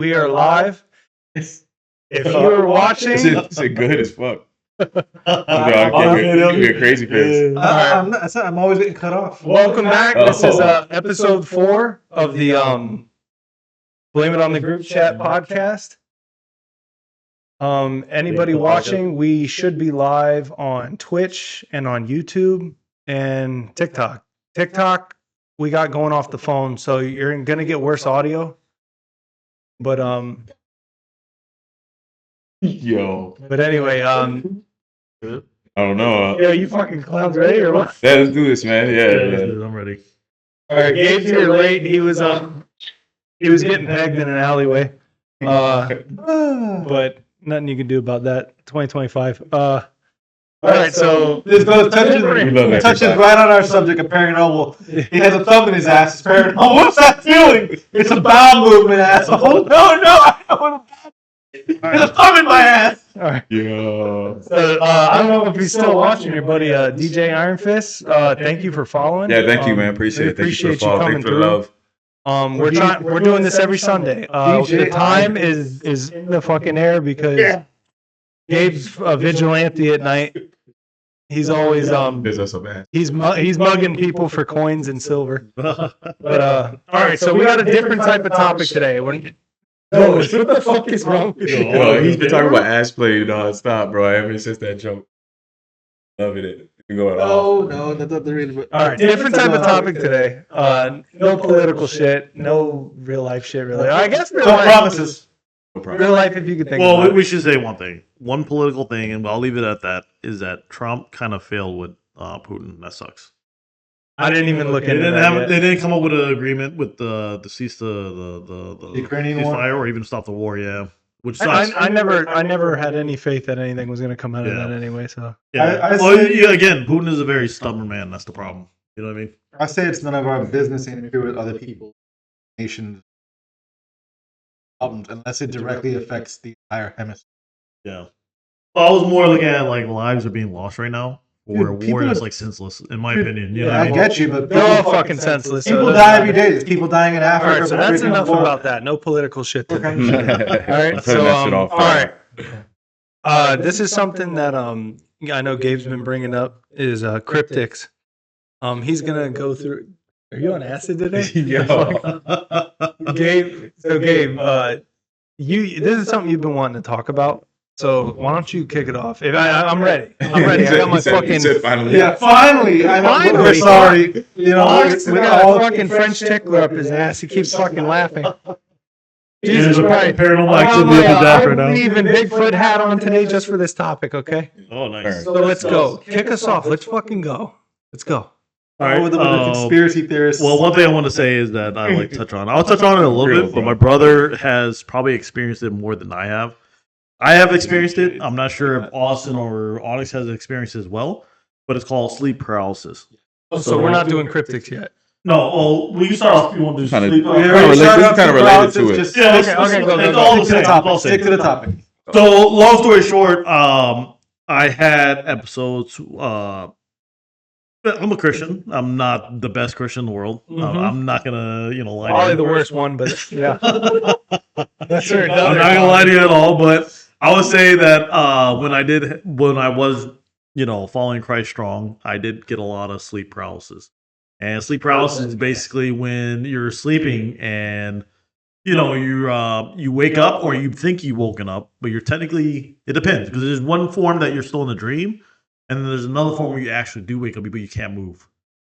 We are live. If you are watching, it's good as fuck. Give me a crazy face. I'm always getting cut off. Welcome back. This is episode 4 of the Blame It on the Group Chat podcast. Anybody watching, we should be live on Twitch and on YouTube and TikTok. TikTok, we got going off the phone, so you're gonna get worse audio. But anyway, I don't know. yeah, you fucking clowns ready or what? Yeah, let's do this, man. Yeah. I'm ready. All right, Gabe's here late. He was getting pegged in an alleyway. But nothing you can do about that. 2025. All right, so this touches right on our subject of paranormal. He has a thumb in his ass. It's paranormal. What's that feeling? It's a bowel movement, asshole. No, I don't want to. There's a thumb in my ass. all right. Yeah. So I don't know if he's still watching your buddy DJ Iron Fist. Thank you for following. Yeah, thank you, man. Appreciate it. Thank you for the follow. Thank you for the love. We're doing this every Sunday. The time is in the fucking air because Gabe's a vigilante at night. He's always he's mugging people for coins and silver. But all right, so we got a different type of topic today. What the fuck is wrong with you? Yo, he's been talking about ass play nonstop, bro. Ever since that joke. Loving it. No, that's not the reason. All right, different type of topic today. No political shit. No real life shit, really. I guess real life. Promises. Real life, if you could think. Well, about we should say one thing. One political thing, and I'll leave it at that, is that Trump kind of failed with Putin. That sucks. I didn't even look They into didn't that have. yet. They didn't come up with an agreement with the cease the Ukrainian war? ceasefire or even stop the war. Yeah, which I sucks. never had any faith that anything was going to come out of that anyway. So Again, Putin is a very stubborn man. That's the problem. You know what I mean? I say it's none of our business to interfere with other people, nations, problems, unless it directly affects the entire hemisphere. Yeah. Well, I was more looking at like lives are being lost right now. Or Dude, war people is like senseless, in my opinion. You know Yeah, what I I mean? get you, but they're all fucking senseless. people die every day. There's people dying in All Africa. right, so that's enough about that. No political shit today. All right, so all right. This is something that I know Gabe's been bringing up is cryptics. He's gonna go through. Are you on acid today? Gabe. So Gabe, this is something you've been wanting to talk about. So why don't you kick it off? I'm ready. I'm ready. I got my fucking. Finally. Yeah, finally. I know. Finally. We're sorry. You know, We got a fucking French tickler up his ass. He keeps fucking laughing. Jesus Christ. Paranormal activity up his ass right now. I'm leaving Bigfoot hat on today just for this topic, okay? Oh, nice. So let's go. Kick us off. Let's fucking go. Let's go. All right. with the conspiracy theorists. Well, one thing I want to say is that I like to touch on. I'll touch on it a little bit, but my brother has probably experienced it more than I have. I have experienced it. I'm not sure if Austin or Onyx has experienced it as well, but it's called sleep paralysis. So we're not doing cryptics yet. No, we can start off if you want to do Kinda- sleep. Kinda related to it. Just Yeah, go. it's all the same. All the same. Stick to the topic. So, long story short, I had episodes. I'm a Christian. I'm not the best Christian in the world. I'm not gonna, lie. To Probably you. the worst one, but yeah. That's right. I'm not gonna lie to you at all, but I would say that when I was, following Christ strong, I did get a lot of sleep paralysis. And sleep paralysis is basically when you're sleeping and you wake up or you think you've woken up, but you're technically, it depends, because there's one form that you're still in a dream, and then there's another form where you actually do wake up, but you can't move.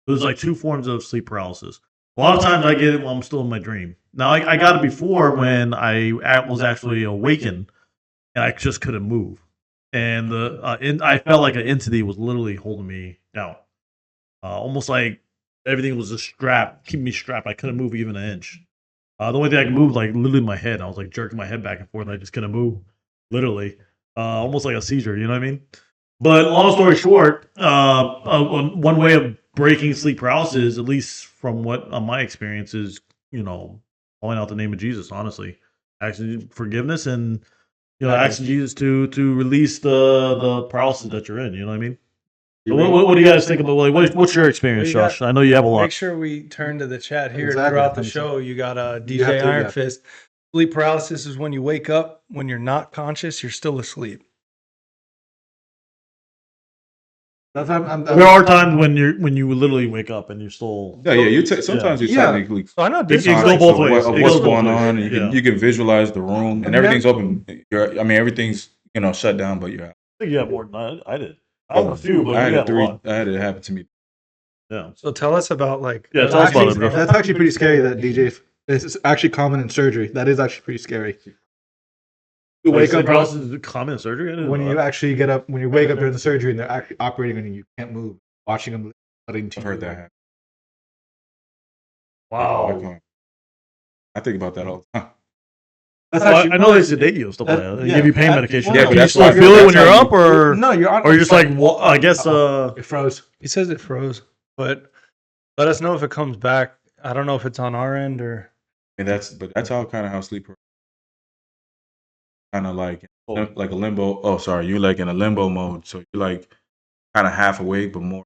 There's like two forms of sleep paralysis. A lot of times I get it while I'm still in my dream. Now, I got it before when I was actually awakened, and I just couldn't move. And I felt like an entity was literally holding me down. Almost like everything was just keeping me strapped. I couldn't move even an inch. The only thing I could move was like literally my head. I was like jerking my head back and forth, and I just couldn't move. Literally. Almost like a seizure, you know what I mean? But long story short, one way of breaking sleep paralysis, at least from what my experience is, calling out the name of Jesus, honestly. Asking forgiveness and asking Jesus to release the paralysis that you're in, you know what I mean? So what do you guys think about? What's your experience, Josh? I know you have a lot. Make sure we turn to the chat here Exactly. throughout the show. You got You have DJ to, Iron yeah. Fist. Sleep paralysis is when you wake up, when you're not conscious, you're still asleep. There are times when you literally wake up and you're still. Yeah. You sometimes you technically. So I know It this can is go like, both ways. Of It what's goes both going ways. on. You can visualize the room and everything's open. Everything's shut down, but you're out. I think you have more than I did. I have a few, but I you had have a lot. I had it happen to me. Yeah. so tell us about like. Yeah, tell us about it, bro. That's actually pretty scary. That DJ, it's actually common in surgery. That is actually pretty scary. You wake up paralysis is common surgery. I didn't when know you that. actually get up. When you wake up during the surgery and they're actually operating on you, you can't move. Watching them. I've heard that happen. Wow. I think about that all the time. That's Well, actually, I know they sedate you and stuff like that. They give you pain medication. yeah, Can but you that's still why- feel it when that's you're how up, or no, you're on. or you're just like, well, I guess. It froze. He says it froze, but let us know if it comes back. I don't know if it's on our end or. And that's how kind of how sleep kind of like a limbo. Oh, sorry, you're like in a limbo mode, so you're like kind of half awake, but more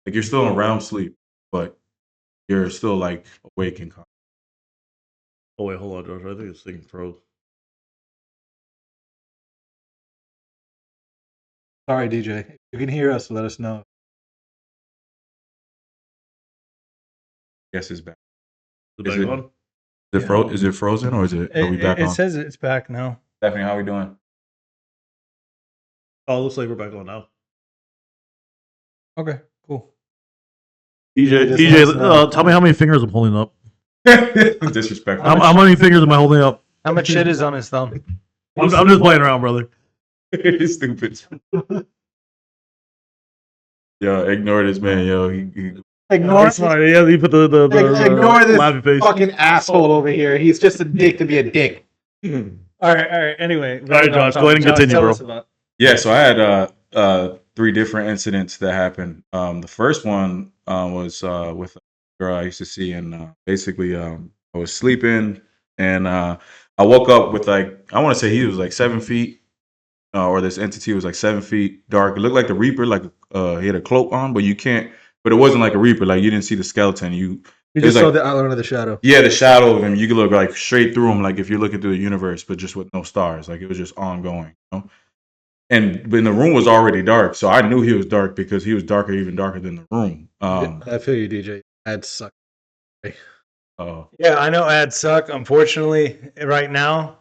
like you're still in REM sleep, but you're still like awake and calm. Oh wait, hold on, George. I think this thing froze. Sorry, DJ. If you can hear us, let us know. Yes, it's back. Is Is it it- back on? Is it frozen or is it? Are we back It on? says it's back now. Stephanie, how we doing? Oh, it looks like we're back on now. Okay, cool. DJ, tell me how many fingers I'm holding up. Disrespectful. How many fingers am I holding up? How much shit is on his thumb? I'm just playing around, brother. Stupid. Yo, ignore this man. Yo, he Ignore, Sorry, yeah, you put the ignore this laughing face. fucking asshole over here. He's just a dick to be a dick. All right. Anyway, All right, Josh, go ahead and continue, tell bro. us about- Yeah, so I had 3 different incidents that happened. The first one was with a girl I used to see, and basically I was sleeping, and I woke up with like, I want to say he was like 7 feet, or this entity was like 7 feet dark. It looked like the Reaper, like he had a cloak on, but you can't. But it wasn't like a Reaper. Like you didn't see the skeleton. You It just was saw like- the outline of the shadow. Yeah, the shadow of him. You could look like straight through him, like if you're looking through the universe, but just with no stars. Like it was just ongoing. And the room was already dark, so I knew he was dark because he was darker, even darker than the room. I feel you, DJ. That sucks. Yeah, I know ads suck. Unfortunately, right now,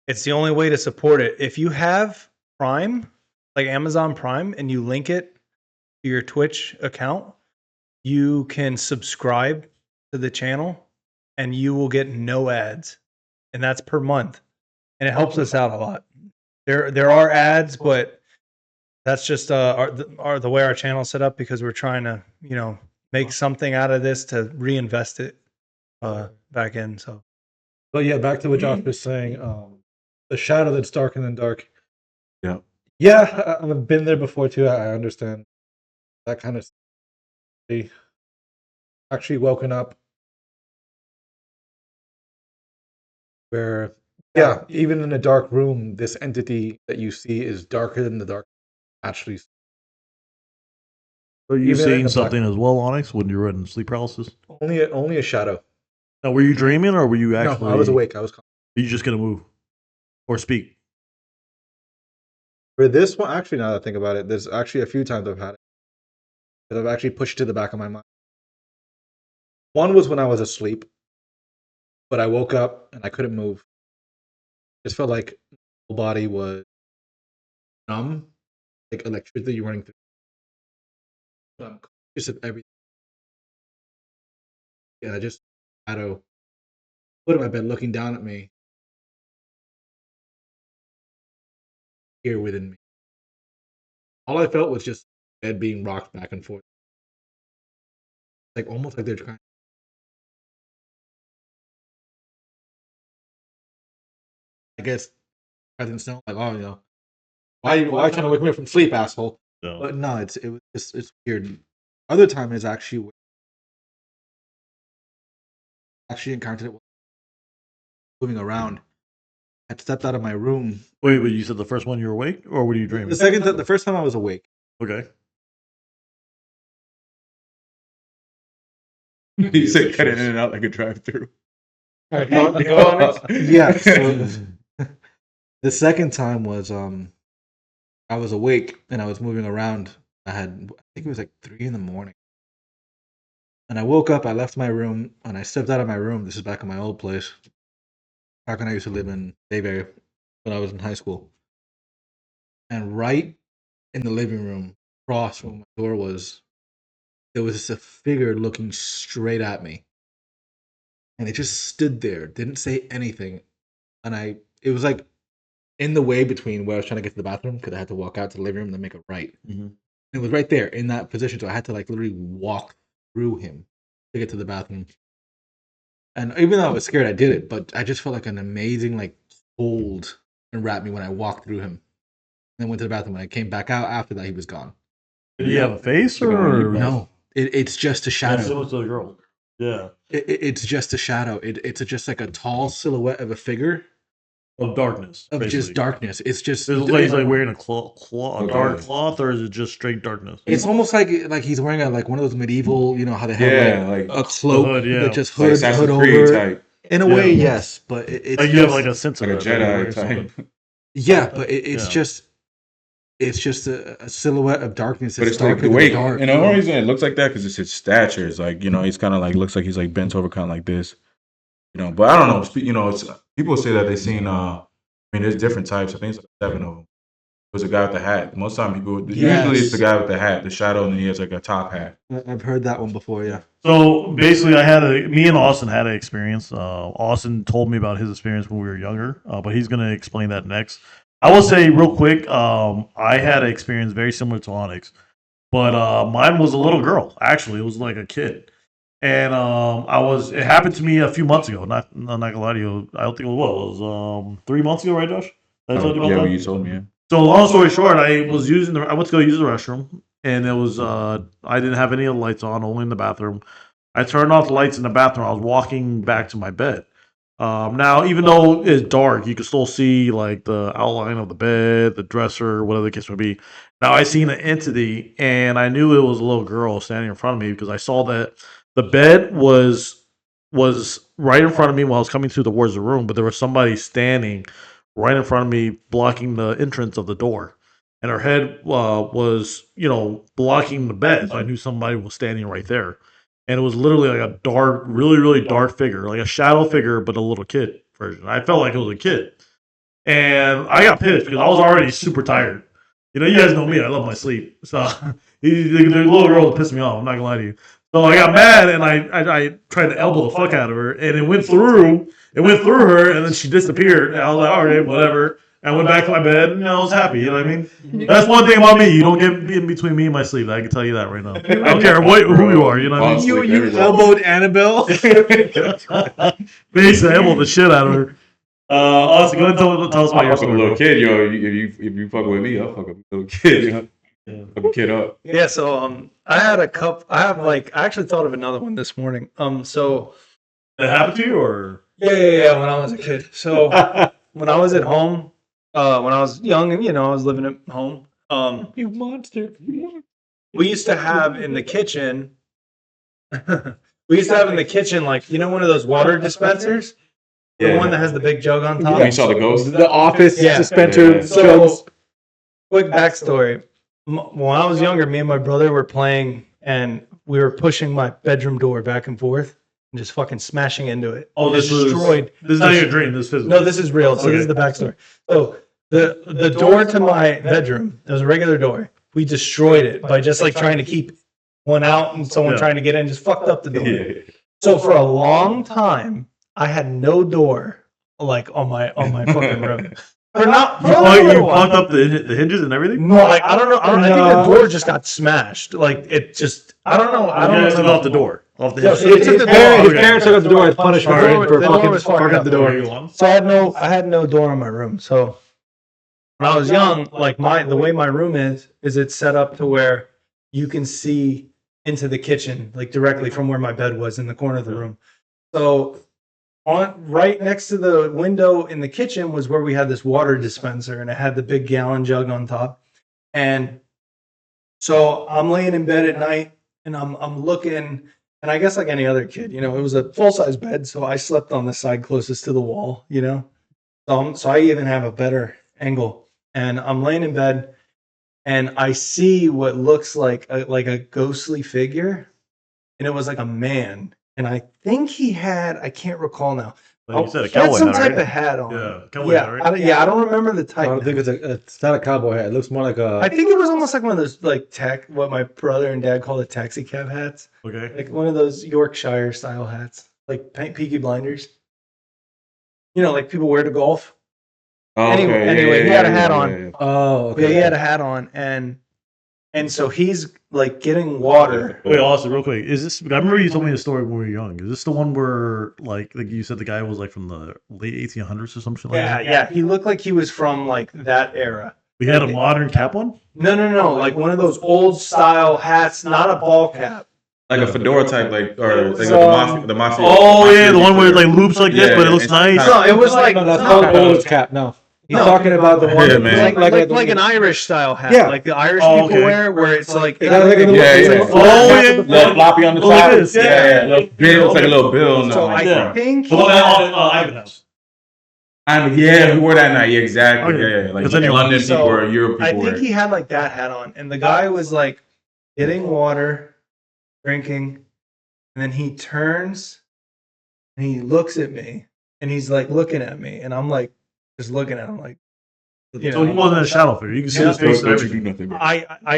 it's the only way to support it. If you have Prime, like Amazon Prime, and you link it to your Twitch account, you can subscribe to the channel and you will get no ads. And that's per month. And it helps us out a lot. There are ads, but that's just the way our channel's set up because we're trying to, make something out of this to reinvest it back in. So, But yeah, back to what Josh was saying. The shadow that's darker than dark. Yeah. Yeah, I've been there before too. I understand that kind of stuff. Actually woken up where, yeah, even in a dark room, this entity that you see is darker than the dark. Actually, Are you Even in seeing the something as well, Onyx, when you were in sleep paralysis? only a shadow. Now, were you dreaming or were you actually? No, I was awake. I was. Are you just gonna move or speak? For this one, actually, now that I think about it, there's actually a few times I've had it that I've actually pushed to the back of my mind. One was when I was asleep, but I woke up and I couldn't move. Just felt like my whole body was numb, like electricity running through. But I'm conscious of everything. And I just had a foot of my bed looking down at me, here within me. All I felt was just bed being rocked back and forth. Like almost like they're trying. I guess presence know, like, oh, why are you trying to wake me up from sleep, asshole? No. But no, it's weird. Other time is actually encountered it moving around. I stepped out of my room. Wait, but you said the first one you were awake, or were you dreaming? The first time I was awake. Okay. He said cut it in and out like a drive-through. All right, go on. Yeah. So the second time was I was awake and I was moving around. I think it was like 3 a.m. And I woke up, I left my room, and I stepped out of my room. This is back in my old place. Back when I used to live in Bayberry when I was in high school. And right in the living room, across from my door there was just a figure looking straight at me. And it just stood there, didn't say anything. And it was like in the way between where I was trying to get to the bathroom, because I had to walk out to the living room and then make a right. Mm-hmm. It was right there in that position, so I had to like literally walk through him to get to the bathroom. And even though I was scared, I did it. But I just felt like an amazing like hold and wrapped me when I walked through him. Then went to the bathroom. When I came back out after that, he was gone. Did he have a face or no? It's just a shadow. Similar to the girl. Yeah. It's just a shadow. It's just like a tall silhouette of a figure of darkness. Of basically. just darkness. It's just. Does it look like he's like wearing a dark cloth, or is it just straight darkness? It's almost like he's wearing like one of those medieval, you know how they have like a cloak, that just hood over. Type. In a way, yes, but it's like you have like a sense like of a Jedi type. Yeah, but it's just a silhouette of darkness. But it's like the way, and the only reason it looks like that because it's his stature. It's like, you know, he's kind of like looks like he's like bent over, kind of like this, you know. But I don't know. You know, it's people say that they've seen. I mean, there's different types. I think it's like 7 of them. There's a guy with the hat. Most time people usually it's the guy with the hat, the shadow, and then he has like a top hat. I've heard that one before. Yeah. So basically, me and Austin had an experience. Austin told me about his experience when we were younger, but he's going to explain that next. I will say real quick, I had an experience very similar to Onyx, but mine was a little girl. Actually, it was like a kid, and it happened to me a few months ago. Not gonna lie to you, I don't think it was 3 months ago, right, Josh? You told me. Yeah. So long story short, I went to go use the restroom, and it was I didn't have any of the lights on, only in the bathroom. I turned off the lights in the bathroom. I was walking back to my bed. Now, even though it's dark, you can still see like the outline of the bed, the dresser, whatever the case may be. Now, I seen an entity, and I knew it was a little girl standing in front of me because I saw that the bed was right in front of me while I was coming through towards the room, but there was somebody standing right in front of me, blocking the entrance of the door, and her head was, blocking the bed. So I knew somebody was standing right there. And it was literally like a dark, really, really dark figure, like a shadow figure, but a little kid version. I felt like it was a kid. And I got pissed because I was already super tired. You guys know me. I love my sleep. So the little girl pissed me off. I'm not going to lie to you. So I got mad, and I tried to elbow the fuck out of her. And it went through her, and then she disappeared. And I was like, all right, whatever. I went back to my bed, and I was happy. You know what I mean? That's one thing about me. You don't get in between me and my sleep. I can tell you that right now. I don't care who you are. You know what I mean? You elbowed Annabelle? Basically, I elbowed the shit out of her. Austin, go ahead and tell us about your story. A little kid, yo. If you fuck with me, I'll fuck with a little kid. You know? Yeah. Fuck a kid up. Yeah. So I had a cup. I actually thought of another one this morning. So that happened to you, or yeah. When I was a kid. So when I was at home. When I was young, and I was living at home. You monster! We used to have in the kitchen. Like one of those water dispensers, the one that has the big jug on top. Yeah, you saw the ghost. The office dispenser. Yeah. So, quick backstory: when I was younger, me and my brother were playing, and we were pushing my bedroom door back and forth. And just fucking smashing into it. Oh, this is not your dream. This is physical. No, this is real. So this is the backstory. So the door to my bedroom, it was a regular door. We destroyed it by just trying to keep one out and someone trying to get in, just fucked up the door. Yeah. So for a long time, I had no door on my fucking room. You fucked up the hinges and everything? No, I don't know. I think the door just got smashed. I don't know. I don't know. Took off the door. His parents took out the door as punishment for fucking up the door. So I had no door in my room. So when I was young, the way my room is it's set up to where you can see into the kitchen, directly from where my bed was in the corner of the room. So right next to the window in the kitchen was where we had this water dispenser, and it had the big gallon jug on top. And so I'm laying in bed at night, and I'm looking. And I guess like any other kid, it was a full size bed, so I slept on the side closest to the wall, So I even have a better angle. And I'm laying in bed, and I see what looks like a ghostly figure, and it was like a man. And I think I can't recall now. Like you said, a He had cowboy some hat, type right? of hat on. Yeah, cowboy hat, right? I don't remember the type. I don't think it's not a cowboy hat. It looks more like a. I think it was almost like one of those like what my brother and dad call the taxi cab hats. Okay. Like one of those Yorkshire style hats, like Peaky Blinders. Like people wear to golf. Oh, Anyway, he had a hat on. yeah. Oh, Yeah, okay. he had a hat on, and so he's like getting water. Wait, also real quick, is this? I remember you told me the story when we were young. Is this the one where like you said the guy was like from the late 1800s or something like that? Yeah. He looked like he was from like that era. We had a modern cap one. No, like one of those old style hats, not a ball cap. Like a fedora type, or like So, the mafia. Oh yeah, the one where it like loops like this, Yeah, but it looks it's nice. No, it was like No, that's not Bowler's cap. No, he's No. talking about the one Yeah, man. like an Irish style hat, Yeah. like the Irish Oh, people okay. wear, where it's like Yeah, like a little- Yeah, it's yeah. like a Oh, yeah. Little floppy on the Look at side. this. Yeah. Little bill. It's like a little bill. So No, I Yeah. think The one that Ivan has. yeah, we wore that night. Yeah, exactly. Okay. Yeah, like 'Cause then you're London so, people or Europe I people think wear. he had like that hat on, and the guy was like getting water, drinking, and then he turns and he looks at me, and he's like looking at me, and I'm like just looking at him like, So he wasn't a shadow figure. You can see Yeah. his face. and Don't you do everything. nothing, bro.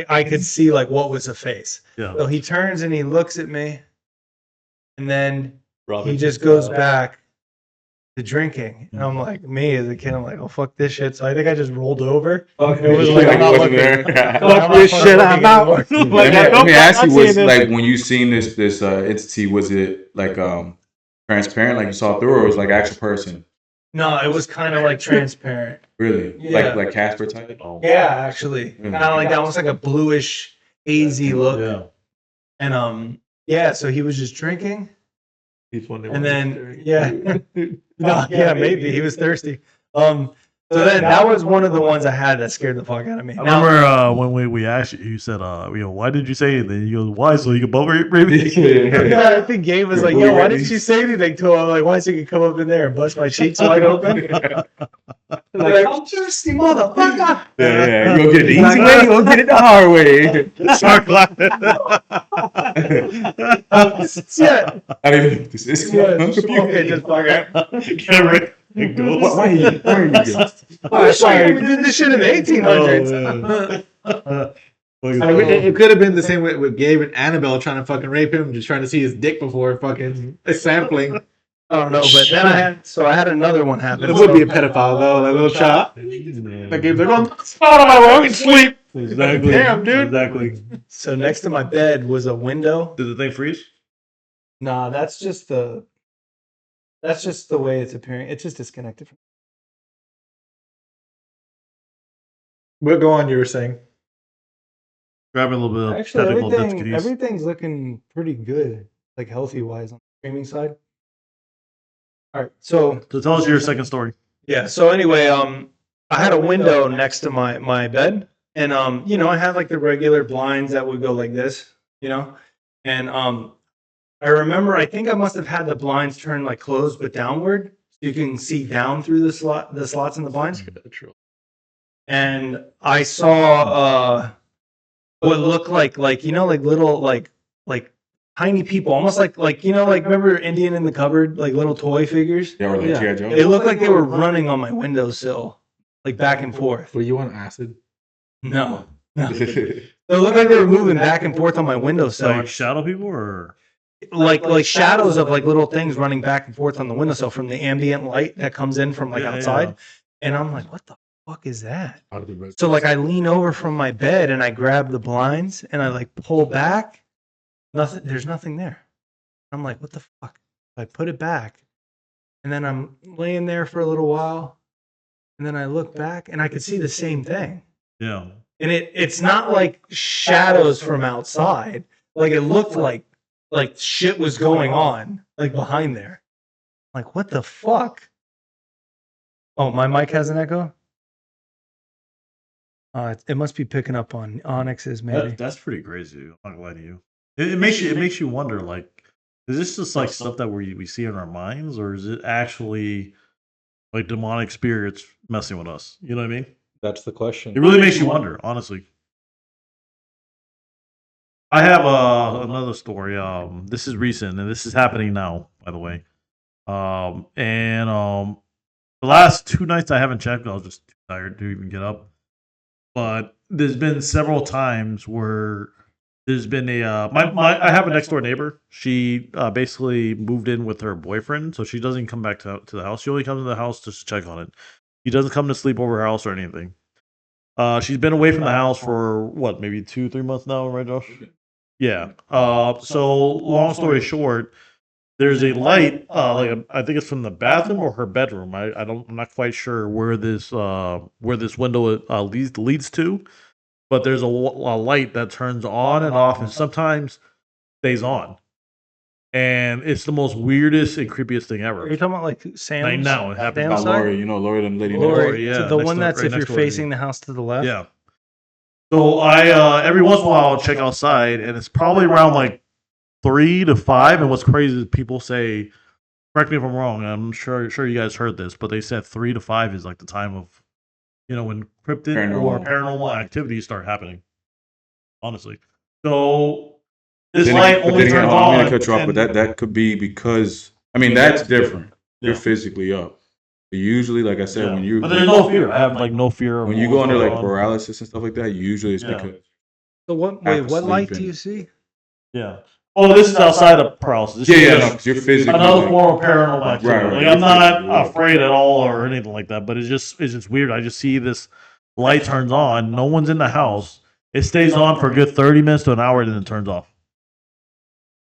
I could see like what was a face. Yeah. So he turns and he looks at me, and then he just goes back to drinking. And I'm like, me as a kid, I'm like, oh fuck this shit. So I think I just rolled over. It was like, Like, I'm not wasn't looking. there. Fuck this shit, I'm out. Let me ask you, was like when you seen this entity, was it like transparent, like you saw through, or was it like actual person? No, it was kind of like transparent. Really? Yeah. Like Casper type? Oh. Yeah, actually, kind of like that, almost like a bluish, hazy look. Yeah. And yeah. So he was just drinking, and then maybe he was thirsty. So then that was one of the ones I had that scared the fuck out of me. I remember when we asked you, you said, why did you say it? Then you go, why? So you could both rape me? Yeah, I think Gabe was like, yo, why didn't you say anything to him? I'm like, why don't you come up in there and bust my cheeks wide open? Like, I'm thirsty, motherfucker. Yeah, you go get it the easy way, you go get it the hard way. Start laughing. Yeah. I mean, this is Okay, just fuck it. Get ready. It goes. Why are you doing? Oh, sorry, we did this shit in the 1800s. It could have been the same with Gabe and Annabelle trying to fucking rape him, just trying to see his dick before fucking sampling. I don't know, but then I had another one happen. It would be a pedophile though, that little child. That Gabe's like, oh, it's not on my way, I can sleep. Exactly. Damn, dude. Exactly. So next to my bed was a window. Did the thing freeze? Nah, that's just the way it's appearing. It's just disconnected from. But go on, you were saying. Grabbing a little bit of Actually, technical difficulties. everything's looking pretty good, like healthy wise on the streaming side. All right, so So tell us your second story. yeah. So anyway, I had a window next to my bed, and I had like the regular blinds that would go like this, and I remember I think I must have had the blinds turned like closed but downward, so you can see down through the slots in the blinds. And I saw what looked like little like tiny people, almost like remember Indian in the cupboard, like little toy figures. Yeah, or like G.I. Joe. They looked like they were running on my windowsill, like back and forth. Were you on acid? No. They looked like they were moving back and forth on my windowsill, Like shadow people or like shadows of like little things running back and forth on the windowsill from the ambient light that comes in from like outside. Yeah. And I'm like, what the fuck is that? So like I lean over from my bed and I grab the blinds and I like pull back. Nothing. There's nothing there. I'm like, what the fuck? I put it back, and then I'm laying there for a little while, and then I look back and I could see the same thing. Yeah. And it's not like shadows from outside. Like it looked like shit was going on like behind there. Like what the fuck? Oh, my mic has an echo. It must be picking up on Onyx's maybe. That's pretty crazy. I'm not gonna lie to you. It makes you wonder, like, Is this just like stuff that we see in our minds, or is it actually like demonic spirits messing with us? You know what I mean? That's the question. It really makes you wonder, honestly. I have another story. This is recent, and this is happening now, by the way. And the last 2 nights I haven't checked. I was just too tired to even get up. But there's been several times where there's been a I have a next door neighbor. She basically moved in with her boyfriend, so she doesn't come back to the house. She only comes to the house just to check on it. She doesn't come to sleep over her house or anything. She's been away from the house for what, maybe 2-3 months now, right, Josh? Yeah. So long story short, there's a light. I think it's from the bathroom or her bedroom. I'm not quite sure where this window leads to, but there's a light that turns on and off, and sometimes stays on. And it's the most weirdest and creepiest thing ever. Are you talking about like Sam's? I know it happens. Sam's About side? Lori, Lori, the lady. Lori, yeah, the next one door- that's right if next you're door to facing me. the house to the left. Yeah. So I every once in a while I'll check outside, and it's probably around like 3 to 5. And what's crazy is people say, correct me if I'm wrong. I'm sure you guys heard this, but they said 3 to 5 is like the time of, when cryptid or paranormal activities start happening. Honestly, so this light only turns on. I'm gonna cut you off, but that could be because that's different. You're physically up. But usually, like I said, but there's no fear. I have like no fear. When you go under like paralysis and stuff like that, usually it's because. So what light do you see? Yeah. Oh, this is outside of paralysis. Because you're physically another form of paranormal activity. Right. Like, I'm not afraid at all or anything like that, but it's just weird. I just see this light turns on. No one's in the house. It stays on for a good 30 minutes to an hour, and then it turns off.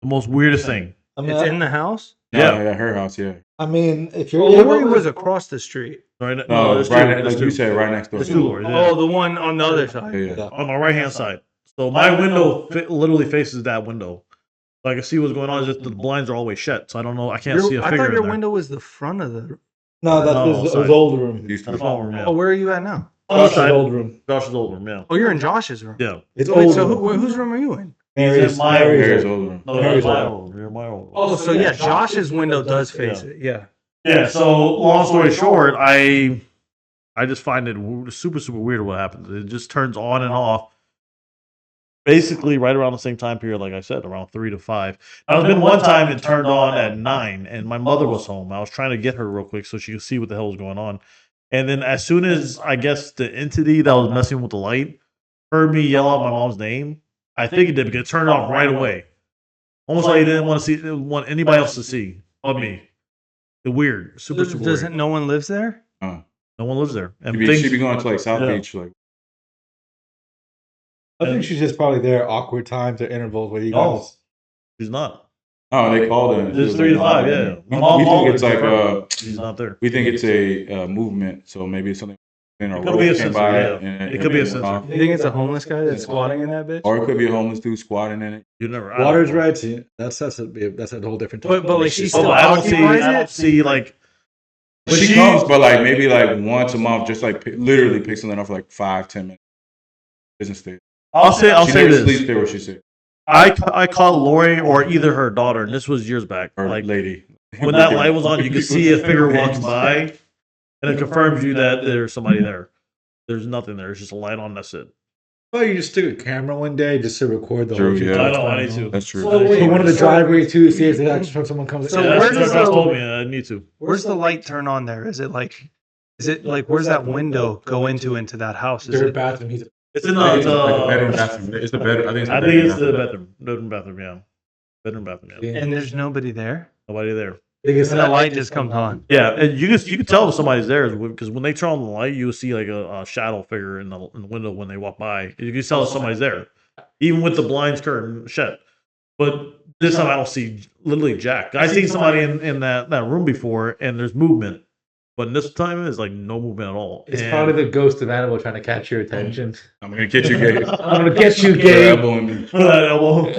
The most weirdest thing. It's in the house? Yeah, her house. Yeah. If you're Lori was across the street. Right, like you said, right next door. There's 2 Lori. Oh, the one on the other side. Yeah. On my right hand side. So my window literally faces that window. So I can see what's going on. It's just the blinds are always shut, so I don't know. I can't see a figure. I thought your in there. window was the front of the. No, that was old room. Used to That's be. all room. Yeah. Oh, where are you at now? Josh's old room. Josh's old room. Yeah. Oh, you're in Josh's room. Yeah. It's Wait, old. so room. whose room are you in? Mary's Mary's old room. No, that's my old room. You're my old room. Oh, so yeah, Josh's window does face it. Yeah. Yeah. So long story short, I just find it super weird what happens. It just turns on and off. Basically, right around the same time period, like I said, around 3 to 5. Now, there's been one time it turned on at 9, and my mother was home. I was trying to get her real quick so she could see what the hell was going on. And then, as soon as I guess the entity that was messing with the light heard me yell out my mom's name, I think it did because it turned off right away. Almost like it didn't want anybody else to see but me. The weird, super weird. Doesn't no one lives there? No one lives there. And She'd be going to like South Beach, like. I think she's just probably there awkward times or intervals where you guys. She's not. Oh, they called her. It's 3 to 5. Yeah. We think it's like she's not there. We think it's a movement, so maybe it's something. It could be a sensor. It could be a sensor. You think it's a homeless guy that's squatting in that bitch? Or it could be a homeless dude squatting in it. You never. Water's red. See, that's a whole different. But like she's Oh, still I don't occupies see like. But she comes, but like maybe like once a month, just like literally pick something up for like 5-10 minutes. Business day. I'll say She never this. sleeps there. What she said. I caught Lori or either her daughter, and this was years back. Or Like lady. when that light was on, you could see a figure walking by, and it confirms you that there's somebody there. There's nothing there. It's just a light on. That's it. Oh, you just took a camera one day just to record the True, whole thing. yeah. I know. I need to. That's true. So wait, Put one of the driveway too. See if actually someone comes. So Yeah, where that's does what the- told me. I need to. Where's the light turn on there? Is it like where's that window go into that house? Is Their it bathroom. It's in It's like a the. bedroom, bathroom. It's the bedroom. I think it's the bedroom bathroom. Yeah, bedroom bathroom. Yeah, Yeah. and there's nobody there? nobody there. And And the light just comes on. Yeah, and you can tell if somebody's there because when they turn on the light, you will see like a shadow figure in the window when they walk by. You can tell if somebody's there, even with the blinds curtain shut. But this time I don't see literally jack. I seen somebody in that room before, and there's movement, but this time it's like no movement at all. It's And- probably the ghost of animal trying to catch your attention. I'm gonna get you, Gabe. I'm gonna get you, Your Gabe. elbow in me. that elbow.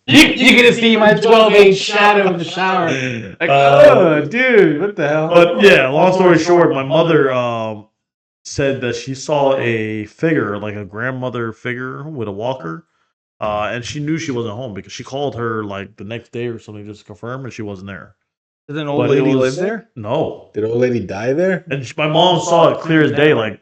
You're gonna see my 12-inch shadow in the shower. Like, oh, dude, what the hell? But yeah, long story short, my mother said that she saw a figure, like a grandmother figure with a walker, and she knew she wasn't home because she called her like the next day or something just to confirm, and she wasn't there. Did an old lady live there? No. Did old lady die there? And my mom saw it clear as day. Like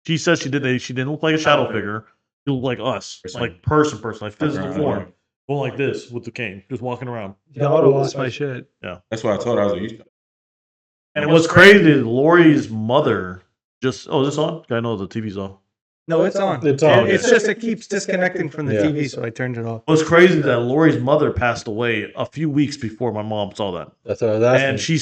she said, she didn't look like a shadow figure. She looked like us, like person, like physical form, going like this with the cane, just walking around. Yeah, I would have lost my shit. Yeah, that's what I told her. I was like, and what's crazy is Lori's mother just. Oh, is this on? I know the TV's on. No, it's on. It's on. It's just it keeps disconnecting from the TV, so I turned it off. What's crazy is that Lori's mother passed away a few weeks before my mom saw that. That's what I was asking. And she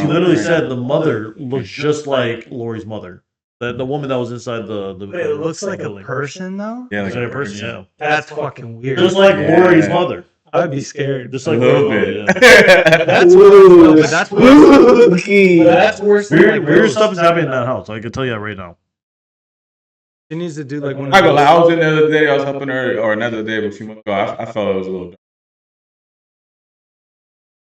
literally said the mother looks just like Lori's mother. The woman that was inside the Wait, it looks like a person though? yeah, like a person, yeah. That's fucking weird. Just like Lori's mother. I'd be scared. Just like a little Lori's bit. mother, yeah. That's weird. But that's worse. That's worse than Weird, weird stuff is happening in that house. I can tell you that right now. She needs to do like one. I was in the other day. I was helping her, or another day, but a few months ago. I felt it was a little.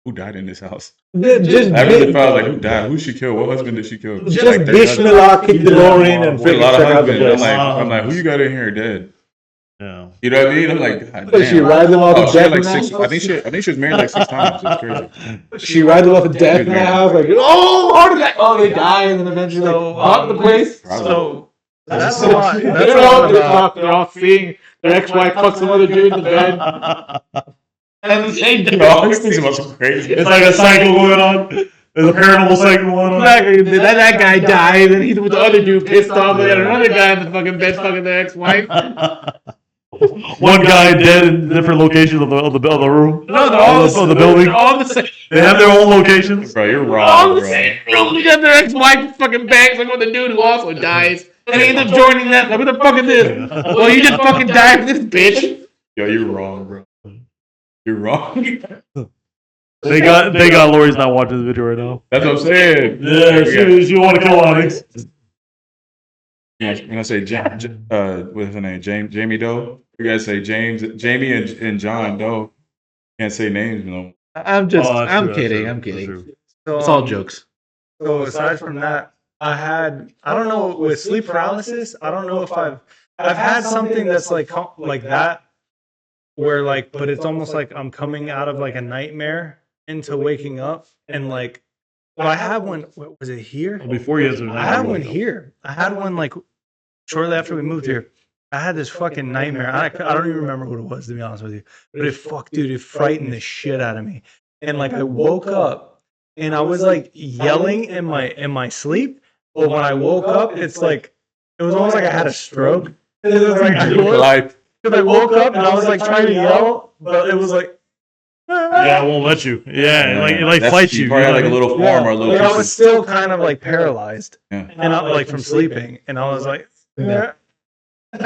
Who died in this house? Just I really felt like, who died? Who she killed? What husband did she kill? Just like, Bishmillah kicked the door in and a freaking lot of check out the husbands. place. I'm like, who you got in here dead? Yeah. You know what I mean? I'm like, God What, she damn. ride them off Oh, the she had death like in six. that I think she was married like 6 times. It's crazy. She ride them off of death in that house, like, oh, heart attack. Oh, they die, and then eventually, like, haunt the place. So that's a So, lot. they're That's a all, lot they're about. all seeing their ex-wife fuck some other dude in the bed. And they No, these things are so crazy. It's like a cycle going on. There's a paranormal cycle going on. Exactly. That guy died, and then he's with the other dude pissed off. They got another guy in the fucking bed fucking their ex-wife. One guy dead in different locations of the room. No, they're all of the building. They're all the same. They have their own locations. Bro, you're All wrong, the bro. same room. They got their ex-wife fucking bangs like with the dude who also dies. And they end up joining them. Like, what the fuck is this? Well, you just fucking died for this bitch. Yo, you're wrong, bro. You're wrong. They got Lori's not watching the video right now. That's what I'm saying. Yeah, she want to kill Onyx. Yeah, when I say what's her name? Jamie Doe. You guys say Jamie and John Doe. Can't say names, you know. I'm kidding. So, It's all jokes. So aside from that, I don't know with sleep paralysis. I don't know if I've had something that's like that, where like, but it's almost like I'm coming out of like a nightmare into waking up, and like, well, I had one. What was it here? Before you answer that, I had one here. I had one like shortly after we moved here. I had this fucking nightmare. I don't even remember what it was, to be honest with you. But it frightened the shit out of me. And like I woke up and I was like yelling in my sleep. But when I woke up, it's like it was almost like I had a stroke. It was like I woke up and I was like trying to yell, but it was like yeah, it won't let you. Yeah, it fights you. You probably had like a little form or a little. Like, I was still kind of like paralyzed, Yeah. and I like from sleeping, and I was like, Yeah, It's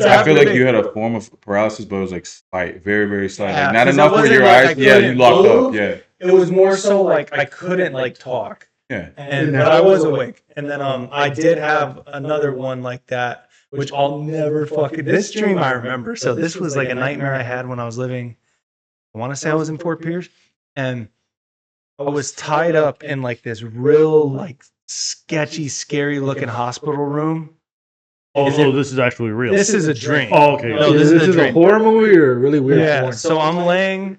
I feel like happening. you had a form of paralysis, but it was like slight, very, very slight. Yeah, Like, not 'cause it enough where wasn't your like I eyes. Yeah, you couldn't locked move. up. Yeah, it was more so like I couldn't like talk. yeah. But I was awake. And then I did have another one like that, which I'll never fucking. This dream I remember. So this was like a nightmare I had when I was living. I want to say I was in Fort Pierce, and I was tied up in like this real like sketchy, scary looking hospital room. Oh, so this is actually real. This is a dream. Oh, okay. No, this is a dream. horror movie or a really weird Yeah. porn? So I'm laying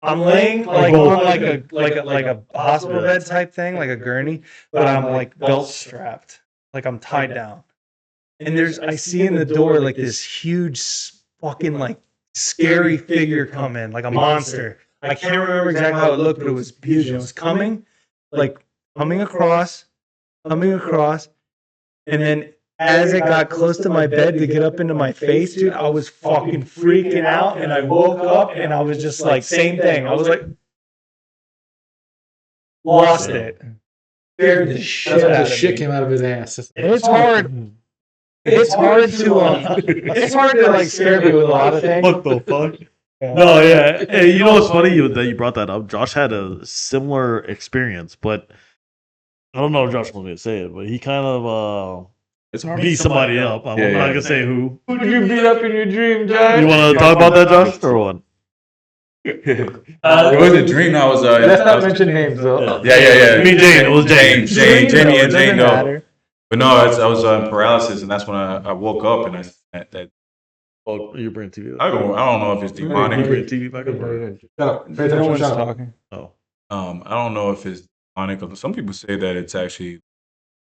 like on like a hospital bed type thing, like a gurney, but I'm like belt strapped, like I'm tied down. And I see in the door like this huge fucking like scary figure come in, like a monster. I can't remember exactly how it looked, but it was huge. It was coming across, and then as it got close to my bed to get up into my face, dude, I was fucking freaking out, and I woke up and I was just like, same thing. I was like, lost it. Scared the shit That's when out the of shit me. came out of his ass. It's hard. It's hard to like scare me with a lot of things. What the fuck? No, yeah. Hey, you know what's funny that you brought that up? Josh had a similar experience, but I don't know if Josh wants me to say it, but he kind of It's hard. beat somebody up. I'm Yeah, not yeah. gonna say who. Who did you beat up in your dream, Josh? You want to talk about that, Josh, or what? It was a dream. I was. Let's not mention names, though. Yeah. I mean, Jane. It was Jane. Jamie and Jane. Doesn't No. matter. But no, I was on paralysis, and that's when I woke up, and that Oh, you bring TV. I don't know if it's You demonic. bring TV back up. Shut up. Pay attention. No one's Shut up. talking. Oh, I don't know if it's demonic. Some people say that it's actually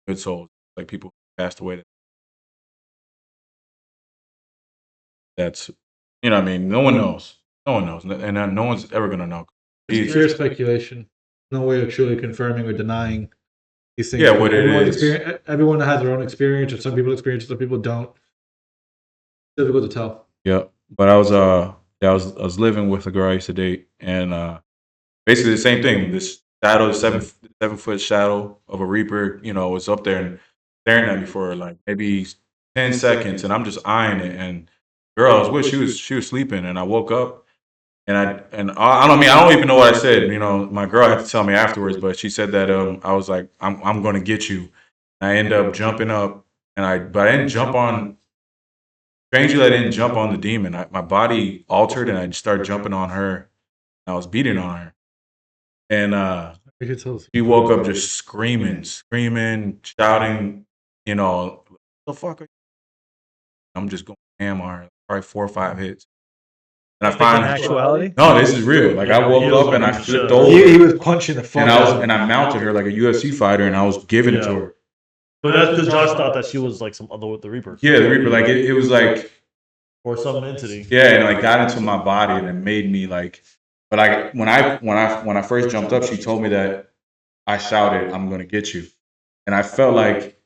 good souls, like people who passed away. That's, you know what I mean? No one knows. No one knows. And no one's ever going to know. It's pure speculation. No way of truly confirming or denying these things. Yeah, what it Everyone's is. everyone has their own experience, or some people experience it, some people don't. Difficult to tell. Yeah. But I was living with a girl I used to date, and basically the same thing. This shadow, 7 foot shadow of a reaper, was up there and staring at me for like maybe 10 seconds, and I'm just eyeing it. And the girl I was with, she was sleeping, and I woke up, and I don't even know what I said. My girl had to tell me afterwards, but she said that I was like, I'm going to get you. And I end up jumping up, but I didn't jump on. Strangely, I didn't jump on the demon. My body altered, and I started jumping on her. I was beating on her, and she woke up just screaming, shouting. What the fuck? I'm just going ham on her, probably 4 or 5 hits. And I find actuality. No, this is real. Like I woke up and I flipped over. He was punching the fuck out. And I mounted her like a UFC fighter, and I was giving it to her. but that's because Josh thought that she was like some other with the Reaper. Yeah, the Reaper. Like it was like, Or some entity. yeah, and like got into my body, and it made me like. But when I first jumped up, she told me that I shouted, "I'm gonna get you," and I felt like,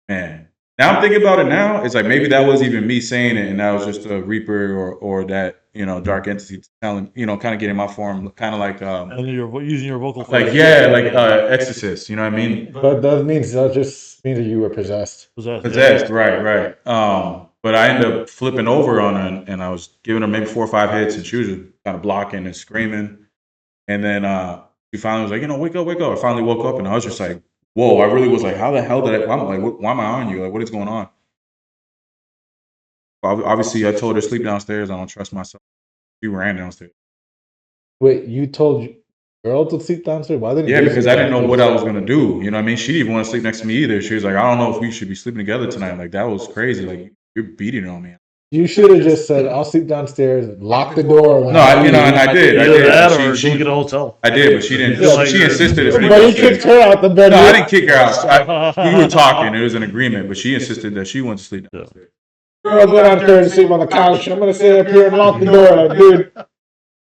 man. Now I'm thinking about it now. It's like maybe that was even me saying it, and that was just a Reaper or that dark entity telling kind of getting my form, kind of like And you're using your vocal like cords. Exorcist. You know what I mean? But that just means that you were possessed. Possessed, right. But I ended up flipping over on her, and I was giving her maybe 4 or 5 hits, and she was just kind of blocking and screaming. And then she finally was like, wake up, wake up. I finally woke up, and I was just like, whoa, I really was like, how the hell did I, I'm like, why am I on you? Like, what is going on? Obviously, I told her to sleep downstairs. I don't trust myself. She ran downstairs. Wait, you told your girl to sleep downstairs? Why didn't you? Yeah, because I didn't know what I was going to do. You know what I mean? She didn't even want to sleep next to me either. She was like, I don't know if we should be sleeping together tonight. Like, that was crazy. Like, you're beating on me. You should have just said, I'll sleep downstairs, lock the door. No, and I did. Either that or She go get a hotel. I did, but she didn't. Yeah, She insisted to sleep But you downstairs. kicked her out the bed. No, I didn't kick her out. We were talking. It was an agreement, but she insisted that she wanted to sleep downstairs. Girl, go downstairs and sleep on the couch. I'm gonna sit up here and lock the door. Like, dude,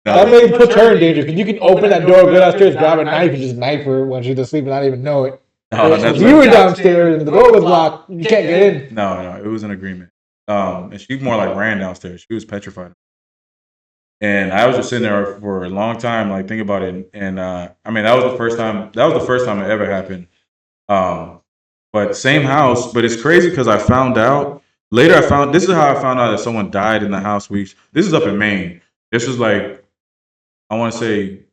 that may put her in danger because you can open that door, go downstairs, grab a knife, and just knife her when she's asleep and not even know it. If you were downstairs and the door was locked, you can't get in. No, it was an agreement. And she more like ran downstairs. She was petrified. And I was just sitting there for a long time, like thinking about it. And that was the first time. That was the first time it ever happened. But same house. But it's crazy because I found out later. This is how I found out that someone died in the house. This is up in Maine. This was like, I want to say,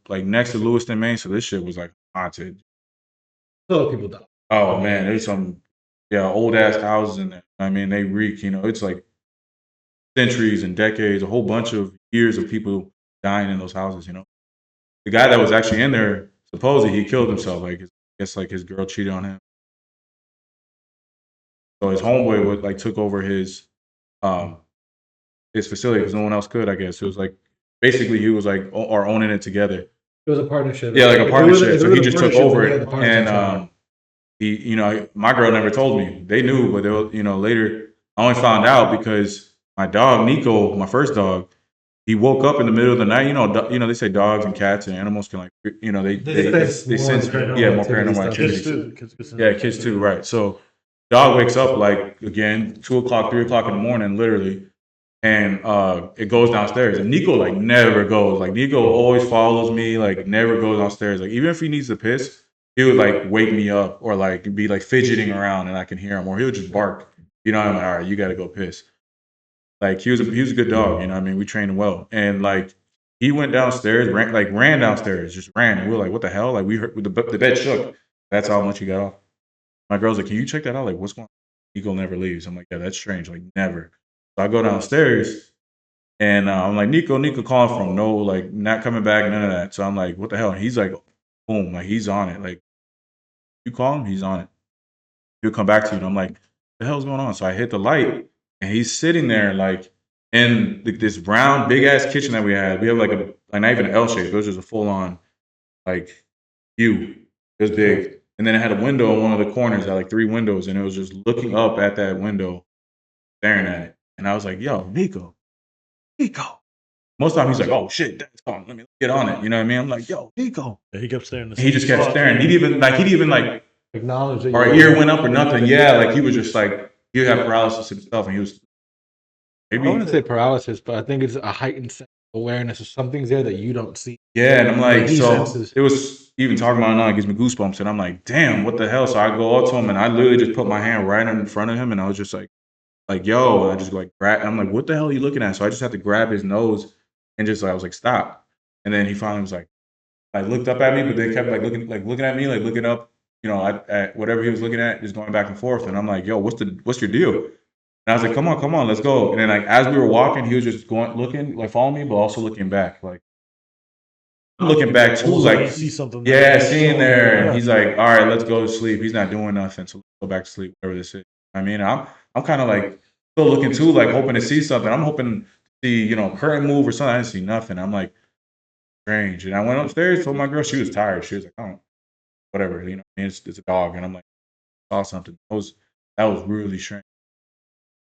like next to Lewiston, Maine. So this shit was like haunted. So people die. Oh man, there's some old ass houses in there. I mean, they reek. It's like centuries and decades, a whole bunch of years of people dying in those houses. The guy that was actually in there, supposedly he killed himself. Like, I guess like his girl cheated on him. So his homeboy took over his facility because no one else could. I guess it was like basically he was like or owning it together. It was a partnership. Yeah, like a partnership. So he just took over it. it, and he, my girl never told me. They knew, but they, later I only found out because my dog Nico, my first dog, he woke up in the middle of the night. They say dogs and cats and animals can they sense more paranormal activity. Kids too, right? So dog wakes up like again 2 o'clock, 3 o'clock in the morning, literally. And it goes downstairs, and Nico never goes. Like Nico always follows me, never goes downstairs. Like even if he needs to piss, he would wake me up or be fidgeting around, and I can hear him, or he'll just bark. I'm like, all right, you got to go piss. Like he was a good dog. We trained him well, and he went downstairs, ran downstairs, just ran. And we were like, what the hell? Like we heard the bed shook. That's how much he got off. My girl's like, can you check that out? Like what's going on? Nico never leaves. I'm like, yeah, that's strange. Like never. So I go downstairs, and I'm like, Nico calling from no, not coming back, none of that. So I'm like, what the hell? And he's like, boom, he's on it. Like, you call him, he's on it. He'll come back to you. And I'm like, the hell's going on? So I hit the light, and he's sitting there like in this brown big ass kitchen that we had. We have like not even an L shape. It was just a full on like U. It was big, and then it had a window in one of the corners. It had like 3 windows, and it was just looking up at that window, staring at it. And I was like, "Yo, Nico." Most of the time he's like, "Oh shit, that's on. Let me get on it." You know what I mean? I'm like, "Yo, Nico." Yeah, he kept staring. He just kept staring. He'd even like Acknowledge that our ear went up or nothing. Yeah, like he was just like he had paralysis himself, and he was maybe. I wouldn't say paralysis, but I think it's a heightened sense of awareness of something's there that you don't see. Yeah, and I'm like, He so senses. it was even talking about it now, it gives me goosebumps, and I'm like, damn, what the hell? So I go up to him, and I literally just put my hand right in front of him, and I was just like, yo, and I just like grab. I'm like, what the hell are you looking at? So I just had to grab his nose, and just like I was like, stop. And then he finally was like looked up at me, but they kept like looking at me, like looking up, you know, at whatever he was looking at, just going back and forth. And I'm like, yo, what's your deal? And I was like, come on, let's go. And then like as we were walking, he was just looking, like following me, but also looking back, like looking back too, like see something. yeah, seeing there. And he's like, all right, let's go to sleep. He's not doing nothing, so let's go back to sleep, whatever this is. I mean, I'm kind of like still looking too, like hoping to see something. I'm hoping to see, you know, current move or something. I didn't see nothing. I'm like, strange. And I went upstairs, told my girl she was tired. She was like, oh, whatever, you know, it's a dog. And I'm like, saw something. That was really strange.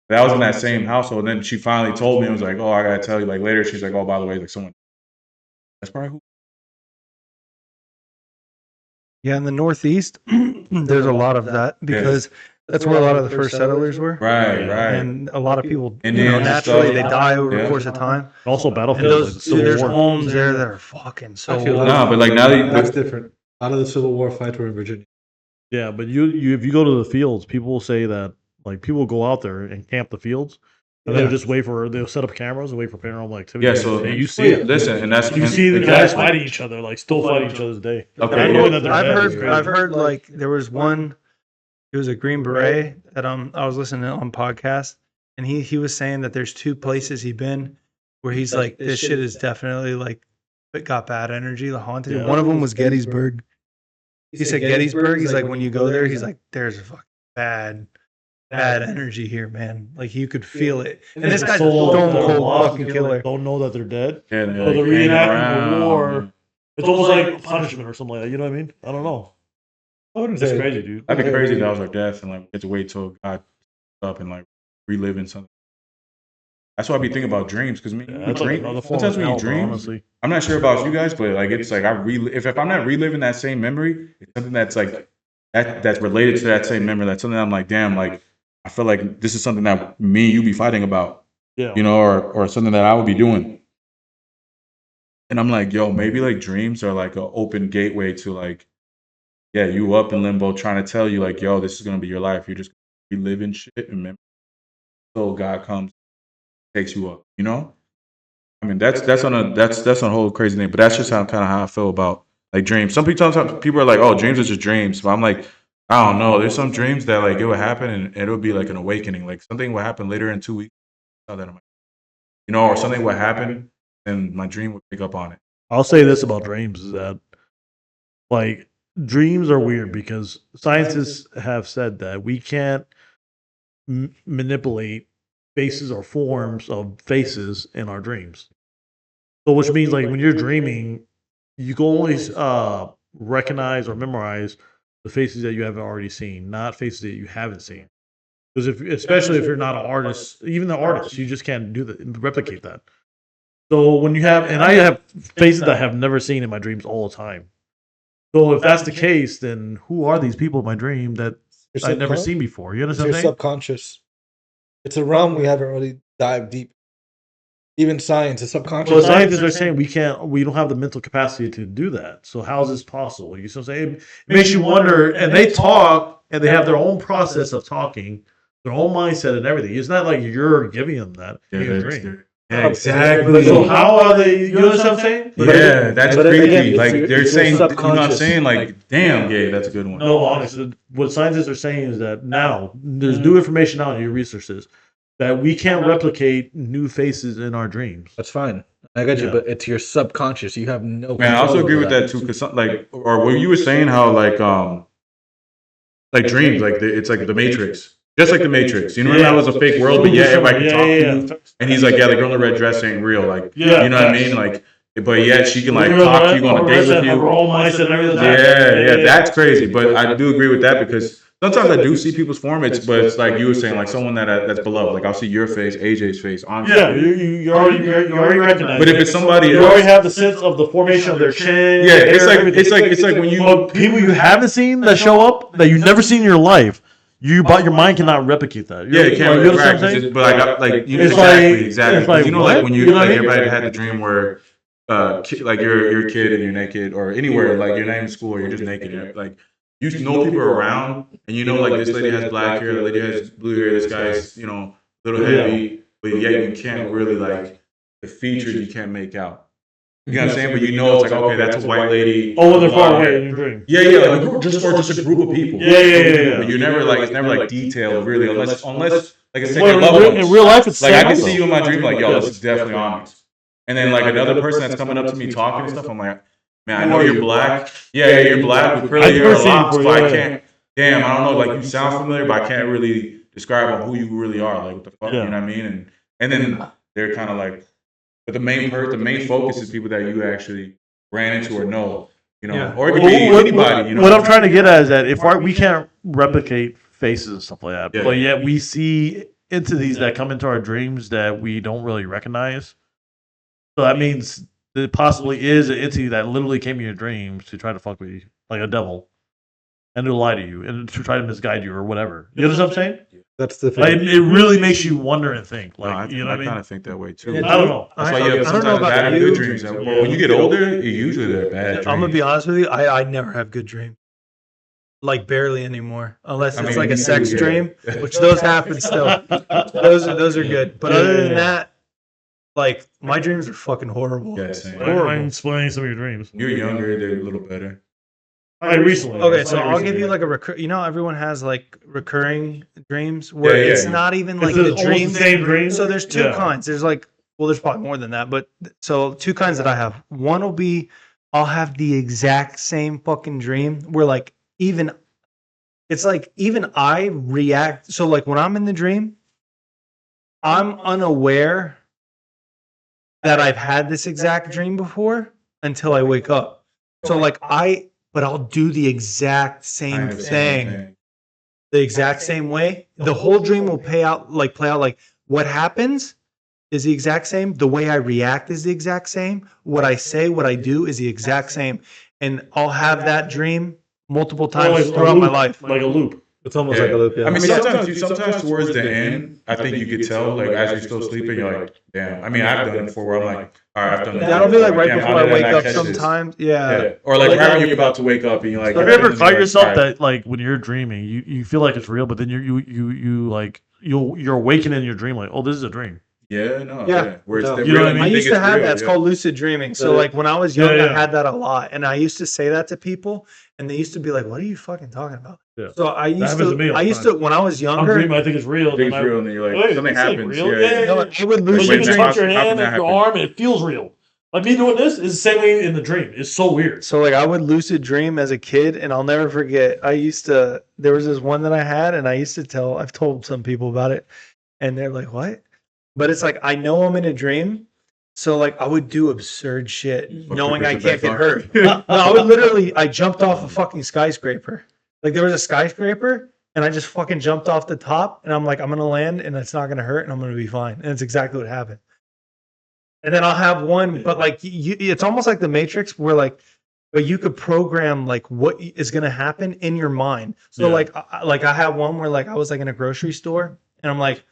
That was in that same household. And then she finally told me, it was like, oh, I gotta tell you, like later, she's like, oh, by the way, like someone. That's probably who. Yeah, in the Northeast, there's a lot of that because that's where a lot of the first settlers were. Right. And a lot of people, Indians and naturally, stuff. they die over the Yeah. course of time. Also, And battlefields. those, there's homes there that are fucking so Actually, old. No, but like now That's that different. A lot of the Civil War fights were in Virginia. Yeah, but you if you go to the fields, people will say that like people go out there and camp the fields, and they'll just they'll set up cameras and wait for paranormal activity. Yeah, so and you see it. Listen, and that's You see the guys fighting each other, like still fighting each other's day. Okay, Not knowing that they're I've dead is heard crazy. I've heard like there was one. It was a Green Beret that I was listening to on podcast, and he was saying that there's 2 places he'd been where he's like, this shit is definitely like it got bad energy, haunted. Yeah. One of them was Gettysburg. He said Gettysburg. He's like, when you go there, he's like, there's a fucking bad energy here, man. Like you could feel it. And this guy's a stone cold fucking killer. Don't know that they're dead. yeah, So they're the like hanging reenactment of the around. war, it's almost like punishment or something like that. You know what I mean? I don't know. I wouldn't It's say crazy, dude. That'd be crazy if that was our death and like we get to wait till God up and like reliving something. That's why I be thinking about dreams because me, Yeah, that's like dream, another form sometimes of when you hell, bro, dream, honestly. I'm not sure about you guys, but like it's like if I'm not reliving that same memory, it's something that's like that's related to that same memory. That's something I'm like, damn, like I feel like this is something that me and you be fighting about, Yeah. you know, or something that I would be doing. And I'm like, yo, maybe like dreams are like an open gateway to like, yeah, you up in limbo trying to tell you like, yo, this is gonna be your life. You're just reliving shit and memory. So God comes, takes you up, you know? I mean, that's on a whole crazy thing, but that's just how I feel about like dreams. Some people are like, oh, dreams are just dreams, but I'm like, I don't know. There's some dreams that like it would happen and it would be like an awakening, like something would happen later in 2 weeks, that I'm like, you know, or something would happen and my dream would pick up on it. I'll say this about dreams is that, like, dreams are weird because scientists have said that we can't manipulate faces or forms of faces in our dreams. So, which means, like, when you're dreaming, you can only recognize or memorize the faces that you haven't already seen, not faces that you haven't seen. Because especially if you're not an artist, even the artist, you just can't replicate that. So when you have, and I have faces that I have never seen in my dreams all the time. So if that's the case, then who are these people in my dream that I've never seen before? You It's understand your what I'm saying? subconscious. It's a realm we haven't really dived deep. Even science, the subconscious. Well, scientists are saying we don't have the mental capacity to do that. So how is this possible? You see what I'm saying? It makes you wonder, and they talk, and they have their own process of talking, their own mindset and everything. It's not like you're giving them that in your dream. Yeah, exactly. So how are they? You understand what I'm saying? Yeah, that's But creepy. again, Like it's they're your saying, you know what I'm subconscious. saying? Like, damn, yeah, that's a good one. No, honestly, what scientists are saying is that now there's new information out in your researches that we can't replicate new faces in our dreams. That's fine. I got you, Yeah. but it's your subconscious. You have no. Man, I also control agree over with that too, because like, or what you were saying, how like dreams, like it's like the Matrix. Just like the Matrix. You know, that was a fake world, but yeah, everybody can talk to you. And he's like, yeah, the girl in the red dress ain't real. Like, you know what I mean? Like, but yet she can like talk to you, go on a date with you. Yeah, that's crazy. But I do agree with that because sometimes I do see people's form. But it's like you were saying, like someone that's beloved. Like I'll see your face, AJ's face. Honestly. Yeah, you already recognize. But if it's somebody you else, already have the sense of the formation of their chin. Yeah, it's like when you people you haven't seen that show up that you've never seen in your life. Your mind cannot replicate that. Yeah, it can't. Right, but like you exactly. Like, you know, like when you like everybody had the dream where. Like you're a kid and you're naked, or anywhere, like you're not in school, or you're just naked. You're, like you know people are around, and you know like this lady has black hair, the lady has blue hair, this guy's a little heavy, but yet you can't really like the features you can't make out. You know what I'm saying? But you know it's like okay, that's a white lady. Oh, when they're far away in your dream. Yeah, like just a group of people. Yeah. But you never like it's never like detailed really, unless like it's like in real life it's like I can see you in my dream like yo, this is definitely Onyx. And then like another person that's coming up to me talking and stuff, I'm like, man, I know you're black. Yeah, you're black with curly hair, locks, but I can't. Damn, I don't know. Like you sound familiar, but I can't really describe who you really are. Like what the fuck, you know what I mean? And then they're kind of like, but the main focus is people that you actually ran into or know, or it could be anybody. What I'm trying to get at is that if we can't replicate faces and stuff like that, but yet we see entities that come into our dreams that we don't really recognize. So that means there possibly is an entity that literally came in your dreams to try to fuck with you, like a devil, and to lie to you and to try to misguide you or whatever. You understand what I'm saying? That's the thing. Like, it really makes you wonder and think. Like, I kind of think that way too. I don't know. That's why you have sometimes bad and good dreams. When you get older, usually they're bad dreams. I'm gonna be honest with you. I never have good dreams. Like barely anymore, unless it's like a sex dream, which those happen still. Those are good, but other than that. Like, my dreams are fucking horrible. Yeah, same. I'm explaining some of your dreams. You're younger, they're a little better. Like recently. Okay, so I'll give you like everyone has like recurring dreams where it's not even like the dream. Same dream. So there's two kinds. There's like, well, there's probably more than that, but so two kinds that I have. One will be, I'll have the exact same fucking dream where like it's like even I react. So like when I'm in the dream, I'm unaware that I've had this exact dream before until I wake up. So like but I'll do the exact same thing. The exact same way. The whole dream will play out like what happens is the exact same. The way I react is the exact same. What I say, what I do is the exact same. And I'll have that dream multiple times throughout my life. Like a loop. It's almost like a loop. Yeah. I mean, sometimes towards the end, I think you could tell, like, as you're still sleeping, you're like, damn. I mean, I've done it before where I'm like, all right, I've done that. That'll be like right before I wake up sometimes. Yeah. Or like right when you're about to wake up and you're like, have you ever caught yourself that, like, when you're dreaming, you feel like it's real, but then you're awakening in your dream, like, oh, this is a dream. Yeah, no. Yeah. Where it's you know what I mean? I used to have that. It's called lucid dreaming. So like when I was young, I had that a lot. And I used to say that to people and they used to be like, what are you fucking talking about? Yeah. So I used to when I was younger. I'm dreaming, I think it's real. It's real and then you're like, something happens. I would lucid dream. You can touch your hand and your arm and it feels real. Like me doing this is the same way in the dream. It's so weird. So like I would lucid dream as a kid and I'll never forget. There was this one that I had and I've told some people about it and they're like, what? But it's like, I know I'm in a dream. So like I would do absurd shit knowing I can't get hurt. No, I jumped off a fucking skyscraper. Like there was a skyscraper and I just fucking jumped off the top and I'm like, I'm going to land and it's not going to hurt and I'm going to be fine. And it's exactly what happened. And then I'll have one, but like it's almost like the Matrix where but you could program like what is going to happen in your mind. So like I have one where like I was like in a grocery store and I'm like,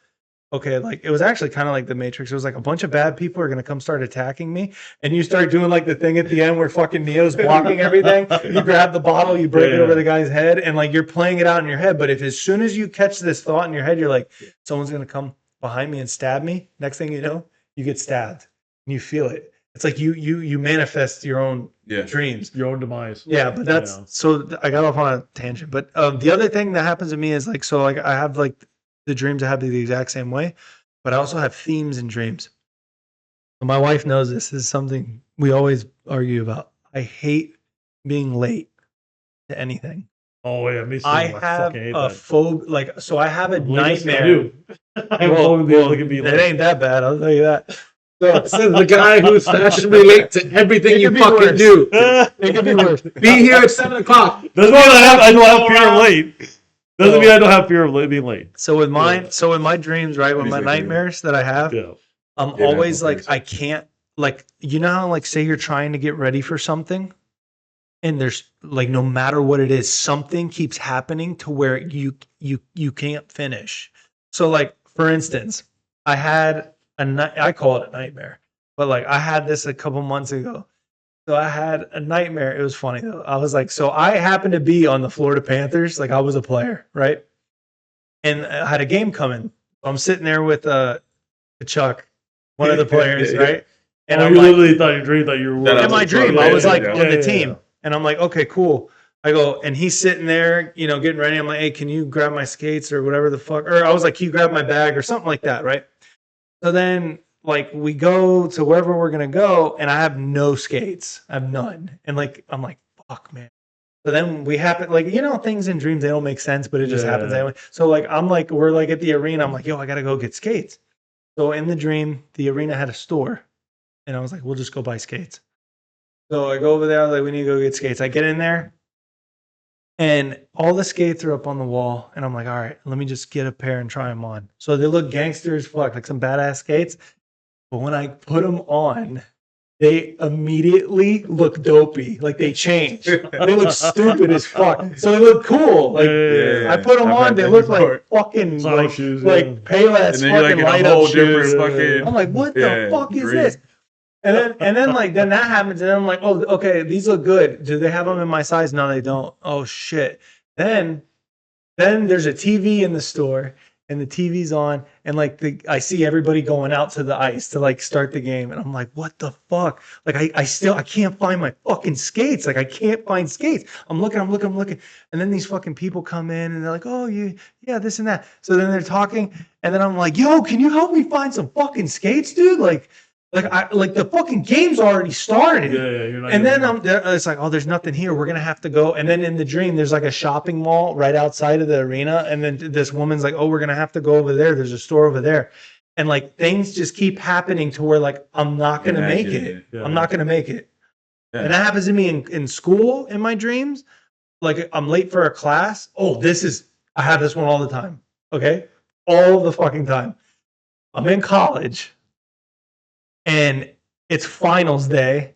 okay, like it was actually kind of like the Matrix. It was like a bunch of bad people are gonna come start attacking me, and you start doing like the thing at the end where fucking Neo's blocking everything. You grab the bottle, you break it over the guy's head, and like you're playing it out in your head. But if as soon as you catch this thought in your head, you're like, someone's gonna come behind me and stab me. Next thing you know, you get stabbed, and you feel it. It's like you manifest your own dreams, your own demise. Yeah, but that's so. I got off on a tangent, but the other thing that happens to me is like so like I have like. The dreams I have the exact same way, but I also have themes in dreams. My wife knows this is something we always argue about. I hate being late to anything. Oh yeah, me too. I have fucking hate a that. phobia. So I have a Latest I nightmare. do. I have Well, phobia looking at me it like- ain't that bad. I'll tell you that. So it says the guy who's fashionably late to everything It you could be fucking worse. do. It could be worse. Be here at 7 o'clock. Doesn't mean I don't have fear of late. Doesn't mean I don't have fear of being late. So with mine, so in my dreams, right, with He's my like, nightmares that I have, Yeah. I'm Yeah, always no like, worries. I can't, like, you know how, like, say you're trying to get ready for something, and there's like, no matter what it is, something keeps happening to where you can't finish. So, like, for instance, I had I call it a nightmare, but like, I had this a couple months ago. So I had a nightmare. It was funny though. I was like, so I happened to be on the Florida Panthers, like I was a player, right? And I had a game coming. I'm sitting there with Chuck, one of the players, right? And And I'm you like, literally thought your dream that you were Shout out in to my the Florida dream, I was like Panthers, on yeah, the yeah, team, yeah. and I'm like, okay, cool. I go, and he's sitting there, you know, getting ready. I'm like, hey, can you grab my skates or whatever the fuck? Or I was like, can you grab my bag or something like that, right? So then, like, we go to wherever we're gonna go, and I have no skates. I have none, and like, I'm like, fuck, man. So then we happen, like, you know, things in dreams, they don't make sense, but it just happens Yeah. anyway. So like, I'm like, we're like at the arena. I'm like, yo, I gotta go get skates. So in the dream, the arena had a store, and I was like, we'll just go buy skates. So I go over there. I was like, we need to go get skates. I get in there, and all the skates are up on the wall. And I'm like, all right, let me just get a pair and try them on. So they look gangster as fuck, like some badass skates. But when I put them on, they immediately look dopey. Like they change. They look stupid as fuck. So they look cool. Like Yeah. I put them I've on, had they that look before. like fucking Sonic like shoes, like yeah. Payless And then you're like fucking in a light whole up different shoes. fucking. I'm like, what the Yeah, fuck is green. this? And then like then that happens, and then I'm like, oh, okay, these look good. Do they have them in my size? No, they don't. Oh shit. Then there's a TV in the store, and the TV's on, and like I see everybody going out to the ice to like start the game, and I'm like, what the fuck? Like I can't find my fucking skates. Like I can't find skates. I'm looking, and then these fucking people come in, and they're like, oh, yeah, this and that. So then they're talking, and then I'm like, yo, can you help me find some fucking skates, dude? Like the fucking game's already started. Yeah, you're not And then gonna- it's like, oh, there's nothing here. We're gonna have to go. And then in the dream, there's like a shopping mall right outside of the arena. And then this woman's like, oh, we're gonna have to go over there. There's a store over there. And like things just keep happening to where like I'm not gonna make it. Yeah. I'm not gonna make it. Yeah. And that happens to me in school in my dreams. Like I'm late for a class. Oh, I have this one all the time. Okay, all the fucking time. I'm in college. And it's finals day,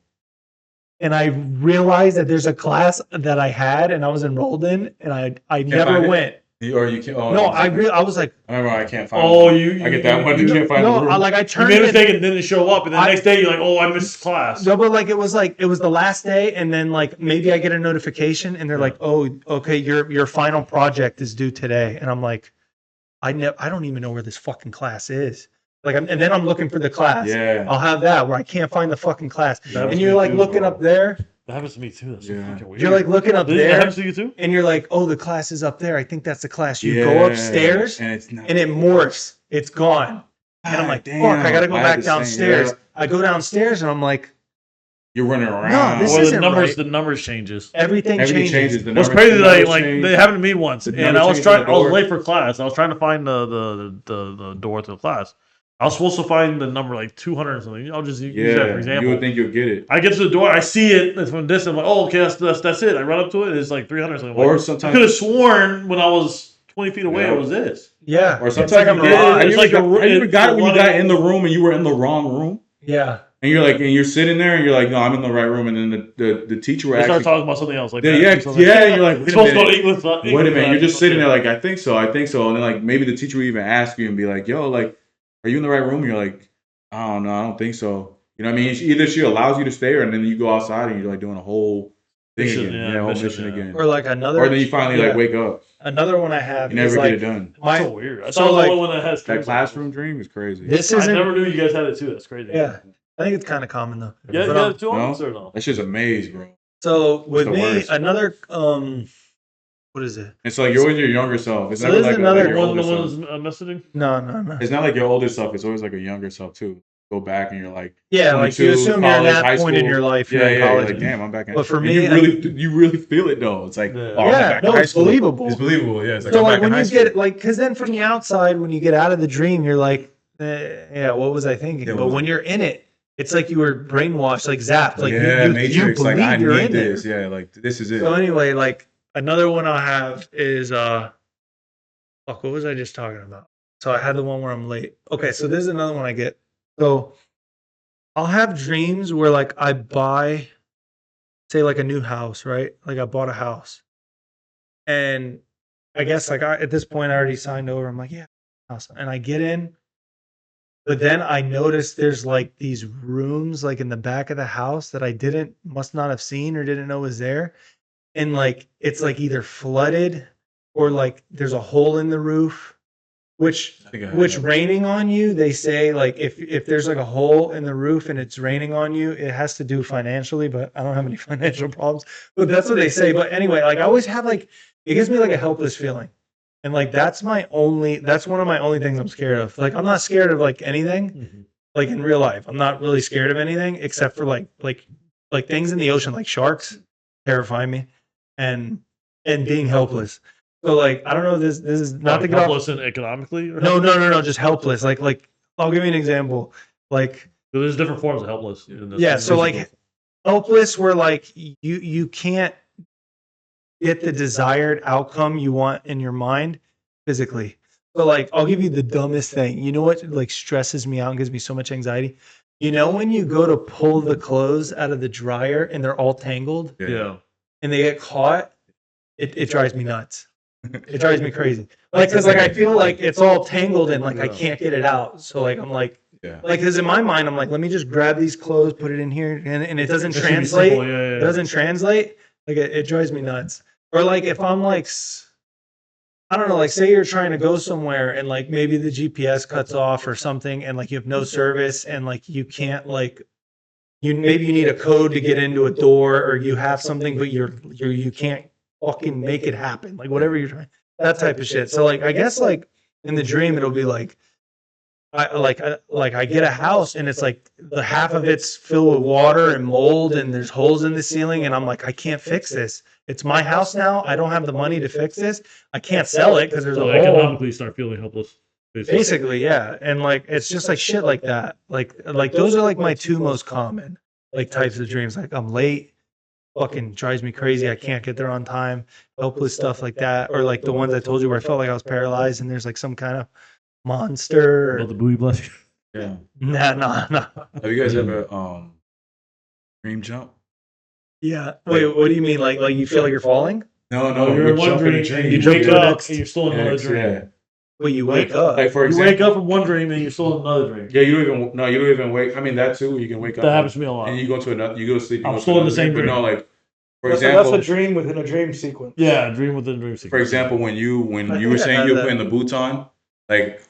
and I realized that there's a class that I had and I was enrolled in, and I never find it? went. Or you can't. Oh, No, I was like, I remember I can't find. Oh, it. I get that one. You can't find the no, room. I You turned made a it. mistake and didn't show up, and the I- next day you're like, "Oh, I missed class." No, but like it was the last day, and then like maybe I get a notification, and they're like, "Oh, okay, your final project is due today," and I'm like, I don't even know where this fucking class is. Like, and then I'm looking for the class. Yeah. I'll have that where I can't find the fucking class, That was and you're me like too, looking bro. up there. That happens to me too. That's so Yeah. fucking weird. You're like looking up That there. happens to you too. And you're like, oh, the class is up there. I think that's the class. You Yeah, go upstairs and it's not. and it morphs. It's gone. And I'm like, God fuck, I gotta go damn, back had the same- downstairs. yeah. I go downstairs and I'm like, You're running around. this Or isn't the right. numbers changes. Everything Everything changes. changes. The What's numbers- crazy the is numbers like change. they happened to me once, The and numbers I was change on the I was door. late for class. I was trying to find the door to the class. I was supposed to find the number like 200 or something. I'll just use that for Yeah, example. you would think you'll get it. I get to the door, I see it it's from distance. I'm like, oh, okay, that's it. I run up to it. It's like 300 or something. Or Like, I sometimes- could have sworn when I was 20 feet away, Yeah. it was this. Yeah. Or It's sometimes like a you did. mirage. Have It's you like ever a- have you ever got it when you it's got like- in the room and you were in the wrong room? Yeah. And you're sitting there and you're like, no, I'm in the right room. And then the teacher will They start actually, talking about something else. Like yeah, that, yeah, something. yeah. And you're like, You're wait a supposed to go to minute. English. Wait a minute. You're just sitting there like, I think so. And then like maybe the teacher will even ask you and be like, yo, like, are you in the right room? And you're like, I don't know. I don't think so. You know what I mean? Either she allows you to stay or then you go outside and you're like doing a whole thing Mission, again. yeah, Yeah, whole mission, mission yeah. again. Or like another. Or then you finally like wake up. Another one I have You never is get like it done. my. so weird. I so, saw like, the one that has That dreams. classroom dream is crazy. This I isn't. never knew you guys had it too. That's crazy. Yeah. I think it's kind of common though. Yeah, you But, got it too on no? or no? That's just a maze, bro. So with the me, worst. another what is it? It's like you're always your younger self. It's So never this is like, another your One older of the self. ones messaging. No. It's not like your older self. It's always like a younger self too. go back and you're like, Yeah, like you 22, assume you're in college, that high point in school. your life. Yeah, You're in yeah. You're college. like, damn, I'm back in. But for and me, you really feel it though. It's like, Yeah. oh, I'm back in no, high it's school. believable. It's believable. Yeah, it's like So I'm like back in when high you school. get like, because then from the outside, when you get out of the dream, you're like, yeah, what was I thinking? Yeah, But when you're in it, it's like you were brainwashed, like zapped. Like yeah, you Matrix. believe Like I you're need in this. there. Yeah, like this is it. So anyway, like another one I have is fuck, what was I just talking about? So I had the one where I'm late. Okay, so this is another one I get. So I'll have dreams where like I buy, say like a new house, right? Like I bought a house. And I guess like at this point I already signed over. I'm like, yeah, house. And I get in, but then I notice there's like these rooms like in the back of the house that I must not have seen or didn't know was there. And like it's like either flooded or like there's a hole in the roof. Which raining on you, they say like if there's like a hole in the roof and it's raining on you, it has to do financially, but I don't have any financial problems. But that's what they say. But anyway, like I always have like it gives me like a helpless feeling. And like that's one of my only things I'm scared of. Like I'm not scared of like anything, like in real life. I'm not really scared of anything except for like things in the ocean, like sharks terrify me and being helpless. So like I don't know, this is not to get off. Helpless and economically? Or No, just helpless. Like I'll give you an example. Like there's different forms of helpless. In this yeah, so like helpless where like you can't get the desired outcome you want in your mind physically. So like I'll give you the dumbest thing. You know what like stresses me out and gives me so much anxiety? You know when you go to pull the clothes out of the dryer and they're all tangled Yeah. and they get caught, it drives me nuts. It drives me crazy. Like, cause like I feel like it's all tangled and like I can't get it out. So like I'm like, Yeah. like, cause in my mind I'm like, let me just grab these clothes, put it in here, and it doesn't It should be translate. simple, yeah. It doesn't translate. Like it drives me nuts. Or like if I'm like, I don't know, like say you're trying to go somewhere and like maybe the GPS cuts off or something, and like you have no service and like you can't like. Maybe you need a code to get into a door, or you have something, but you can't fucking make it happen. Like whatever you're trying, that type of shit. So like I guess like in the dream it'll be like I get a house and it's like the half of it's filled with water and mold and there's holes in the ceiling and I'm like I can't fix this. It's my house now. I don't have the money to fix this. I can't sell it because there's So a hole. economically, you start feeling helpless. Basically, yeah. And like it's just like shit like that. Like those are like my two most common like types of dreams. Like I'm late, fucking drives me crazy. I can't get there on time. Helpless stuff like that. Or like the ones I told you where I felt like I was paralyzed and there's like some kind of monster. Well, the buoy bless you. Yeah. Nah. Have you guys ever dream jump? Yeah. Wait, what do you mean? Like you feel like you're falling? No, You're in one jump in dream, a dream. and you jump wake to the up, next- and you're still in another dream. Yeah. Wait, you wake up. Like for You example, wake up from one dream, and you're still in another dream. yeah, you don't even wake. I mean that too. You can wake up. That happens to me a lot. And you go to another. You go to sleep. You I'm go to still in the another same But dream. no, like for That's example, a dream within a dream sequence. Yeah, dream within dream sequence. for example, when you think were I saying had you were that. putting the boots on, like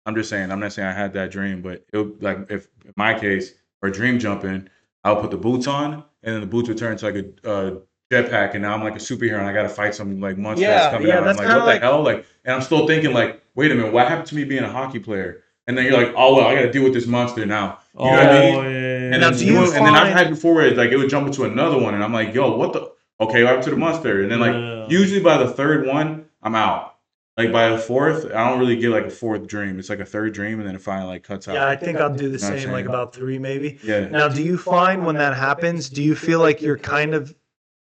I'm just saying, I'm not saying I had that dream, but it would, like if in my case or dream jumping, I'll put the boots on and then the boots would turn into like a jetpack and now I'm like a superhero and I gotta fight some like monster that's coming out. I'm that's like, kinda what the like- hell? Like, and I'm still thinking like, wait a minute, what happened to me being a hockey player? And then you're like, oh well, I gotta deal with this monster now. You know what I mean? Yeah. And now, then, do you and then I've find- had before where like it would jump into another one, and I'm like, yo, what the? Okay, up to the monster, and then like Yeah. usually by the third one, I'm out. Like by the fourth, I don't really get like a fourth dream. It's like a third dream, and then it finally like cuts out. Yeah, I think I'll do the Know what I'm same, like saying? about 3 maybe. Yeah. Now, do you find when that happens, do you feel like you're kind of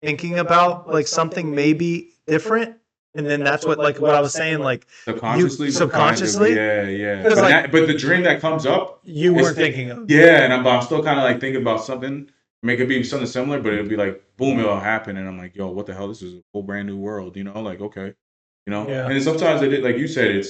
thinking about like something maybe different? And then that's what like what I was saying, like Subconsciously, subconsciously? kind of, yeah. 'Cause, But, like- but the dream that comes up, you It's- weren't thinking of. yeah, and I'm still kind of like thinking about something. I mean, it could be something similar, but it'll be like, boom, it'll happen, and I'm like, yo, what the hell? This is a whole brand new world, you know? Like, okay, you know. Yeah. And then sometimes like you said,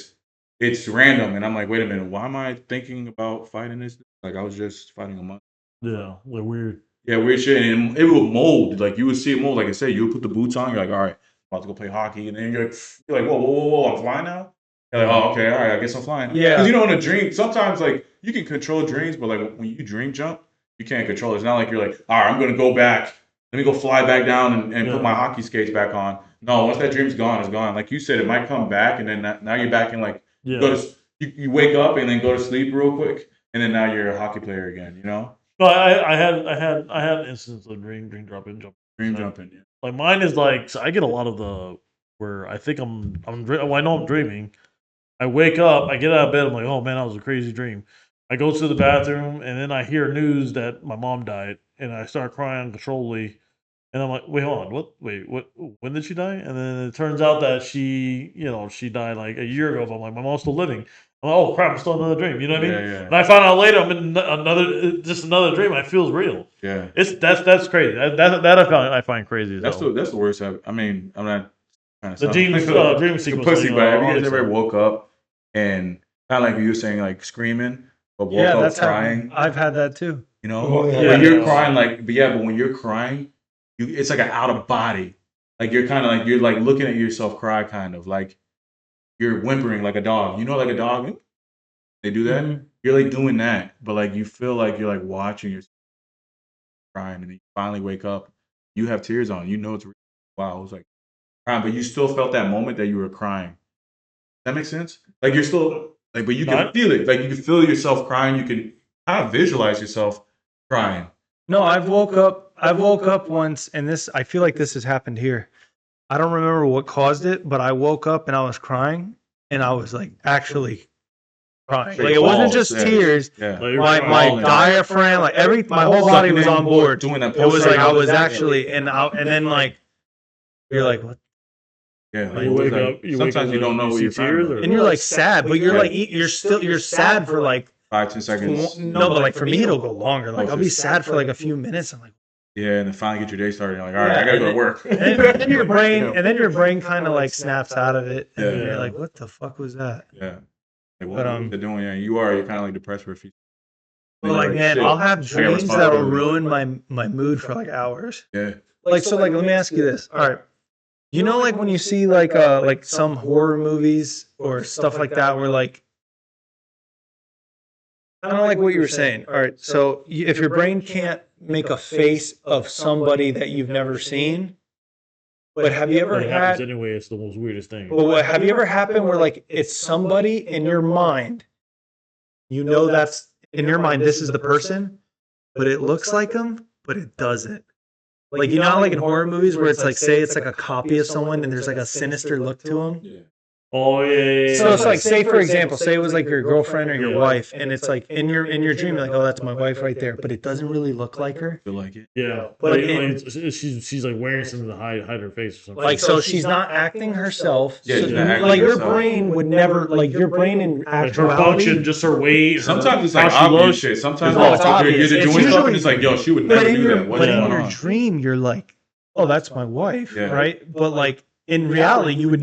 it's random, and I'm like, wait a minute, why am I thinking about fighting this? Like, I was just fighting a monster. Yeah, like weird. Yeah, weird shit, and it will mold. Like you would see it mold. Like I said, you would put the boots on. You're like, all right, I'm about to go play hockey, and then you're like, whoa, I'm flying now. You're like, oh, okay, all right, I guess I'm flying. Yeah. Because you know, in a dream, sometimes like you can control dreams, but like when you dream jump, you can't control it. It's not like you're like, all right, I'm gonna go back. Let me go fly back down and Yeah. put my hockey skates back on. No, once that dream's gone, it's gone. Like you said, it might come back, and then now you're back in like Yeah. you wake up and then go to sleep real quick, and then now you're a hockey player again. You know, No, I had an instance of dream dropping, jump. dream jumping. Yeah. Like mine is like so I get a lot of the where I think well, I know I'm dreaming. I wake up, I get out of bed, I'm like, oh man, that was a crazy dream. I go to the bathroom and then I hear news that my mom died, and I start crying uncontrollably. And I'm like, wait, hold on, what? Wait, what? When did she die? And then it turns out that she died like a year ago. But I'm like, my mom's still living. I'm like, oh crap, it's still another dream. You know what I mean? Yeah. And I found out later I'm in another dream. I feel real. Yeah. That's crazy. That I find crazy. That's the worst. I mean, I'm not trying to The sound dream like a sequence. pussy, on, but have you guys honestly. ever woke up and kind of like you were saying, like screaming, but woke Yeah, up that's crying? I've had that too. You know, Oh, yeah. when Yeah. you're crying, but when you're crying, it's like an out of body. Like you're kind of like you're like looking at yourself cry, kind of like you're whimpering like a dog. You know, like a dog. They do that. Mhm. You're like doing that, but like you feel like you're like watching yourself crying, and then you finally wake up. You have tears on. You know it's real. Wow. It was like crying, but you still felt that moment that you were crying. That makes sense. Like you're still like, but you can feel it. Like you can feel yourself crying. You can kind of visualize yourself crying. No, I've woke up once, and I feel like this has happened here. I don't remember what caused it, but I woke up and I was crying, and I was like actually crying. Like it wasn't just Yeah. tears. Yeah. Like, My Bawling. diaphragm, like my whole body was on board. Doing that. It was like I was post-traumatic- actually, and then like you're like, what? Yeah. Like, you wake up. Sometimes you don't know what see you're tears, crying And you're like sad, but you're like you're sad for like 5-10 seconds. no, but like for me it'll go longer. Like I'll be sad for like a few minutes. I'm like. Yeah, and then finally get your day started. You're like, all right, I gotta go to work. And then your brain kind of like snaps out of it, and Yeah. you're like, "What the fuck was that?" Yeah. Like, what But, they're doing, yeah, you're kind of like depressed for a few. But like, man, shit, I'll have I got dreams that'll responsibility. ruin my mood for like hours. Yeah. Like, so like, let me ask you this. All right, you know, like when you see like some horror movies or stuff like that, where like. Kind of like what you were saying. All right, so if your brain can't make a face of somebody that you've never seen, but have you ever When it happens had? anyway, it's the most weirdest thing. But what, have you ever happened where like it's somebody in your mind, you know that's in your mind this is the person, but it looks like them, but it doesn't. Like you know how like in horror movies where it's like say it's like a copy of someone and there's like a sinister look to them. Yeah. Oh yeah. So it's like say for example, say it was like your girlfriend or your wife, and it's like in your dream you're like, oh that's my wife right there, but it doesn't really look like her. Feel like it. Yeah, But she's like wearing something to hide her face or something. Like so she's not acting herself. Yeah, So, she's not acting like your herself. brain would never like your brain in Like her actuality. function, just her weight. Sometimes it's how like she obvious looks. shit. Sometimes Oh, it's you're obvious. doing It's stuff usually- and it's like, yo, she would But never in do your that. What's but in going your on? dream, you're like, oh, that's my wife, Yeah. right? But like in reality, you would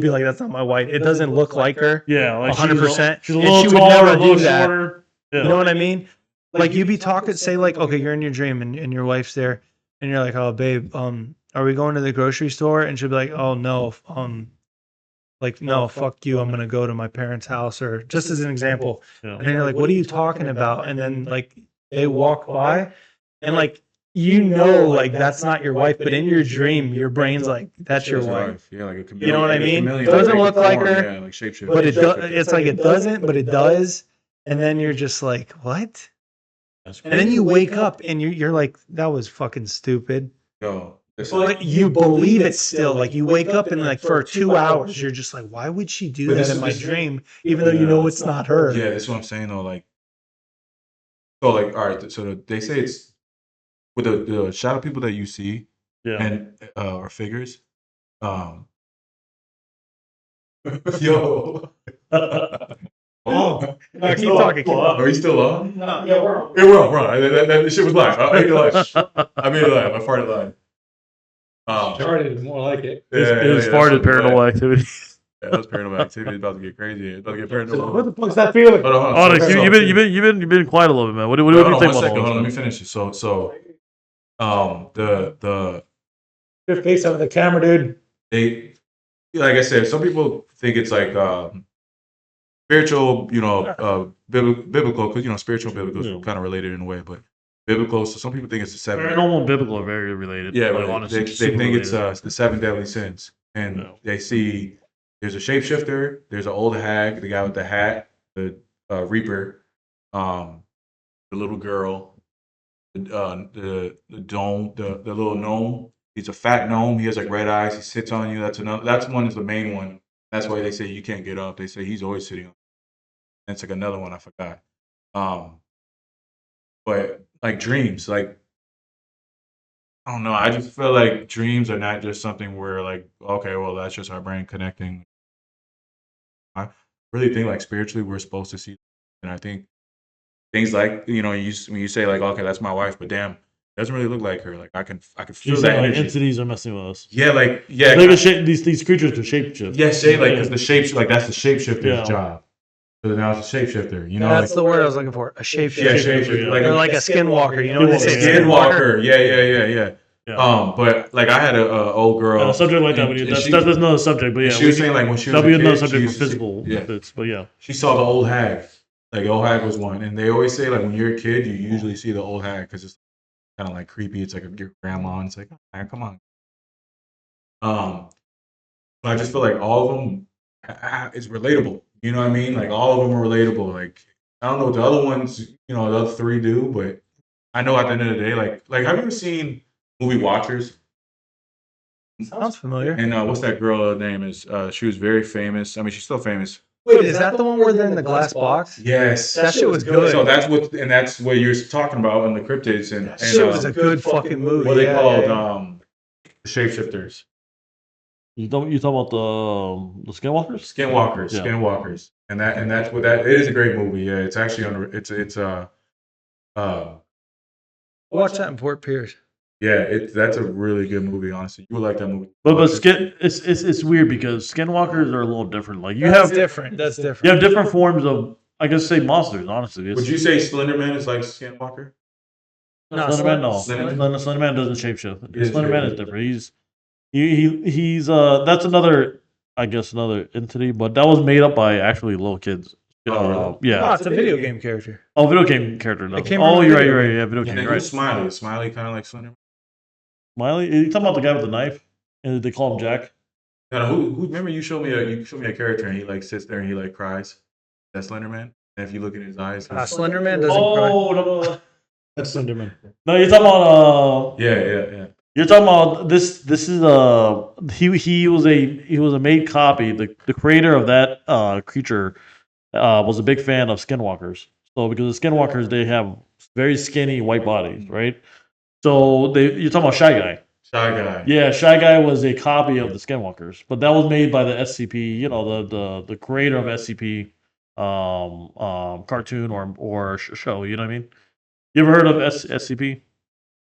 be like, that's not my wife. It doesn't look like her. Yeah, like 100%. She's a And little she would taller, never a little do that. shorter. Yeah. You know what I mean? Like you'd be talking, say like, okay, you're in your dream and your wife's there, and you're like, oh, babe, are we going to the grocery store? And she'll be like, oh no, like no, fuck you, I'm gonna go to my parents' house, or just as an example. Yeah. And then you're like, what are you talking about? And then like they walk by, and like you know, like that's not your wife, but in your dream, your brain's like, that's your wife. Yeah, like a chameleon. You know what I like a mean? chameleon, It doesn't like look like form, her, Yeah, like shapeshift. But it's like it doesn't, but it does. And then you're just like, what? That's And then you wake up and you're like, that was fucking stupid. Yo, But you believe it still. Like you wake up and like for 2 hours, you're just like, why would she do But that this in is- my dream, even though you know it's not her? Yeah, that's what I'm saying though. Like, so like, all right. So they say it's with the shadow people that you see Yeah. and or figures. Yo. Oh, No, keep talking. Keep are we still on? No, yeah, we're Yeah, we're on. That shit was live. I made it live. I made it live. I farted live. Started more like it. It's farted paranormal activity. Yeah, that was paranormal activity. It's about to get crazy. It's about to get paranormal. What the fuck's that feeling? Hold on. Onyx, So- you've been quiet a little bit, man. What do you Hold think on, one about second. all Hold on, let me this? finish it. So, the Your face on the camera, dude. they, like I said, some people think it's like spiritual, biblical, because spiritual and biblical Yeah. is kind of related in a way, but biblical. So some people think it's the seven. Paranormal and biblical are very related. Yeah, like, but honestly, they super think it's related. the seven deadly sins, and Yeah. they see there's a shapeshifter, there's an old hag, the guy with the hat, the reaper, the little girl, the dome, the little gnome. He's a fat gnome. He has like red eyes. He sits on you. That's another. That's one is the main one. That's why they say you can't get up. They say he's always sitting on. And it's like another one I forgot. But like dreams, like I don't know. I just feel like dreams are not just something where like okay, well that's just our brain connecting. I really think like spiritually we're supposed to see, and I think things like when you say like okay that's my wife, but damn, it doesn't really look like her. Like I can feel You that say like energy. entities are messing with us. Yeah, like yeah, They can these creatures can shapeshift. yeah, say like because the shapes like that's the shapeshifter's Yeah. job. So now it's a shapeshifter. You know, That's like, the word I was looking for. A yeah, shapeshifter. shapeshifter. Yeah. Or like a skinwalker. You know what they say? Skinwalker. Yeah. Yeah. But like I had a old girl. And a subject like that, and- and that's she- another subject. But yeah, she was saying like when she was that'll be a kid, another she subject for used to see- physical yeah. bits. But yeah, She saw the old hag. Like old hag was one, and they always say like when you're a kid, you usually see the old hag because it's kind of like creepy. It's like your grandma, and it's like, oh, man, come on. But I just feel like all of them is relatable. You know what I mean? Like all of them are relatable. Like I don't know what the other ones, the other three do, but I know at the end of the day, like have you ever seen movie Watchers? Sounds familiar. And what's that girl name is? She was very famous. I mean, she's still famous. Wait, is that the one where they're in the glass box? Yes, That shit was good. So that's what you're talking about in the cryptids and That shit was a good fucking movie. what are they Yeah, called? yeah. The shapeshifters, you talk about the skinwalkers. skinwalkers, Yeah. skinwalkers, and that's what that. It is a great movie. Yeah, it's actually on. It's Watch that in Port Pierce. yeah. That's a really good movie. Honestly, you would like that movie. But it's weird because skinwalkers are a little different. Like you That's have different. That's different. you have different forms of I guess say monsters. Honestly, Would you say Slenderman is like Skinwalker? No, Slenderman? No, Slenderman? Slenderman doesn't shapeshift. Is Slenderman is different. different. He's that's another entity, but that was made up by actually little kids. Oh, really? Oh, Yeah. it's a video game character. Oh, video game character. No. It came Oh, from a you're right. video You're right. game. Yeah, video And game. then Right. who's Smiley? Is Smiley kind of like Slenderman? Smiley. You talking about the guy with the knife? And they call him Jack. No, who? Remember you showed me a character and he like sits there and he like cries. That's Slenderman. And if you look in his eyes, Slenderman doesn't cry. Oh no. That's Slenderman. No, you're talking about yeah. You're talking about this. This is he was a made copy. The creator of that creature was a big fan of skinwalkers. So because the skinwalkers they have very skinny white bodies, right? So you're talking about Shy Guy. Shy Guy. Yeah, Shy Guy was a copy of the skinwalkers, but that was made by the SCP. The creator of SCP cartoon or show. You know what I mean? You ever heard of SCP?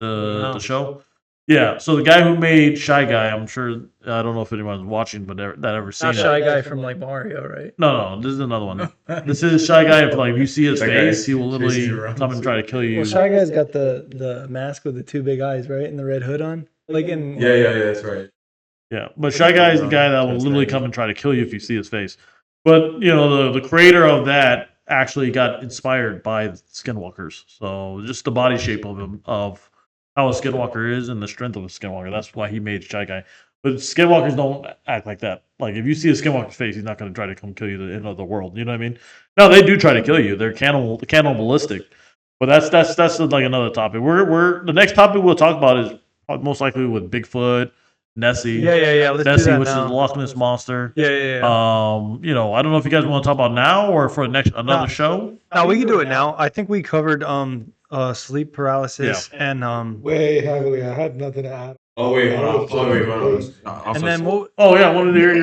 The show? Yeah, so the guy who made Shy Guy, I'm sure I don't know if anyone's watching, but that ever seen Not it. Shy Guy from like Mario, right? No, this is another one. This is Shy Guy. If like you see his That guy face, he will chases literally you around. come and try to kill you. Well, Shy Guy's got the mask with the two big eyes, right, and the red hood on. Like in Yeah, that's right. Yeah, but Shy Guy is the guy that will literally come and try to kill you if you see his face. But the creator of that actually got inspired by skinwalkers. So just the body shape of him, of how a skinwalker is and the strength of a skinwalker. That's why he made Shy Guy. But skinwalkers don't act like that. Like if you see a skinwalker's face, he's not going to try to come kill you to the end of the world. You know what I mean? No, they do try to kill you. They're cannibalistic. But that's like another topic. We're the next topic we'll talk about is most likely with Bigfoot, Nessie. Yeah. Let's do Nessie, that which now. is the Loch Ness monster. Yeah. I don't know if you guys want to talk about now or for another show. No, we can do it now. I think we covered sleep paralysis and Way heavily. I had nothing to add. Oh wait, hold on. and then we'll Oh yeah, I wanted to hear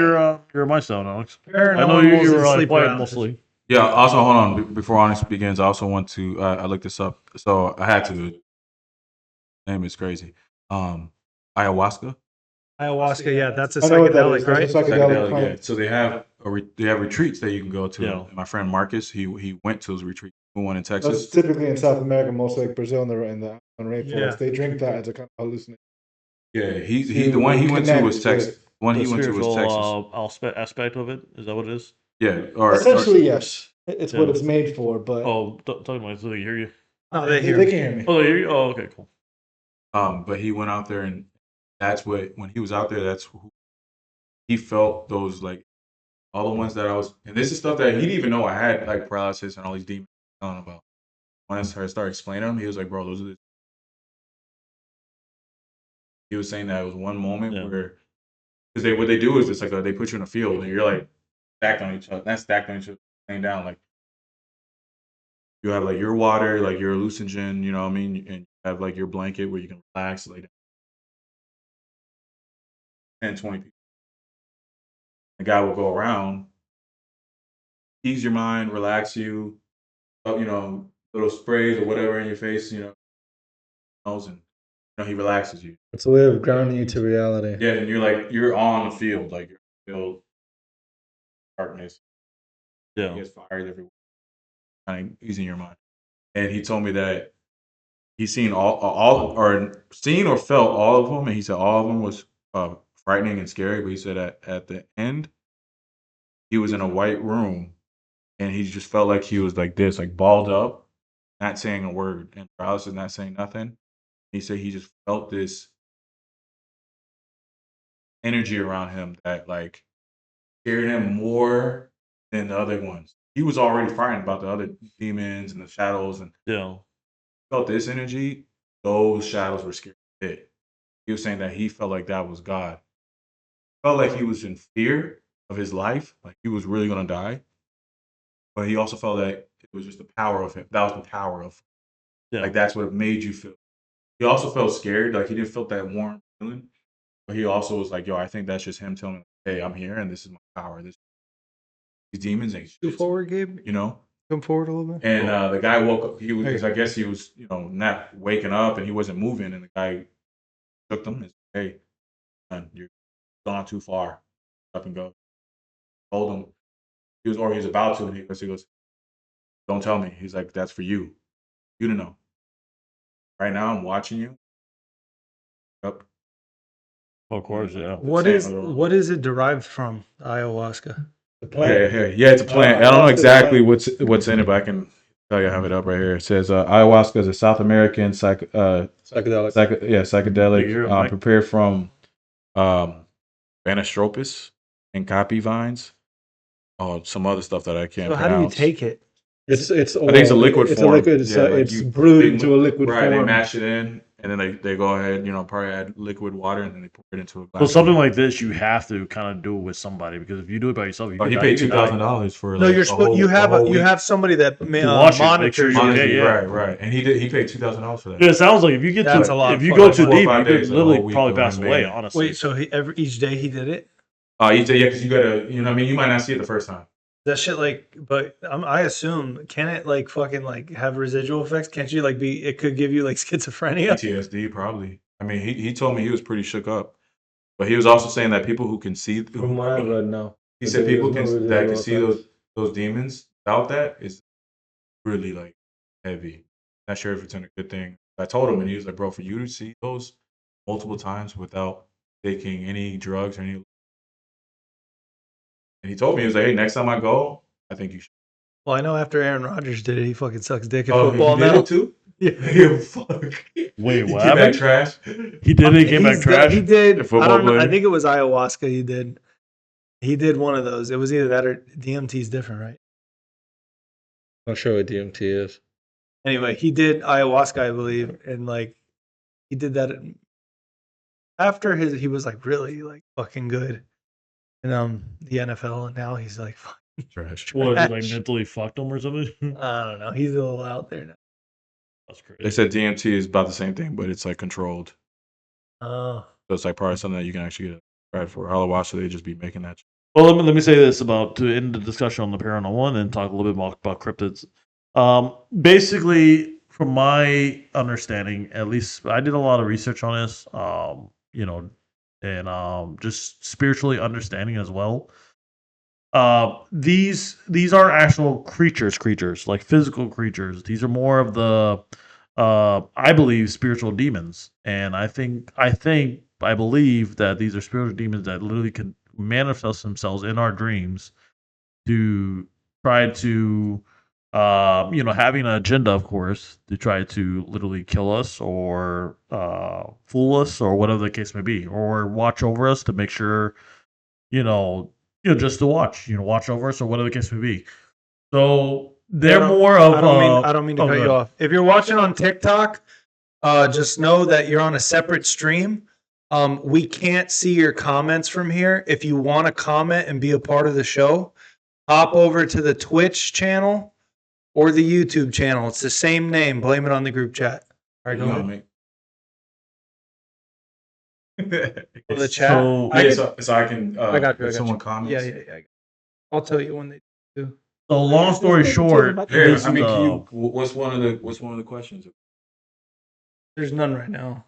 your my sound, Alex. I know you paranormals were and sleep quiet paralysis. mostly. Yeah. Also, hold on. Before Honest begins, I also want to. I looked this up, so I had to. Name is crazy. Ayahuasca. Ayahuasca, yeah, that's a I know what that is. psychedelic, right? That's a psychedelic Psychedelic, plant. yeah. So they have they have retreats that you can go to. Yeah. My friend Marcus, he went to those retreats. One in That's Texas. typically in South America, mostly like Brazil and the Amazon rainforest. Yeah. They drink that as a kind of hallucination. Yeah, the one he went to was Connect Texas. One he The went to was spiritual Texas. aspect of it. Is that what it is? Yeah, or Essentially, yes. It's what Yeah. it's made for, but Oh, talking about it so they hear you. No, they they hear can me. hear me. Oh, they hear you. Oh, okay, cool. but he went out there and that's what when he was out there, that's who he felt those like all the ones that I was, and this is stuff that he didn't even know I had like paralysis and all these demons telling about. when I started explaining them, he was like, "Bro, those are the." He was saying that it was one moment where, because what they do is it's like they put you in a field and you're like stacked on each other, not stacked on each other, laying down. Like you have like your water, like your hallucinogen, you know what I mean, and you have like your blanket where you can relax, like 10, 20 people. The guy will go around, ease your mind, relax you, little sprays or whatever in your face, and he relaxes you. It's a way of grounding you to reality. Yeah, and you're on the field, like you're field darkness. Yeah. He has fires everywhere, kind of easing your mind. And he told me that he's seen all or seen or felt all of them, and he said all of them was frightening and scary. But he said at the end, he was in a white room, and he just felt like he was like this, like balled up, not saying a word, and paralysis, not saying nothing. He said he just felt this energy around him that like scared him more than the other ones. He was already frightened about the other demons and the shadows, and felt this energy. Those shadows were scary. He was saying that he felt like that was God. Felt like he was in fear of his life, like he was really gonna die. But he also felt that it was just the power of him. That was the power of him. Like that's what it made you feel. He also felt scared, like he didn't feel that warm feeling. But he also was like, yo, I think that's just him telling me, hey, I'm here and this is my power. These demons ain't shit. Forward, Gabe. Come forward a little bit. And the guy woke up. I guess he was, not waking up and he wasn't moving. And the guy shook him and said, hey, man, you're gone too far. Up and go. Told him he was about to, and he goes, don't tell me. He's like, that's for you. You to know. Right now, I'm watching you. Yep. Of course, yeah. What is it derived from? Ayahuasca. The plant. Yeah, it's a plant. I don't know exactly what's in it, but I can tell you. I have it up right here. It says ayahuasca is a South American psychedelic. Psychedelic prepared from Banastropis and copy vines. Oh, some other stuff that I can't pronounce. So how do you take it? It's I think it's a liquid form. It's brewed into a liquid form. Right, they mash it in, and then they go ahead, probably add liquid water, and then they pour it into a glass. So something like this, you have to kind of do it with somebody, because if you do it by yourself, he paid $2,000 for. No, you have somebody that monitors you. Right, and he paid $2,000 for that. Yeah, it sounds like if you go too deep, you could literally probably pass away. Honestly. Wait, so each day he did it? Each day, yeah, because you gotta, you might not see it the first time. That shit, but I assume, can it fucking have residual effects? Can't you it could give you schizophrenia? PTSD probably. I mean, he told me he was pretty shook up, but he was also saying that people who can see, from what I read, no. He said people that can see those demons without that is really heavy. Not sure if it's in a good thing. I told him, and he was like, bro, for you to see those multiple times without taking any drugs or any. And he told me, he was like, hey, next time I go, I think you should. Well, I know after Aaron Rodgers did it, he fucking sucks dick at football now. He did it too? Yeah. Fuck. Wait, what? He came back trash? He did it, he came back trash? He did. I don't know. I think it was ayahuasca he did. He did one of those. It was either that or DMT is different, right? Not sure what DMT is. Anyway, he did ayahuasca, I believe, and he did that after he was really fucking good in the NFL, and now he's fucking trash. What, is it mentally fucked him or something? I don't know. He's a little out there now. That's crazy. They said DMT is about the same thing, but it's controlled. Oh. So it's probably something that you can actually get credit for. Ayahuasca, they just be making that. Well, let me say this to end the discussion on the paranormal one and talk a little bit more about cryptids. Basically, from my understanding, at least I did a lot of research on this, and just spiritually understanding as well. These are actual creatures, like physical creatures. These are more of the, I believe, spiritual demons. And I believe that these are spiritual demons that literally can manifest themselves in our dreams to try to, having an agenda, of course, to try to literally kill us or fool us or whatever the case may be, or watch over us to make sure, just to watch over us or whatever the case may be. So they're I don't- more of. I don't mean to cut you off. If you're watching on TikTok, just know that you're on a separate stream. We can't see your comments from here. If you want to comment and be a part of the show, hop over to the Twitch channel or the YouTube channel. It's the same name. Blame it on the group chat. All right, go ahead. For the chat. So, So I can. I got you. If someone comments. Yeah. I'll tell you when they do. So long story short, Yeah, is, I mean, can you, what's one of the questions? There's none right now.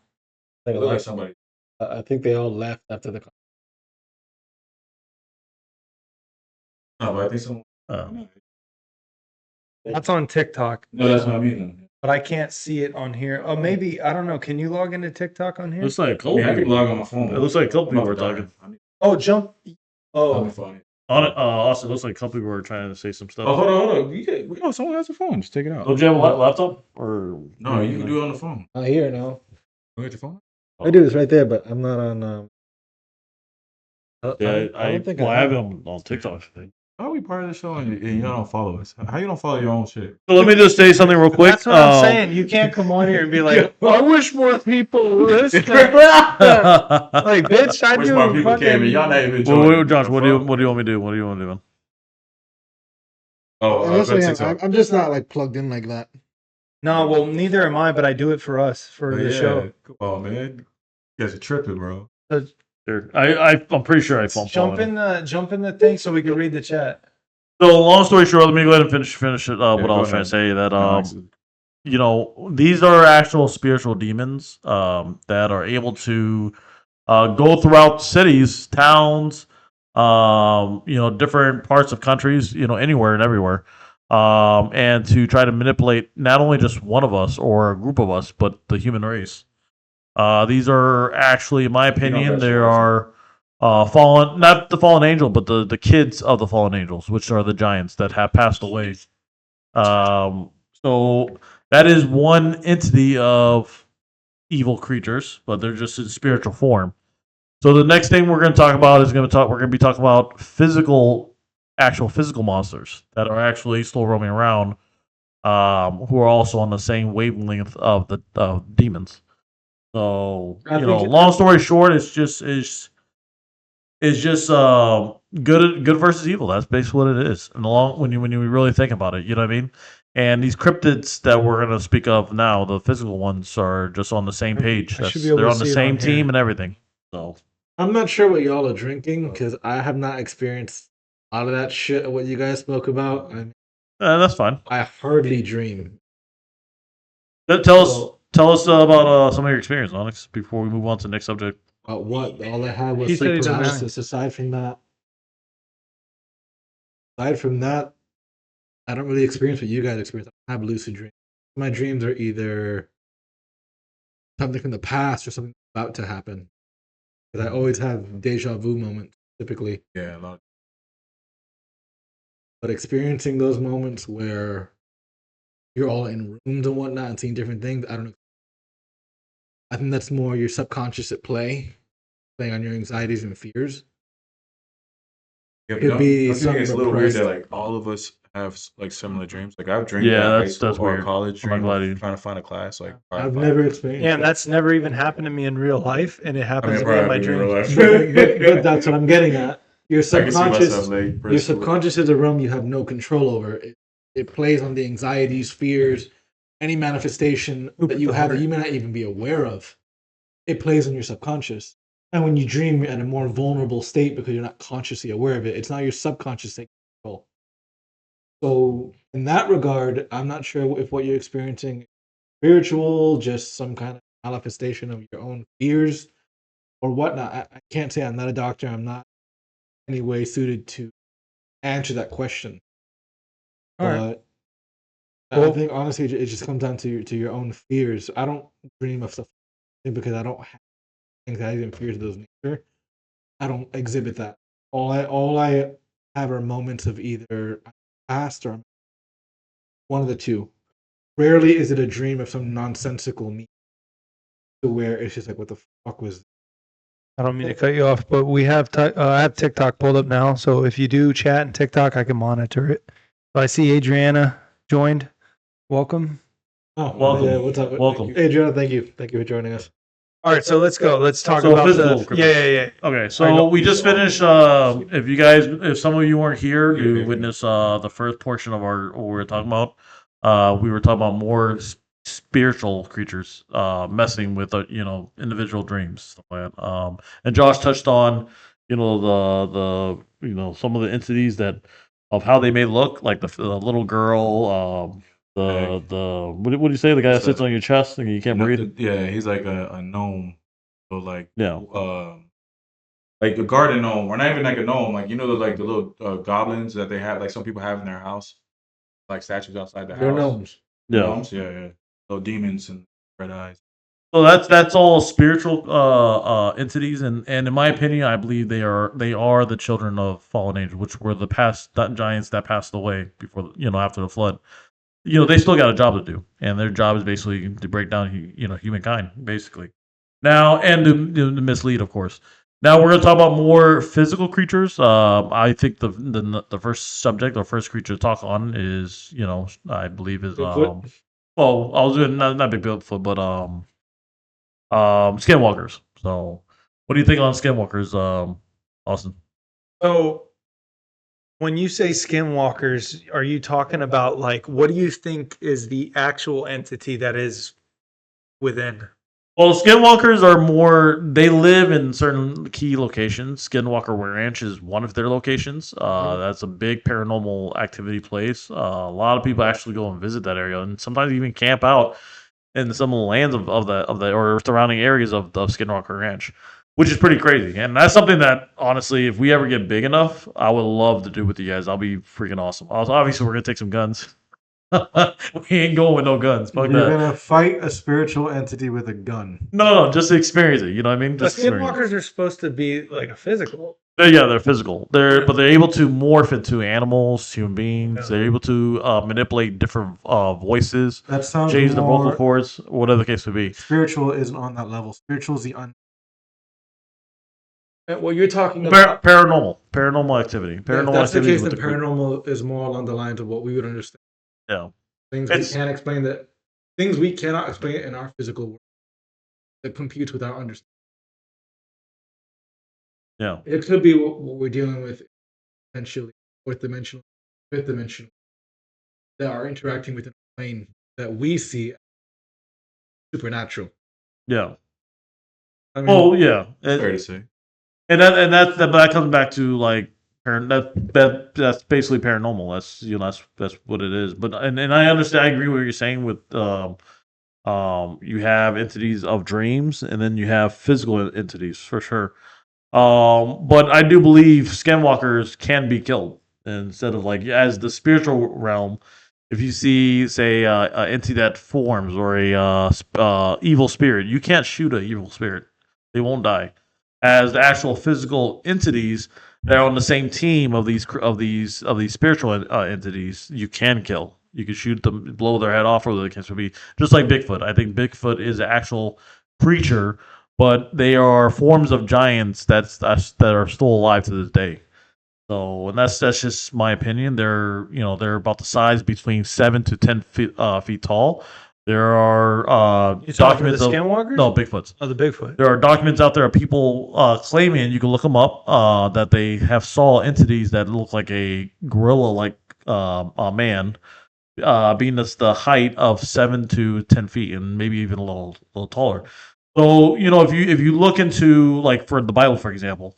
Look like somebody. I think they all left after the. No, but I think someone. That's on TikTok. No, that's what I mean. But I can't see it on here. Oh, maybe I don't know. Can you log into TikTok on here? looks like a couple. I can log on my phone. It looks like a couple people were talking. Oh, jump. Oh, Oh, On it, also, it looks like a couple people were trying to say some stuff. hold on. Someone has a phone. Just take it out. Don't you have a laptop? Or No, you can do it on the phone. Not here now. Go get your phone. I do this right there, but I'm not on. Yeah, I don't think I I have have it on TikTok. I think. How are we part of the show and you don't follow us? How you don't follow your own shit? So let me just say something real quick. that's what I'm saying. You can't come on here and be like, I wish more people listened. Like, bitch, I Wish do. more people came in. Y'all not even joining. Josh, what do you want me to do? What do you want to do, man? Oh, Honestly, TikTok. I'm just not like plugged in like that. No, well, neither am I, but I do it for us, for the show. Come on, man. You guys are tripping, bro. Sure. I'm pretty sure I phone Jump in the thing so we can read the chat. So long story short, let me go ahead and finish it. What I go was trying to say that ahead. these are actual spiritual demons that are able to go throughout cities, towns, different parts of countries, anywhere and everywhere, and to try to manipulate not only just one of us or a group of us, but the human race. These are actually, in my opinion, there are fallen, not the fallen angel, but the kids of the fallen angels, which are the giants that have passed away. So that is one entity of evil creatures, but they're just in spiritual form. So the next thing we're going to talk about is we're going to be talking about actual physical monsters that are actually still roaming around, who are also on the same wavelength of the demons. So long story short, it's just good versus evil. That's basically what it is. And when you really think about it, you know what I mean. And these cryptids that we're going to speak of now, the physical ones, are just on the same page. They're on the same team and everything. So I'm not sure what y'all are drinking because I have not experienced a lot of that shit. What you guys spoke about, that's fine. I hardly dream. Tell us about some of your experience, Onyx, before we move on to the next subject. What? All I had was He said he sleep doesn't have paralysis. Aside from that, I don't really experience what you guys experience. I have lucid dreams. My dreams are either something from the past or something about to happen. Because I always have deja vu moments, typically. Yeah, a lot. But experiencing those moments where you're all in rooms and whatnot and seeing different things, I don't know. I think that's more your subconscious at playing on your anxieties and fears. Yeah, Could be I think it's a little weird repressed. that like all of us have like similar dreams. Like I've dreamed Yeah, high that's school or weird. college I'm not dream glad of you- trying to find a class. Like I've never experienced Yeah, and that. that's never even happened to me in real life, and it happens to me in my dreams. But that's what I'm getting at. Your I can see myself subconscious, like your subconscious is a realm you have no control over. It plays on the anxieties, fears, any manifestation that you have that you may not even be aware of. It plays on your subconscious. And when you dream, you're at a more vulnerable state because you're not consciously aware of it. It's not your subconscious taking control. So in that regard, I'm not sure if what you're experiencing is spiritual, just some kind of manifestation of your own fears or whatnot. I can't say. I'm not a doctor. I'm not in any way suited to answer that question. All right. But I think honestly, it just comes down to your own fears. I don't dream of stuff because I don't have anxiety and fears of those nature. I don't exhibit that. All I have are moments of either past or one of the two. Rarely is it a dream of some nonsensical meaning to where it's just like, what the fuck was this? I don't mean to cut you off, but we have I have TikTok pulled up now. So if you do chat and TikTok, I can monitor it. So I see Adriana. joined. Welcome. Oh, Welcome. Yeah, what's up? Welcome. Hey, Jonah, thank you for joining us. All right, so let's go. Let's talk So about physical the. cryptids. Yeah. Okay, I so go- we just finished. If some of you weren't here, you witnessed the first portion of what we were talking about. We were talking about more spiritual creatures messing with individual dreams, stuff like that. And Josh touched on some of the entities that of how they may look, like the little girl. What do you say? The guy that sits on your chest and you can't breathe. Yeah, he's like a gnome. So Yeah. like a garden gnome, or not even like a gnome. Like the like the little goblins that they have, like some people have in their house, like statues outside the They're house. gnomes. Yeah. Gnomes, yeah. Little demons and red eyes. So that's all spiritual entities, and in my opinion, I believe they are the children of fallen angels, which were the past giants that passed away before after the flood. They still got a job to do, and their job is basically to break down humankind, basically. Now, and to mislead, of course. Now we're going to talk about more physical creatures. I think the first subject or first creature to talk on is I believe is Bigfoot? well, I was doing not big Bigfoot, but skinwalkers. So, what do you think on skinwalkers, Austin? So, when you say skinwalkers, are you talking about like what do you think is the actual entity that is within? Well, skinwalkers are more. They live in certain key locations. Skinwalker Ranch is one of their locations. That's a big paranormal activity place. A lot of people actually go and visit that area, and sometimes even camp out in some of the lands of the or surrounding areas of Skinwalker Ranch, which is pretty crazy. And that's something that honestly, if we ever get big enough, I would love to do with you guys. I'll be freaking awesome. Also, obviously, we're gonna take some guns. We ain't going with no guns. Fuck You're that. gonna fight a spiritual entity with a gun. No, just to experience it. You know what I mean? But Just experience it. skinwalkers are supposed to be like a physical. They're physical. But they're able to morph into animals, human beings. Yeah. They're able to manipulate different voices, That sounds change the vocal more cords, whatever the case may be. spiritual isn't on that level. Spiritual is the Well, you're talking about. Paranormal activity. Paranormal If that's the activity case, with then the creep. paranormal is more along the lines of what we would understand. Yeah. Things It's- we can't explain things we cannot explain in our physical world that computes with our understanding. Yeah. It could be what we're dealing with potentially fourth dimensional, fifth dimensional that are interacting with a plane that we see as supernatural. Yeah. I mean, Oh yeah. Fair to say. And that comes back to like that's basically paranormal. That's what it is. But and I understand. I agree with what you're saying with you have entities of dreams and then you have physical entities for sure. But I do believe skinwalkers can be killed instead of like as the spiritual realm. If you see, say, an entity that forms or a evil spirit, you can't shoot an evil spirit; they won't die. As the actual physical entities that are on the same team of these spiritual entities, you can kill. You can shoot them, blow their head off, or the case would be just like Bigfoot. I think Bigfoot is an actual creature, but they are forms of giants that are still alive to this day. So, and that's just my opinion. They're about the size between 7 to 10 feet tall. There are You talking documents the of skinwalkers? no Bigfoots. Oh, the Bigfoot. There are documents out there of people claiming, you can look them up, that they have saw entities that look like a gorilla-like a man, being the height of 7 to 10 feet, and maybe even a little taller. So if you look into like for the Bible, for example,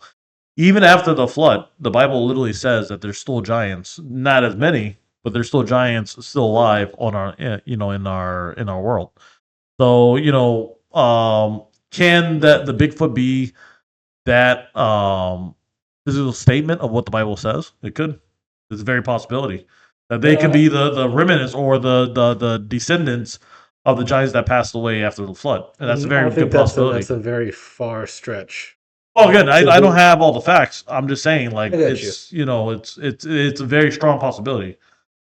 even after the flood, the Bible literally says that there's still giants, not as many, but there's still giants still alive on our in our world. So can the Bigfoot be that physical statement of what the Bible says? It could. It's a very possibility that they could be the remnants or the descendants of the giants that passed away after the flood, and that's a very good possibility. That's a very far stretch. Oh, again, I don't have all the facts. I'm just saying, like, I get it's it's a very strong possibility.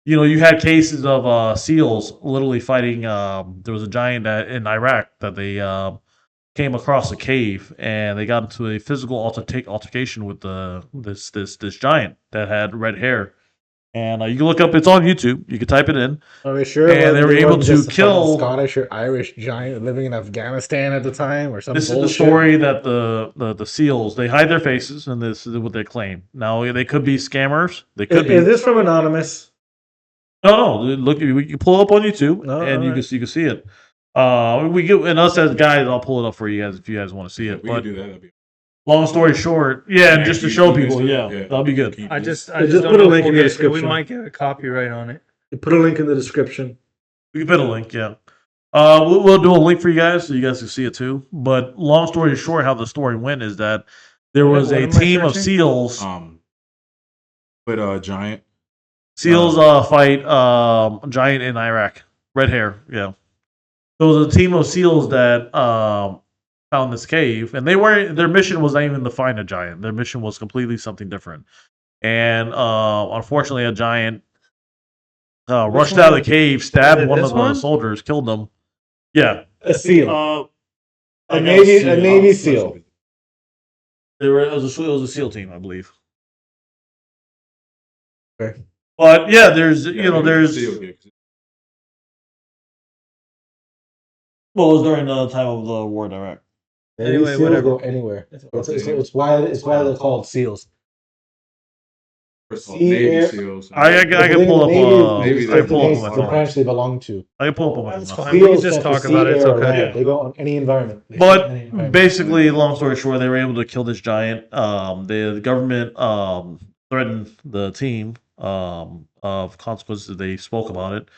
You had cases of SEALs literally fighting. There was a giant in Iraq that they came across a cave and they got into a physical altercation with this giant that had red hair, And you can look up. It's on YouTube. You can type it in. Are they sure? And they were able to kill Scottish or Irish giant living in Afghanistan at the time, or something. This is the story that the SEALs, they hide their faces, and this is what they claim. Now they could be scammers. They could be. Is this from Anonymous? No. Look, you pull it up on YouTube, and you can see it. We get, and us as guys, I'll pull it up for you guys if you guys want to see it. We But can do that. That'd be long story short, and just to show people, that'll be good. I just Just don't put a know link if in the we description. might get a copyright on it. Put a link in the description. We can put a link, yeah. We'll do a link for you guys so you guys can see it too. But long story short, how the story went is that there was What a am I team of searching? SEALs. But giant. SEALs fight giant in Iraq. Red hair, yeah. So it was a team of SEAls that found this cave, and their mission was not even to find a giant. Their mission was completely something different. And unfortunately, a giant rushed out of the cave, stabbed one of the soldiers, killed them. Yeah, A SEAL. a Navy SEAL. It was a SEAL team, I believe. Okay. But yeah, there's well, it was during the time of the war in Iraq. Navy Anyway, SEAls whatever. go anywhere. It's why they're called SEAls. Navy SEAls. I can pull up. Maybe I can pull up on my the phone. branch they belong to. I can pull up on my That's phone. fine. We can SEAls just stand for talk about it. It's sea, air, or okay. land. They go on any environment. They But fit any environment. basically, long story short, they were able to kill this giant. The government threatened the team of consequences. They spoke about it.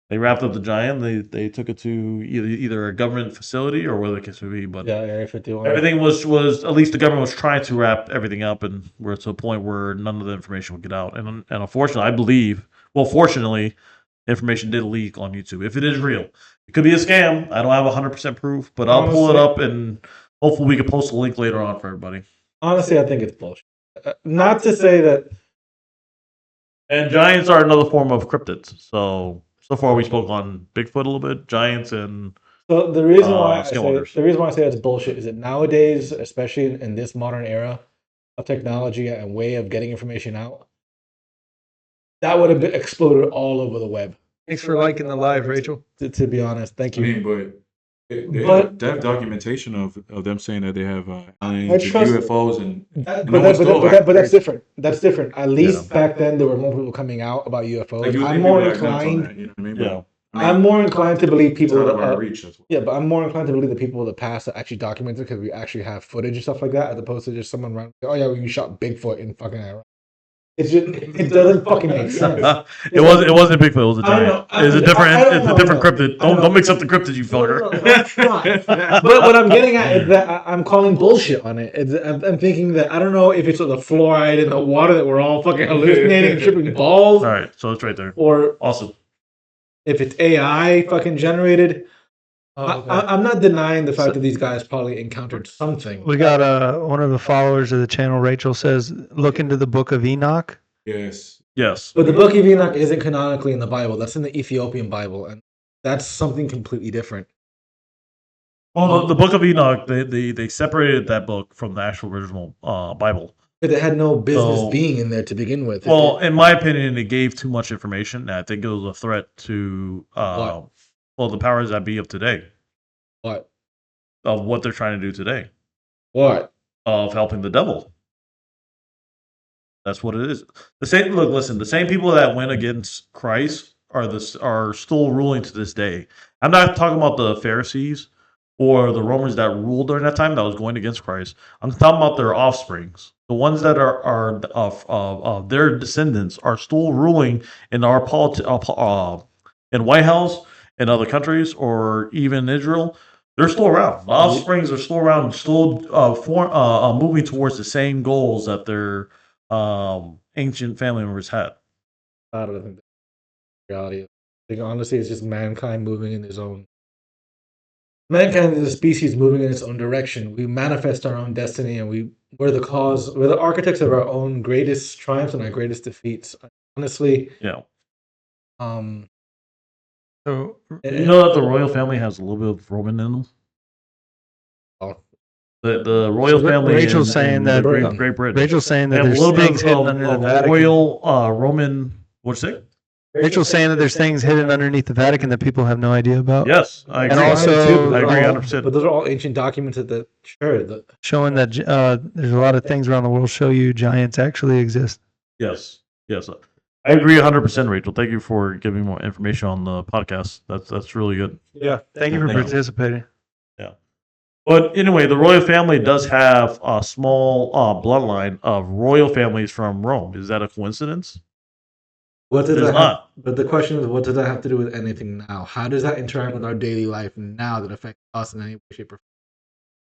They wrapped up the giant. They took it to either a government facility or where the case would be. But Yeah, Area 51. everything was at least the government was trying to wrap everything up, and we're to a point where none of the information would get out. And unfortunately, I believe, fortunately, information did leak on YouTube. If it is real, it could be a scam. I don't have 100% proof, but I'll pull it up and hopefully we can post a link later on for everybody. Honestly, I think it's bullshit. Not to say that. And giants are another form of cryptids. So far we spoke on Bigfoot a little bit, giants, and So the reason why skinwalkers. I say it's bullshit is that nowadays, especially in this modern era of technology and way of getting information out, that would have been exploded all over the web. Thanks for liking the live, Rachel. To be honest, thank I you. mean, but they But- have documentation of them saying that they have I aliens and trust- UFOs and But that's different. That's different. At least back then, there were more people coming out about UFOs. like, you would I'm think more people had guns on inclined. that, you know what I mean? Yeah. But, I mean, I'm more inclined to believe it's people. out of our reach. That's what- Yeah, but I'm more inclined to believe the people of the past that actually documented because we actually have footage and stuff like that, as opposed to just someone running. Oh yeah, well, you shot Bigfoot in fucking Iraq. It's just it doesn't fucking make sense. It wasn't Bigfoot. It was a I know, giant. It's a I different. It's know, a different I know. cryptid. I know. Don't mix up the cryptid, you No, fucker. no, that's not. But what I'm getting at is that I'm calling bullshit on it. I'm thinking that I don't know if it's the fluoride in the water that we're all fucking hallucinating and tripping balls, All right, so it's right there. or Awesome. if it's AI fucking generated. Oh, okay. I'm not denying the fact that these guys probably encountered something. We got one of the followers of the channel, Rachel, says, look into the book of Enoch. Yes. Yes. But the Book of Enoch isn't canonically in the Bible. That's in the Ethiopian Bible, and that's something completely different. Well, the Book of Enoch, they separated that book from the actual original Bible. But it had no business So- being in there to begin with. Well, in my opinion, it gave too much information. And I think it was a threat to the powers that be of today, What? of what they're trying to do today, What? of helping the devil. That's what it is. The same people that went against Christ are still ruling to this day. I'm not talking about the Pharisees or the Romans that ruled during that time that was going against Christ. I'm talking about their offsprings. The ones that are of their descendants are still ruling in our in White House, in other countries, or even Israel. They're still around. The offsprings are still around, still moving towards the same goals that their ancient family members had. I don't think that's the reality. I think honestly, it's just mankind moving in his own. Mankind is a species moving in its own direction. We manifest our own destiny, and we're the architects of our own greatest triumphs and our greatest defeats. Honestly, Yeah. So You know that the royal family has a little bit of Roman in them? Oh. The royal So family. Rachel's in saying that- Great Britain. Rachel's saying They that have a there's little bit things hidden under the of Vatican. royal Roman What's it? Rachel's saying that there's things hidden underneath the Vatican that people have no idea about. Yes, I And agree. also- I agree But 100%. those are all ancient documents that sure. Showing that there's a lot of things around the world show you giants actually exist. Yes, yes. I agree 100%, Rachel. Thank you for giving more information on the podcast. That's really good. Yeah. Thank you for Thank you. participating. But anyway, the royal family does have a small bloodline of royal families from Rome. Is that a coincidence? What does There's that not. have, but the question is, what does that have to do with anything now? How does that interact with our daily life now that affects us in any way, shape, or form?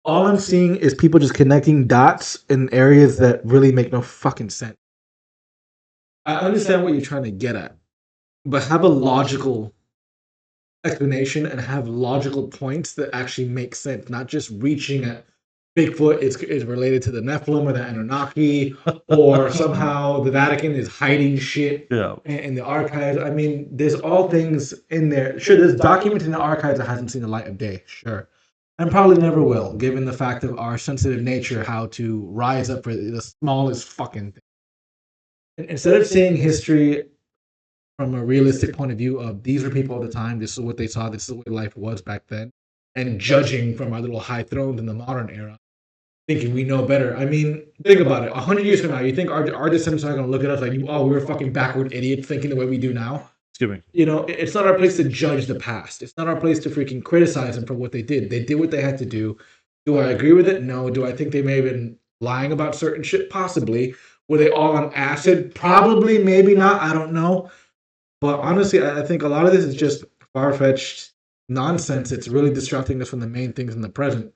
All I'm seeing is people just connecting dots in areas that really make no fucking sense. I understand what you're trying to get at, but have a logical explanation and have logical points that actually make sense, not just reaching at Bigfoot is related to the Nephilim or the Anunnaki, or somehow the Vatican is hiding shit Yeah. in the archives. I mean, there's all things in there. Sure, there's documents in the archives that hasn't seen the light of day. Sure. And probably never will, given the fact of our sensitive nature, how to rise up for the smallest fucking thing. And instead of seeing history from a realistic point of view of these are people at the time, this is what they saw, this is what life was back then, and judging from our little high thrones in the modern era, thinking we know better. I mean, think about it. 100 years from now, you think our descendants are going to look at us like, oh, we were fucking backward idiots thinking the way we do now? Excuse me. You know, it's not our place to judge the past. It's not our place to freaking criticize them for what they did. They did what they had to do. Do I agree with it? No. Do I think they may have been lying about certain shit? Possibly. Were they all on acid? Probably, maybe not. I don't know. But honestly, I think a lot of this is just far-fetched nonsense. It's really distracting us from the main things in the present.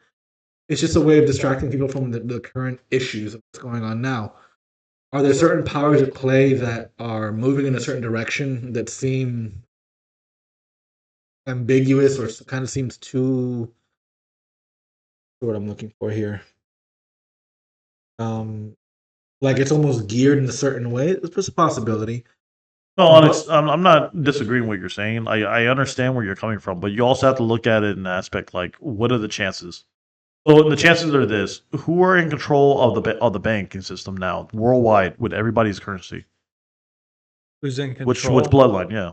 It's just a way of distracting people from the current issues of what's going on now. Are there certain powers at play that are moving in a certain direction that seem ambiguous or kind of seems too... what I'm looking for here. Like it's almost geared in a certain way? It's just a possibility. No, Onyx, I'm not disagreeing with what you're saying. I understand where you're coming from, but you also have to look at it in the aspect like, what are the chances? So the chances are this: who are in control of the banking system now, worldwide, with everybody's currency? Who's in control? Which bloodline? Yeah,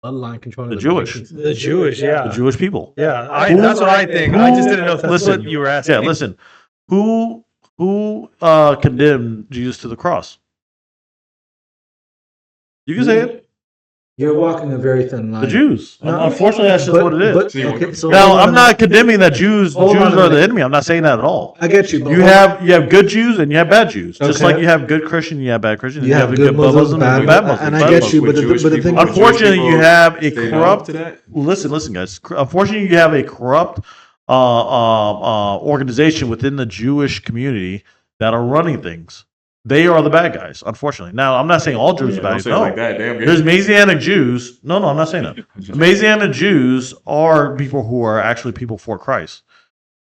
Bloodline controlling The Jewish. banking The Jewish, yeah. the Jewish people. Yeah, Who- that's what I think. I just didn't know if that's what you were asking. Yeah, listen. Who condemned Jesus to the cross? You can say it. You're walking a very thin line. The Jews. No, Unfortunately, that's just what it is. Okay, so Now, hold on I'm a not minute. condemning that Jews Hold on a are the minute. enemy. I'm not saying that at all. I get you. But You have good Jews and you have bad Jews. Just Okay. like you have good Christian, you have bad Christian. You have good Muslims, and bad Muslims. and I bad get Muslims. you, but the thing. Unfortunately, you have a They corrupt. to that? Listen, guys. Unfortunately, you have a corrupt organization within the Jewish community that are running things. They are the bad guys, unfortunately. Now, I'm not saying all Jews are bad Don't guys. say it No. like that. Damn. There's Messianic Jews. No, I'm not saying that. Messianic Jews are people who are actually people for Christ.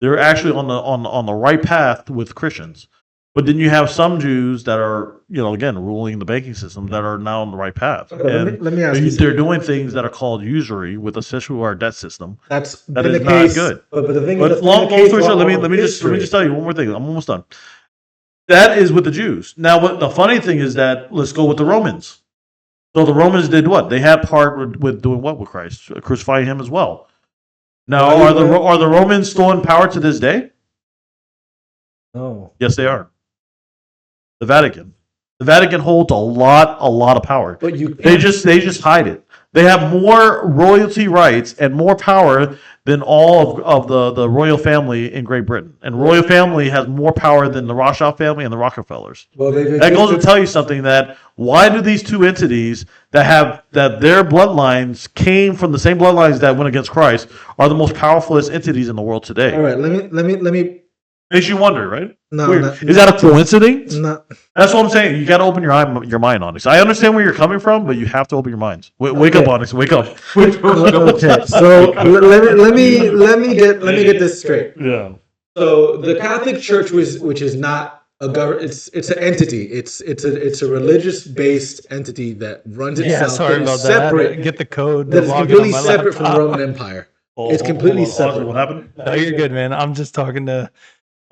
They're actually on the right path with Christians. But then you have some Jews that are, again, ruling the banking system that are now on the right path. Okay, And let me ask you. they're doing things that are called usury with essentially our debt system. That's that been is the not case, good. But the thing But is, long story short, let me just tell you one more thing. I'm almost done. That is with the Jews. Now, what the funny thing is that let's go with the Romans. So the Romans did what? They had part with doing what with Christ, crucifying him as well. Now, are the Romans still in power to this day? No. Yes, they are. The Vatican. The Vatican holds a lot of power. But you They just hide it. They have more royalty rights and more power than all of the royal family in Great Britain. And royal family has more power than the Rothschild family and the Rockefellers. Well, That goes to tell you something that why do these two entities that their bloodlines came from the same bloodlines that went against Christ are the most powerfulest entities in the world today? All right, let me. Makes you wonder, right? No, Weird. not- Is that a coincidence? No, That's what I'm saying. You got to open your mind, Onyx. I understand where you're coming from, but you have to open your minds. Wake up, Okay. Onyx. Wake up. okay, so let me get this straight. Yeah. So the Catholic Church which is not a government. It's an entity. It's a religious based entity that runs itself. Yeah, sorry that is about separate, that. Get the code. That is log it completely on my separate from the laptop. Roman Empire. It's completely Hold on, separate. What happened? No, you're good, man. I'm just talking to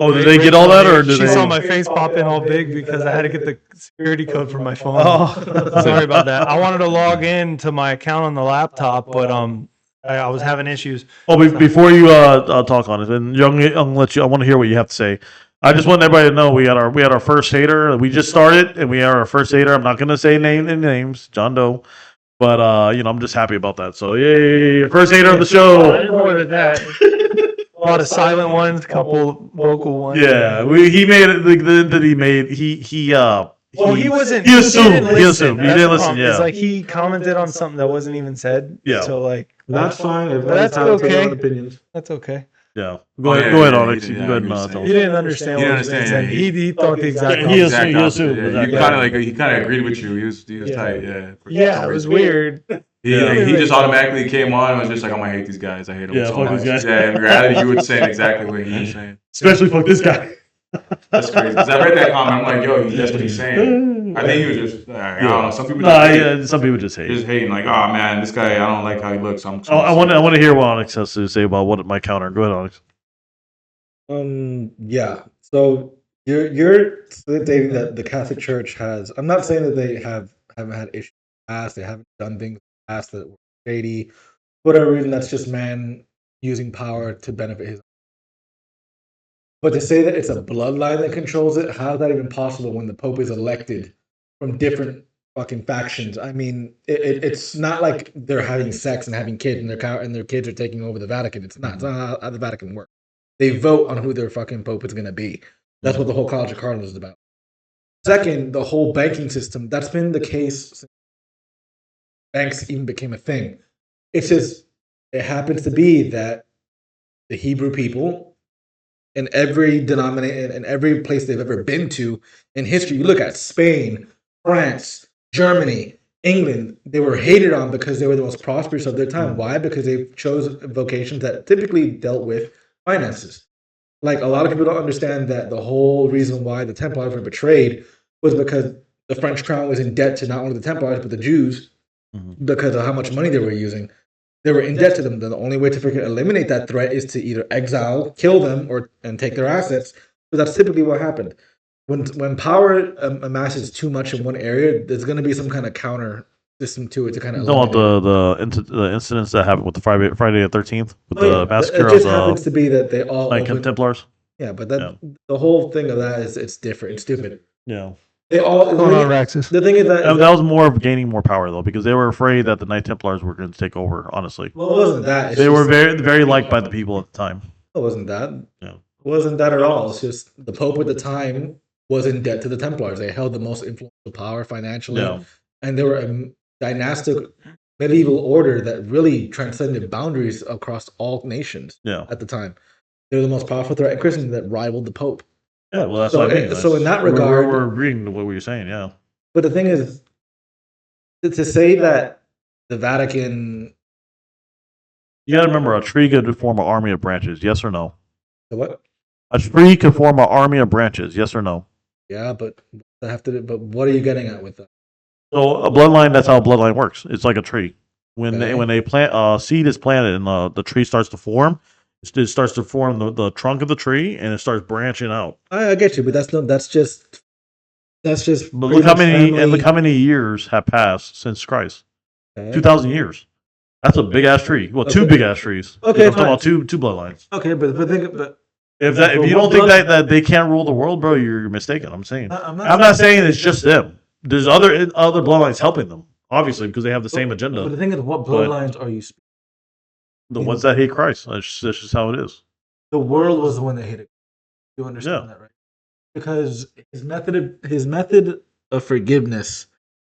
Oh, did they get all that, or did She they? saw my face pop in all big because I had to get the security code for my phone. Oh, Sorry about that. I wanted to log in to my account on the laptop, but I was having issues. Oh, before you talk on it, and Young, I want to hear what you have to say. I just want everybody to know we had our first hater. We just started, and we had our first hater. I'm not going to say any names, John Doe, but I'm just happy about that. So yay, first hater of the show. More than that. A lot of silent ones, couple vocal ones. Yeah, he made it. That he made he. Well, he wasn't. He assumed. He You didn't listen. Yeah. It's like he commented on something that wasn't even said. Yeah. So like That's fine. That's okay. Opinions. that's okay. Yeah. Go ahead, Onyx. he You didn't- go ahead yeah, and tell He us. didn't understand. He what didn't was being understand, said. yeah. He thought the exact. He opposite. assumed. Exact opposite, assumed, yeah. exactly. He kind of agreed with you. He was Yeah. tight. Yeah. Yeah, it was weird. He just automatically came on and was just like, I'm gonna hate these guys. I hate them Yeah, so fuck much. these guys. Yeah, in reality, you were saying exactly what he was saying. Especially fuck this guy. That's crazy. Because I read that comment, I'm like, yo, that's what he's saying. I think he was just, I don't know. Some people Some people just hate. just hating, like, oh man, this guy, I don't like how he looks. I want to hear what Onyx has to say about what my counter. Go ahead, Onyx. Yeah. So you're stating that the Catholic Church has. I'm not saying that they haven't had issues in the past. They haven't done things in the past that were shady. For whatever reason, that's just man using power to benefit his. But to say that it's a bloodline that controls it, how is that even possible when the Pope is elected from different fucking factions? I mean, it's not like they're having sex and having kids and their kids are taking over the Vatican. It's not. It's not how the Vatican works. They vote on who their fucking Pope is going to be. That's what the whole College of Cardinals is about. Second, the whole banking system. That's been the case since banks even became a thing. It's just, it happens to be that the Hebrew people, in every denomination, in every place they've ever been to in history, you look at Spain, France, Germany, England, they were hated on because they were the most prosperous of their time. Why? Because they chose vocations that typically dealt with finances. Like, a lot of people don't understand that the whole reason why the Templars were betrayed was because the French crown was in debt to not only the Templars but the Jews because of how much money they were using. They were in debt to them. The only way to freaking eliminate that threat is to either exile, kill them, and take their assets. So that's typically what happened. When power amasses too much in one area, there's going to be some kind of counter system to it to kind of. You know the incidents that happened with the Friday the 13th with the massacre it just of happens to be that they all Knight Templars. Yeah, but the whole thing of that is it's different. It's stupid. Yeah. They all. What's going on, Raxus? The thing is that That was more of gaining more power though, because they were afraid that the Knight Templars were going to take over. Honestly, well, it wasn't that. It's they were just- very liked by the people at the time. It wasn't that. Yeah. It wasn't that at all. It's just the Pope at the time was in debt to the Templars. They held the most influential power financially, Yeah. and they were a dynastic medieval order that really transcended boundaries across all nations Yeah. at the time. They were the most powerful threat in Christendom that rivaled the Pope. Yeah. Well, that's So what I mean. so in that We're- regard- we're agreeing to what you're saying. Yeah. But the thing is, to say that the Vatican, You got to remember, a tree could form an army of branches. Yes or no? the what? A tree could form an army of branches. Yes or no? Yeah, but I have to. But what are you getting at with that? So a bloodline, that's how a bloodline works. It's like a tree. When Okay. they plant seed is planted and the tree starts to form, it starts to form the trunk of the tree and it starts branching out. I get you, but that's just. But But look how many years have passed since Christ. 2,000 years. That's a big ass tree. Well, two Okay. big ass trees. Okay, I'm talking fine. about two bloodlines. Okay, but think. But If you don't think that they can't rule the world, bro, you're mistaken. I'm saying. I'm I'm not saying it's just them. There's other bloodlines helping them, obviously, because they have the same But the agenda. thing is, what bloodlines are you speaking? The ones that hate Christ. That's just how it is. The world was the one that hated. You understand Yeah. that, right? Because his method of forgiveness,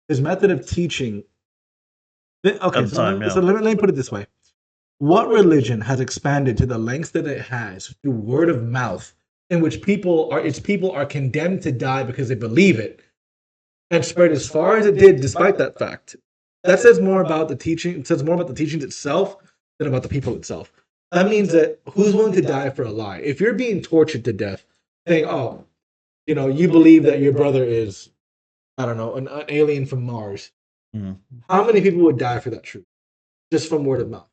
his method of teaching. Okay, At the so, time, so let me put it this way: what religion has expanded to the lengths that it has through word of mouth, in which its people are condemned to die because they believe it, and spread as far as it did, despite that fact? That says more about the teaching. It says more about the teachings itself than about the people itself. That means that who's willing to die for a lie? If you're being tortured to death, saying, "Oh, you believe that your brother is, I don't know, an alien from Mars," Mhm. how many people would die for that truth, just from word of mouth?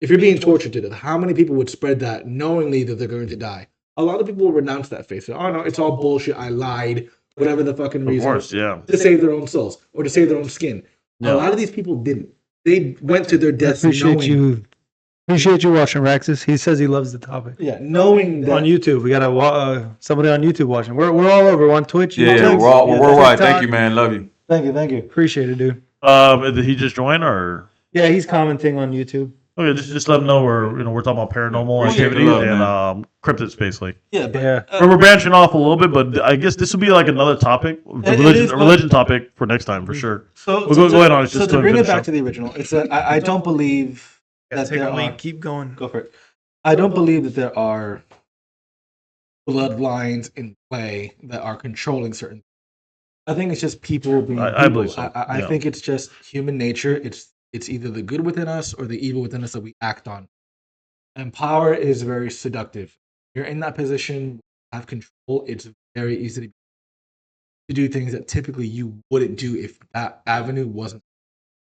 If you're being tortured to death, how many people would spread that knowingly that they're going to die? a lot of people will renounce that faith. Oh no, it's all bullshit. I lied. Whatever the fucking Of reason. course, yeah. To save their own souls or to save their own skin. Yeah. A lot of these people didn't. They went to their deaths Appreciate knowing. you. Appreciate you watching, Raxus. He says he loves the topic. Yeah, knowing that On YouTube, we got somebody on YouTube watching. We're all over. We're on Twitch. Yeah, YouTube, we're worldwide. Thank TikTok. you, man. Love you. Thank you. Appreciate it, dude. Did he just join or? Yeah, he's commenting on YouTube. Okay, just let them know we're talking about paranormal Appreciate activity the love, and cryptids basically. Yeah, but Yeah. We're branching off a little bit, but I guess this would be like another topic, is, a religion topic for next time for sure. so We'll go ahead on. It's So just to bring it finish back up. to the original, it's I don't believe that Take there a are. link. Keep going. Go for it. I don't believe that there are bloodlines in play that are controlling certain. I think it's just people being. I people. believe so, I yeah. think it's just human nature. It's either the good within us or the evil within us that we act on. And power is very seductive. You're in that position, have control. It's very easy to do things that typically you wouldn't do if that avenue wasn't.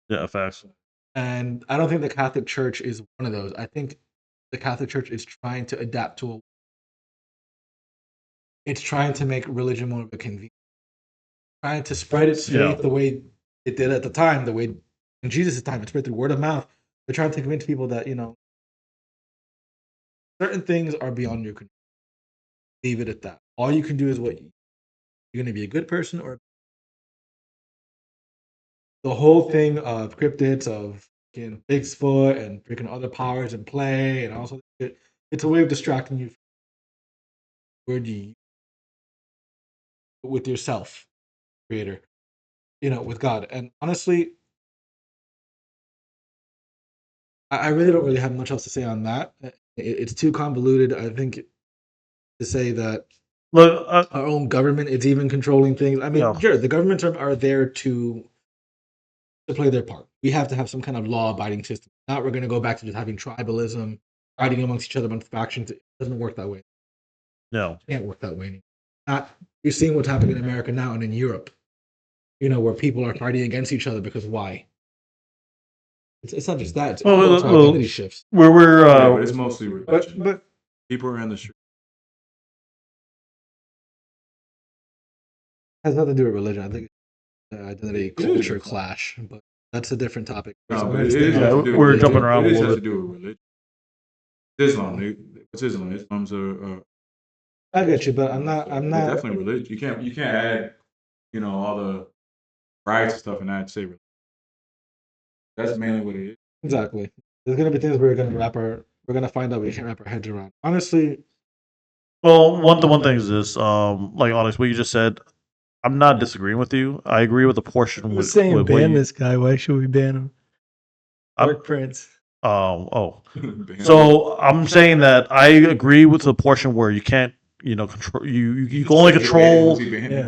Yeah, facts. And I don't think the Catholic Church is one of those. I think the Catholic Church is trying to adapt to it's trying to make religion more of a convenience. Trying to spread its faith the way it did at the time, the way in Jesus' time, it spread through word of mouth. They're trying to convince people that, certain things are beyond your control. Leave it at that. All you can do is what you're going to be a good person or the whole thing of cryptids, of Bigfoot and freaking other powers in play and also it's a way of distracting you. Where do you with yourself, creator, with God. And honestly, I really don't really have much else to say on that. It's too convoluted, I think, to say that Look, our own government is even controlling things. I mean, sure, the governments are there to play their part. We have to have some kind of law-abiding system. Not we're going to go back to just having tribalism, fighting amongst each other, amongst factions. It doesn't work that way. no. It can't work that way anymore. You're seeing what's happening in America now and in Europe, where people are fighting against each other because why? It's not just that. It's identity shifts. But it's mostly religion. But People are in the street. has nothing to do with religion. I think identity culture clash, but that's a different topic. No, but it is has to do we're with jumping religion. around a It is little has to do with religion. Islam. What's Islam? Islam's I get you, but I'm not. they're definitely religion. You can't add all the rights and stuff and not say religion. That's mainly what it is. Exactly. There's gonna be things we're gonna find out we can't wrap our heads around. Honestly, Well, one thing is this, like Alex, what you just said, I'm not disagreeing with you. I agree with the portion We're with saying what ban you, this guy. Why should we ban him? Mark Prince. So I'm saying that I agree with the portion where you can't, control. You can only control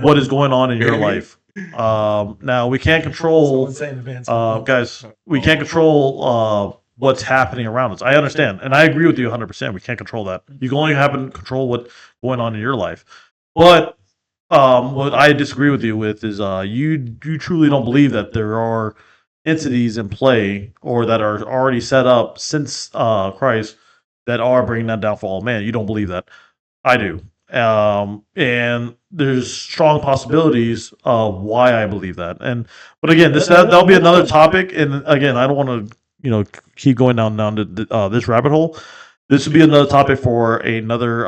what is going on in your life. Now we can't control, Someone's saying ban something. guys. We can't control what's happening around us. I understand, and I agree with you 100%. We can't control that. You can only control what's going on in your life. But what I disagree with you with is you truly don't believe that there are entities in play or that are already set up since Christ that are bringing that down for all man. You don't believe that. I do. And there's strong possibilities of why I believe that. But again, that'll be another topic. And again, I don't want to keep going down to this rabbit hole. This would be another topic for another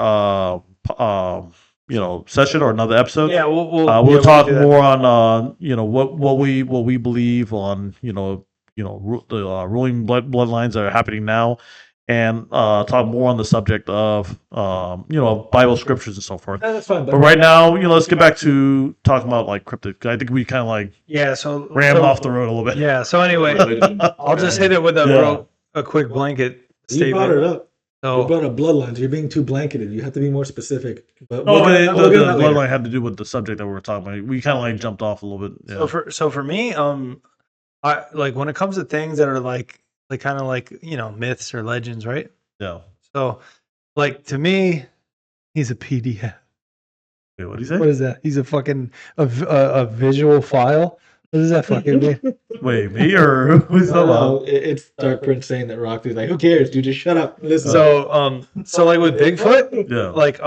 session or another episode. Yeah, we'll talk more on what we believe on the ruling bloodlines that are happening now, and talk more on the subject of Bible scriptures and so forth. that's fine. But right now, let's get back to talking about like cryptic. I think we kind of so ran off the road a little bit. Yeah. So anyway, Religion. I'll just hit it with a quick blanket You brought statement. it up. You So brought up bloodlines. You're being too blanketed. You have to be more specific. But No, but the we'll get to that later. bloodline had to do with the subject that we were talking about. We kind of jumped off a little bit. Yeah. So for me, I like when it comes to things that are like kind of like myths or legends, right? Yeah. So like to me, he's a PDF. Wait, what did he say? What is that? He's a fucking a visual file. What does that fucking mean? Wait, Wait, me or who's talking about? It's Dark Prince saying that Roxy's like, who cares, dude? Just shut up. Listen. So like with Bigfoot, Yeah. like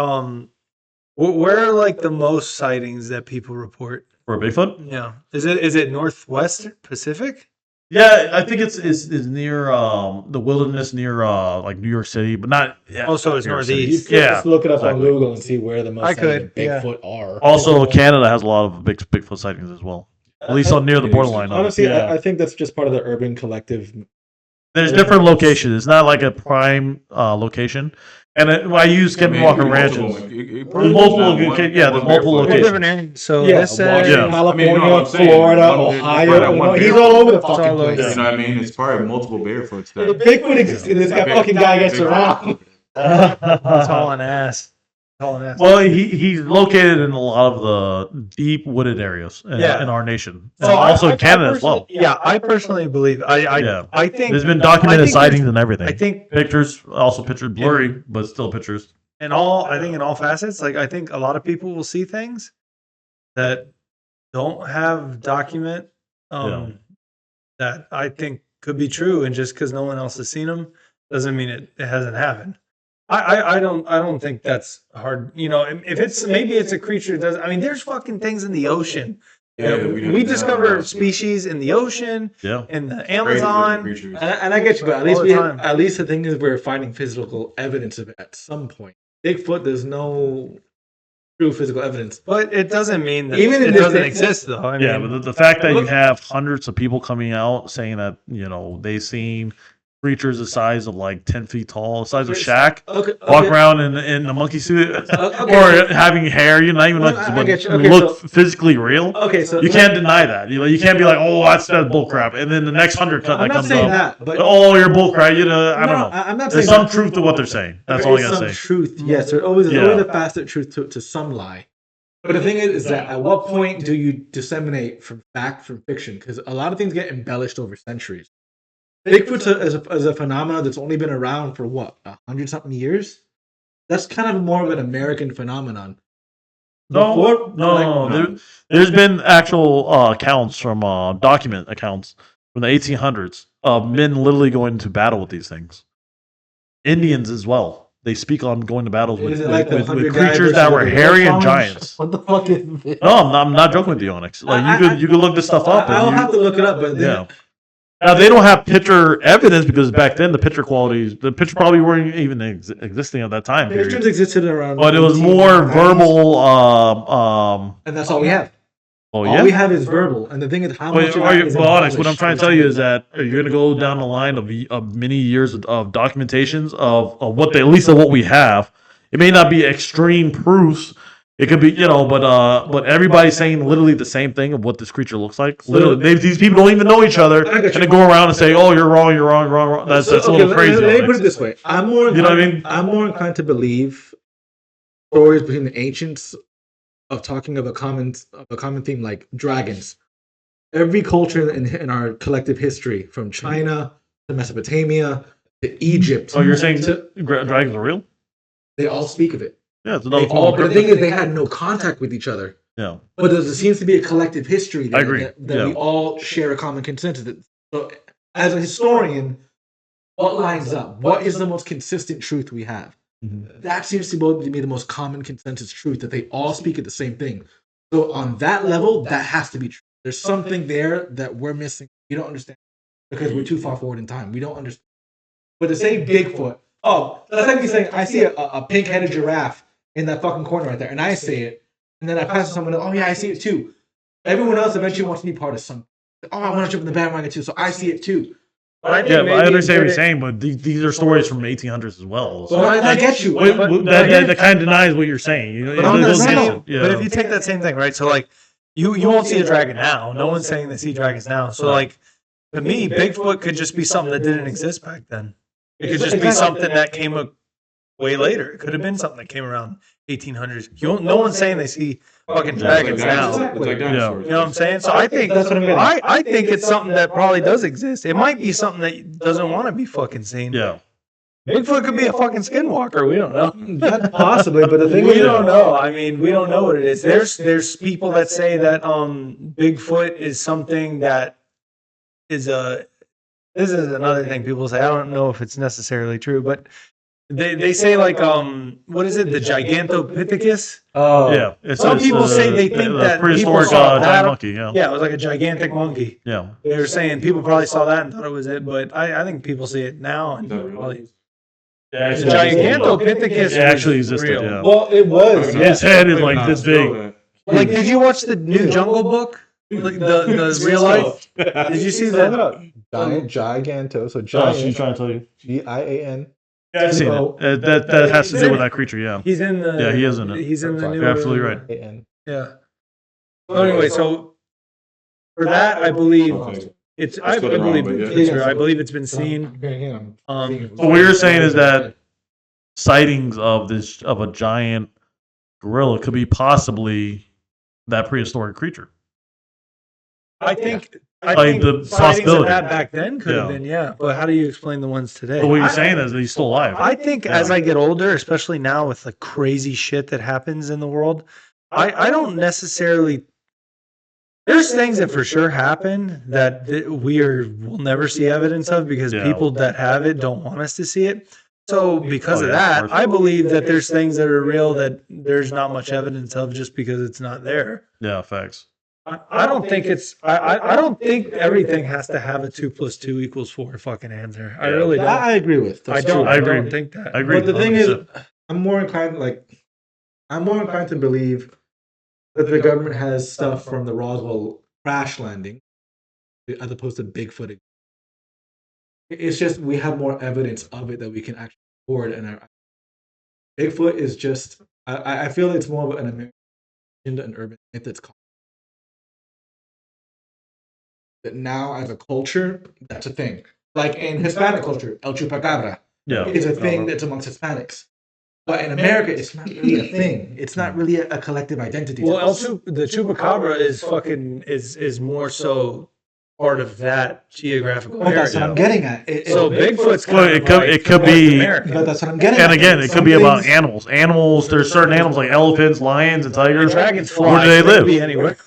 where are like the most sightings that people report? For Bigfoot? Yeah, is it Northwest Pacific? Yeah, I think it's near the wilderness near like New York City, but not. Yeah, Oh, so it's New York City. northeast. You could Yeah, just look it up exactly. on Google and see where the most I could, sighted Bigfoot are. Also, Canada has a lot of Bigfoot sightings as well. At least on near the borderline. Honestly, Yeah. I think that's just part of the urban collective. There's different locations. It's not like a prime location. And I use Skinwalker Ranches. There's multiple locations. Different areas. So Yeah, this Washington, Yeah. California, Florida, Ohio. He's all over the fucking all over. place. You know what I mean? It's part of multiple Barefoots. If Bigfoot exists, this fucking guy gets around. tall and ass. Well, he's located in a lot of the deep wooded areas in our nation, and So also I in Canada as well. Yeah, I personally believe. I think There's been documented sightings and everything. I think Pictures, also pictures, blurry, but still pictures. in all facets, like I think a lot of people will see things that don't have document that I think could be true, and just because no one else has seen them doesn't mean it hasn't happened. I don't think that's hard. You know, if it's maybe it's a creature that does. I mean, there's fucking things in the ocean. Yeah, we discover species in the ocean, Yeah. in the Amazon. And I get you, but at least All the time. at least the thing is we're finding physical evidence of it at some point. Bigfoot, there's no true physical evidence. But it doesn't mean that Even it if doesn't it- exist, though. I mean, Yeah, but the fact that you have hundreds of people coming out saying that they've seen creatures the size of like 10 feet tall, the size of Shaq, Okay, walk around in a monkey suit, okay. or having hair, not even Well, like I get you. Okay, look physically real. Okay, so You can't deny that. You can't be like, oh, that's bull crap, and then the next undercut I'm that not comes saying up, that, but oh, you're bull crap. I don't know. I'm not There's saying some that. truth to what they're saying. That's There all I is gotta some say. truth, yes. There's always Yeah. a facet truth to some lie. But the thing is that at what point do you disseminate from fact from fiction? Because a lot of things get embellished over centuries. Bigfoot as a phenomenon that's only been around for what, 100-something years? That's kind of more of an American phenomenon. No. There's been actual accounts from document accounts from the 1800s of men literally going to battle with these things. Indians as well. They speak on going to battles with, Is it like the with 100 creatures guys that versus were the hairy and Challenge? giants. What the fuck is this? No, I'm not joking with you, Onyx. Like you could look this stuff up. and I'll you- have to look it up, but Yeah. Now they don't have picture evidence because back then the picture probably weren't even existing at that time pictures period. existed around. But it was 1890s, more verbal. and that's all we have. Oh All we have is verbal, and the thing is, how much of that is But Onyx, what I'm embellished? trying to tell you is that you're going to go down the line of many years of documentations of what at least of what we have. It may not be extreme proofs. It could be, but everybody's saying literally the same thing of what this creature looks like. Literally, these people don't even know each other, I got and you. they go around and say, "Oh, you're wrong, you're wrong, wrong." That's a little crazy. Let me Onyx. put it this way: I'm more. You know what I mean? I'm more inclined to believe stories between the ancients of talking of a common theme like dragons. Every culture in our collective history, from China to Mesopotamia to Egypt. So you're saying to, dragons are real? they all speak of it. Yeah, it's another They form all, of but the cryptid. thing is, they had no contact with each other. Yeah. But there seems to be a collective history that, I agree. that we all share a common consensus. So, as a historian, what lines up? What is the most consistent truth we have? Mhm. That seems to be the most common consensus truth, that they all speak of the same thing. So on that level, that has to be true. There's something there that we're missing. We don't understand because we're too far forward in time. We don't understand. But to say Bigfoot, that's like me saying I see a pink-headed giraffe in that fucking corner right there, and I say it, and then I pass to someone else. Oh yeah, I see it too. Everyone else eventually wants to be part of something. Oh, I want to jump in the bandwagon too, so I see it too. But I think Yeah, but I maybe understand what you're it- saying, but these are stories from 1800s as well. So Well, I get you. that kind of denies what you're saying. But on that Those same- things- yeah. but if you take that same thing, right? So like, you won't see a dragon now. No one's saying they see dragons now. So like, to me, Bigfoot could just be something that didn't exist back then. It could just be something that came way later. It could have been something that came around 1800s. No one's saying they see fucking dragons now. It's like dinosaurs. You know what I'm saying? So I think That's what I'm getting at. I think it's something that probably does exist. It might be something that doesn't want to be fucking seen. yeah. Bigfoot could be a fucking skinwalker. We don't know. That's possibly, but the thing We is, don't know. I mean, we don't know what it is. There's people that say that Bigfoot is something that is this is another thing people say. I don't know if it's necessarily true, but they say like what is it, the Gigantopithecus? Oh, Yeah, Some people say they think that people prehistoric saw that. giant monkey. Yeah, Yeah, it was like a gigantic monkey. yeah. They were saying people probably saw that and thought it was it, but I think people see it now and probably. Yeah, The Gigantopithecus it actually was existed. real. Yeah, well, it was. his head is like this big. Like, did you watch the new Jungle Book? Like the real life? Did you see that? Giganto. So Oh, she's giant. trying to tell you. GIAN. Yeah, I've seen it. That has to do with that creature. Yeah, He's in the. Yeah, he is in it. He's in the new. you're absolutely right. AN. Yeah. Well, anyway, so for that, I believe it's. I could be wrong, believe but yeah. it's true. I believe it's been seen. So what you're saying is that sightings of a giant gorilla could be possibly that prehistoric creature. I think. Like think the sightings possibility. of that back then could have Yeah. been, yeah. But how do you explain the ones today? But what you're saying is that he's still alive. I think Yeah. as I get older, especially now with the crazy shit that happens in the world, I don't necessarily. There's things that for sure happen that we'll never see evidence of because Yeah. people that have it don't want us to see it. So because Oh, of yeah, that, of course. I believe that there's things that are real that there's not much evidence of just because it's not there. Yeah, facts. I don't think it's. I don't think everything has to have a 2 + 2 = 4 fucking answer. I Yeah. really don't. That I agree with. I That's don't. true. I I agree. don't think that. I agree. But the thing is, 100%. I'm more inclined to believe that the government has stuff from the Roswell crash landing as opposed to Bigfoot. It's just we have more evidence of it that we can actually record. And Bigfoot is just, I feel it's more of an American, an urban myth that's called. That now as a culture, that's a thing. Like in Hispanic culture, El Chupacabra Yeah. is a thing that's amongst Hispanics. But in America, it's not really a thing. It's not really a collective identity. Well, the chupacabra is fucking is more so part of that geographical But that's what area. I'm getting at. So Bigfoot's Well, kind it of could- like it could North be- America. But that's what I'm getting And at. again, it Some could be about things- animals. Animals, there's certain animals like elephants, lions, and tigers. Dragons Where fly. do they so could live? Be anywhere.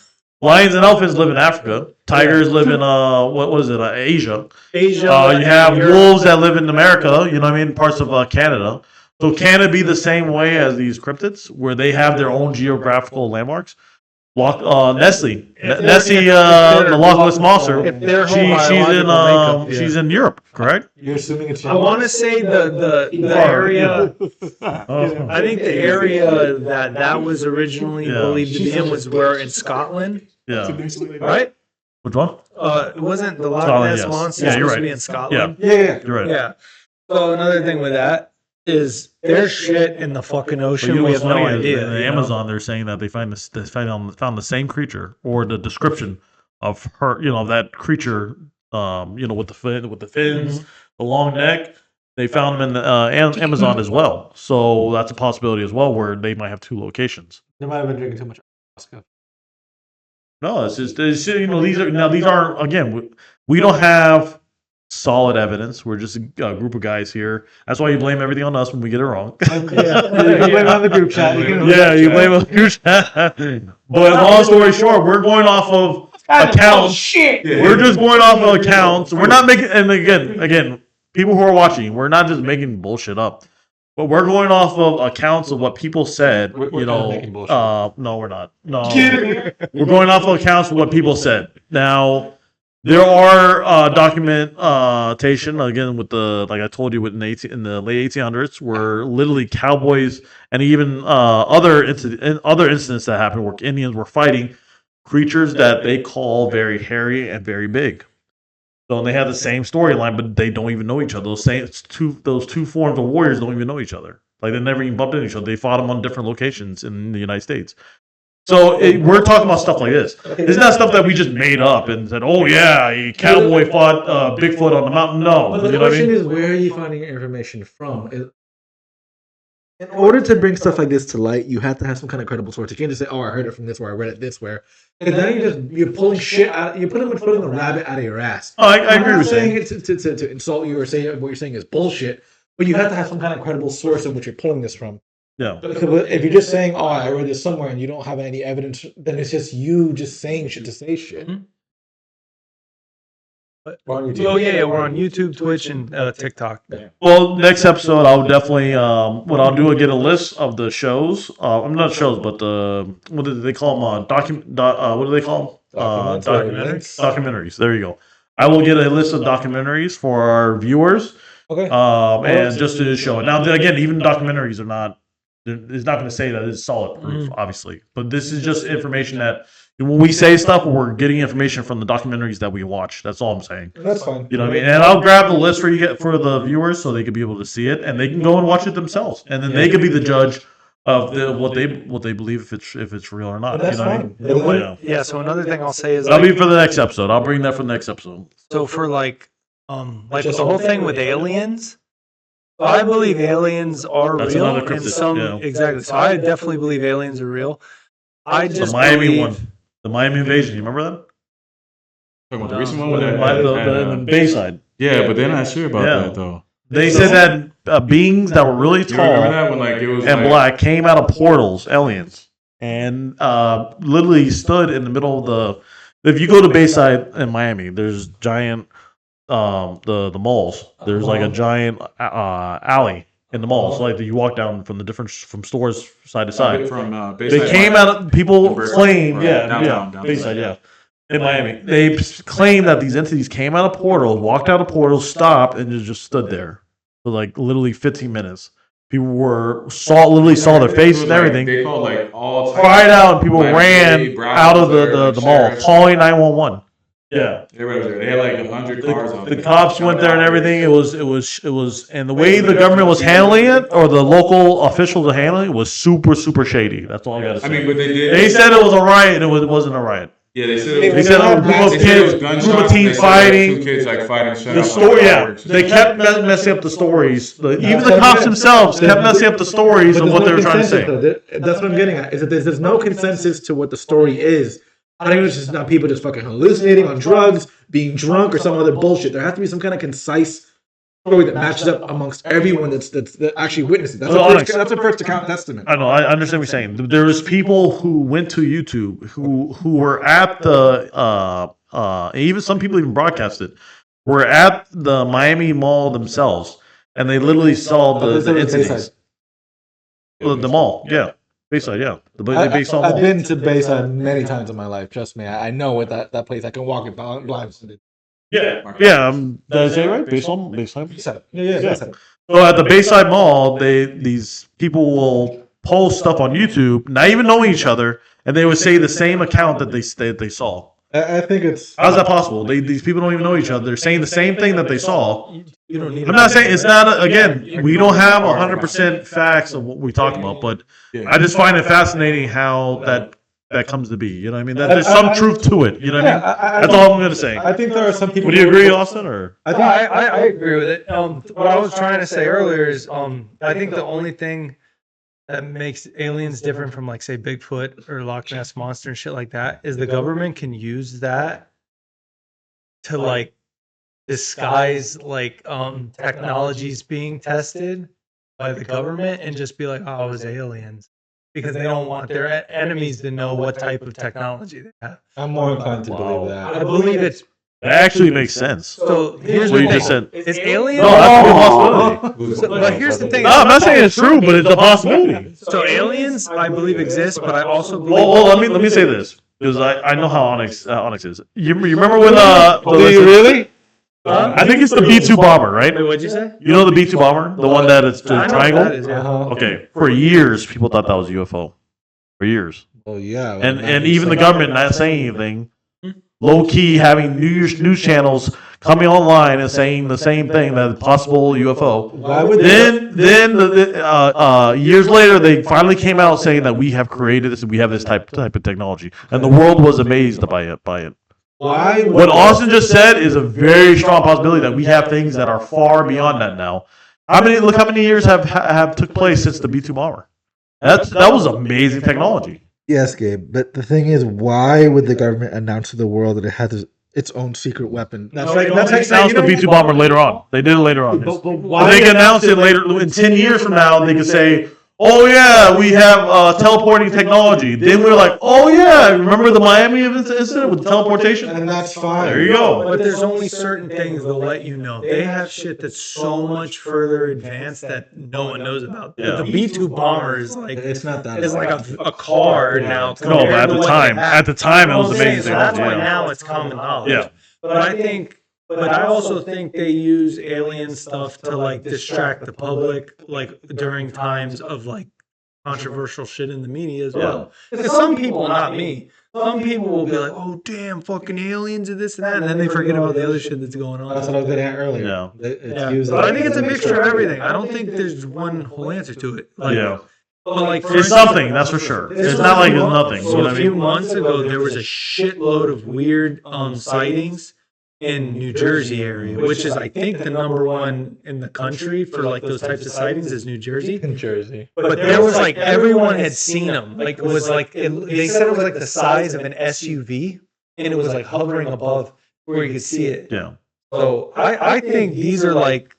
Lions and elephants live in Africa. Tigers live in what is it? Asia. Asia. You have Europe. wolves that live in America. You know what I mean? Parts of Canada. So can it be the same way as these cryptids, where they have their own geographical landmarks? Nessie, the Loch Ness monster. If their whole She's biological in makeup, yeah. she's in Europe, correct? You're assuming it's. I want to say the area. Oh. I think the area that was originally Yeah. believed to be in was where in Scotland, Yeah. right? Which one? It wasn't the Loch Scotland, Ness yes. monster Yeah, you're supposed to right. be in Scotland? Yeah. You're right. Yeah. So another thing with that is there's shit in the fucking But ocean. you know We what's have no funny is idea. in the you know? Amazon, they're saying that they found the same creature or the description of her, of that creature, with the fins, Mm-hmm. the long neck. They found them in the Amazon as well. So that's a possibility as well, where they might have two locations. They might have been drinking too much. No, it's just these aren't again. We don't have solid evidence. We're just a group of guys here. That's why you blame everything on us when we get it wrong. You blame it on the group chat. You can- Yeah, you blame us. But long story short, we're going off of accounts. We're just going off of accounts. We're not making. And again, people who are watching, we're not just making bullshit up. But we're going off of accounts of what people said. We're You kinda know, making bullshit. no, we're not. No, we're going off of accounts of what people said. Now, there are documentation again with like I told you, in the late 1800s, where literally cowboys and even other incidents that happened where Indians were fighting creatures that they call very hairy and very big. So they have the same storyline, but they don't even know each other. Those two forms of warriors don't even know each other. Like they never even bumped into each other. They fought them on different locations in the United States. So we're talking about stuff like this. It's not stuff that we just made up and said, "Oh yeah, a cowboy fought Bigfoot on the mountain." No, But the you know what I question mean? is, where are you finding your information from? In order to bring stuff like this to light, you have to have some kind of credible source. You can't just say, "Oh, I heard it from this, where I read it this, where." And then you're pulling shit out. You're putting the rabbit out of your ass. Oh, I I'm agree not with saying saying. it to insult you or say what you're saying is bullshit, but you have to have some kind of credible source of what you're pulling this from. Yeah, But if you're just saying, "Oh, I read this somewhere," and you don't have any evidence, then it's just you just saying shit to say shit. Mhm. We're on YouTube. Oh yeah, we're on YouTube, Twitch, and TikTok. Well, next episode, I'll definitely what I'll do is get a list of the shows. I'm not shows, but the what do they call them? What do they call them? Documentaries. Documentaries. There you go. I will get a list of documentaries for our viewers. Okay. And just to show it. Now, again, even documentaries are not. It's not going to say that it's solid proof, obviously. But this is just information that when we say stuff, we're getting information from the documentaries that we watch. That's all I'm saying. That's fine. You know what I mean? And I'll grab the list for the viewers so they can be able to see it, and they can go and watch it themselves, and then they can be the judge of what they believe if it's real or not. That's you know fine. what I mean? Yeah. So another thing I'll say is That'll be for the next episode. I'll bring that for the next episode. so for like with the whole thing with aliens. I believe aliens are That's real, another and cryptid, yeah. exactly. So I definitely believe aliens are real. I The just Miami believe, one, the Miami invasion. You remember that? Talking about the recent one The, with the Bayside. yeah, but they're not sure about Yeah. that though. They said that beings that were really You remember tall that when like it was and like, black came out of portals, aliens, and literally stood in the middle of the. If you go to Bayside in Miami, there's giant the malls. There's like a giant alley in the malls, like that you walk down from stores side to side. from They Bayside came Market. out. People Right. claim, Right. Downtown, yeah, downtown. Bayside, yeah, in Miami. They claim that these entities came out of portals, walked out of portals, stopped, and just stood there for like literally 15 minutes. People literally saw their face and everything. They called like all Cried out, and people Like, ran Ray Brown out of was there, the like, mall, sheriff. calling 911. Yeah. Everybody was there. They had like 100 cars on The there. cops went there and everything. It was, and the way the government was handling it, or the local officials were handling it, was super, super shady. That's all I gotta say. I mean, but they did. They said it was a riot, and it wasn't a riot. Yeah, they said it They was. said a group of They said it was kids, gunshots. group of They teens said, like, fighting. Two kids like fighting. Shut The up, story, yeah, fireworks. they kept messing up the stories. Even the cops themselves kept messing up the stories of what they were trying to say. That's what I'm getting at. Is that there's no consensus to what the story is. I think it's just not people just fucking hallucinating on drugs, being drunk, or some other bullshit. There has to be some kind of concise story that matches up amongst everyone that actually witnessed it. That's a first account testament. I know. I understand what you're saying. There was people who went to YouTube who were at the even some people even broadcasted were at the Miami Mall themselves, and they literally saw the entities. The mall, yeah, Bayside, yeah. The Bayside I've Mall. been to Bayside many times in my life. Trust me, I know what that place. I can walk it blind. Yeah. Did I say it right? Bayside. Yeah. So at the Bayside Mall, these people will post stuff on YouTube, not even knowing each other, and they would say the same account that they saw. I think it's. How's that possible? These people don't even know each other. They're saying the same thing that they saw. You don't need. I'm not saying it's not. Again, we don't have 100% facts of what we talk about, but I just find it fascinating how that comes to be. You know what I mean? That there's some truth to it. You know what I mean? That's all I'm gonna say. I think there are some people. Would you agree, Austin? Or I agree with it. What I was trying to say earlier is I think the only thing that makes aliens different from like say Bigfoot or Loch Ness Monster and shit like that is the government can use that to like disguise like technologies being tested by the government and just be like, oh, it was aliens, because they don't want their enemies to know what type of technology they have. I'm more inclined to believe that. I believe it's that actually makes sense. so. Here's What the you thing: just said. it's aliens. No, that's a possibility. But here's the thing. No, I'm not saying it's true, but it's a possibility. So aliens, I believe exist, but I also believe. Well, let me say this because I know how Onyx is. You remember when Do you really? I think it's the B-2 bomber, right? Wait, what'd you say? You know the B-2 bomber, the one that it's the I know what triangle. that is, yeah. Okay, for years people thought that was a UFO. For years, Oh yeah. and even the government not saying anything, low key having news channels coming online and saying the same thing, that possible UFO. Why would Then years later, they finally came out saying that we have created this and we have this type of technology, and the world was amazed by it. Why? What Austin just said is a very strong possibility that we have things that are far beyond that now. Look how many years have took place since the B-2 bomber. That was amazing technology. Yes, Gabe. But the thing is, why would the government announce to the world that it has its own secret weapon? They announced the B-2 bomber later on. They did it later on. But But they can announce it later in 10 years from now. They could say oh yeah, we have teleporting technology. Then we're like, oh yeah, remember the Miami incident with teleportation? And that's fine. There you go. But there's only certain things they'll let you know. They have shit that's so much further advanced that no one knows about. Yeah. The B-2 bomber is like It's not that. it's like a car now. No, but compared to what they had. at the time, it was I'm saying, amazing. so that's why Yeah. now it's common knowledge. Yeah. But I also think they use alien stuff to like distract the public, like during times of like controversial shit in the media as well. Because some people, not me, some people will be like, "Oh, damn, fucking aliens and this and that," and then they forget about the other shit that's going on. That's what I was getting at earlier. Yeah. It's used But as- I think it's a mixture of everything. I don't think there's one whole answer to it. Like, Yeah. But like, for It's instance, something, that's for sure. It's not like it's nothing. You So know what a I few mean? months ago, there was a shitload of weird sightings in New Jersey area, which is I think the number one in the country for like those types of sightings is New Jersey. in Jersey. But there was like everyone had seen them. Like it was like they said it was like the size of an SUV, and it was like hovering above where you could see it. Yeah. So I think these are like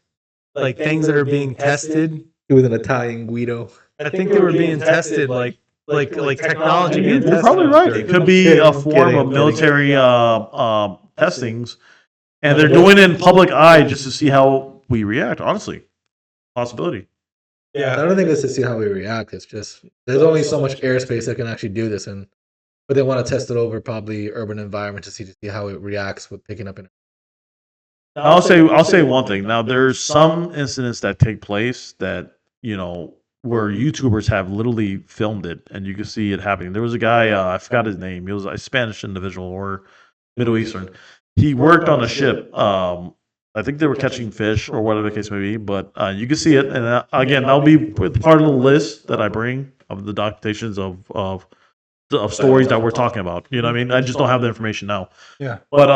things that are being tested. It was an Italian Guido. I think they were being tested like technology being tested. You're probably right. It could be Kidding, a form kidding, of military testings, and they're doing it in public eye just to see how we react. Honestly, possibility. I Yeah. don't think it's to see how we react. It's just there's only so much airspace that can actually do this, and but they want to test it over probably urban environment to see how it reacts with picking up. I'll say one thing. Now, there's some incidents that take place that where YouTubers have literally filmed it, and you can see it happening. There was a guy, I forgot his name. He was a Spanish individual or Middle Eastern. He worked on a ship. I think they were catching fish or whatever the case may be, but you can see it. And again, that'll be part of the list that I bring of the documentations of stories that we're talking about. You know what I mean? I just don't have the information now. Yeah. But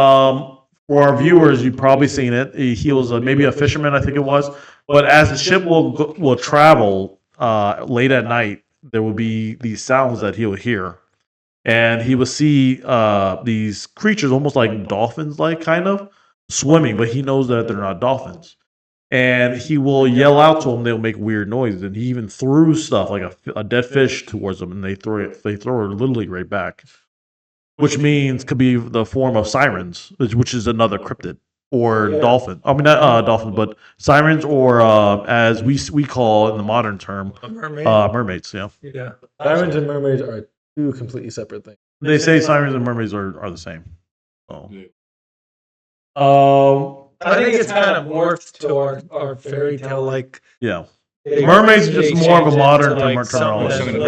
for our viewers, you've probably seen it. He was maybe a fisherman, I think it was. But as the ship will travel late at night, there will be these sounds that he will hear, and he will see these creatures, almost like dolphins, like kind of swimming, but he knows that they're not dolphins. And he will yell out to them. They'll make weird noises, and he even threw stuff like a dead fish towards them, and they throw it literally right back. Which means could be the form of sirens, which is another cryptid, or dolphin. I mean, not dolphins, but sirens, or as we call in the modern term, mermaids. Yeah, Yeah. Sirens and mermaids are two completely separate things. they say sirens and mermaids are the same. So. I think it's kind of morphed to our fairy tale like. Yeah, mermaids is just more of a modern terminology. Something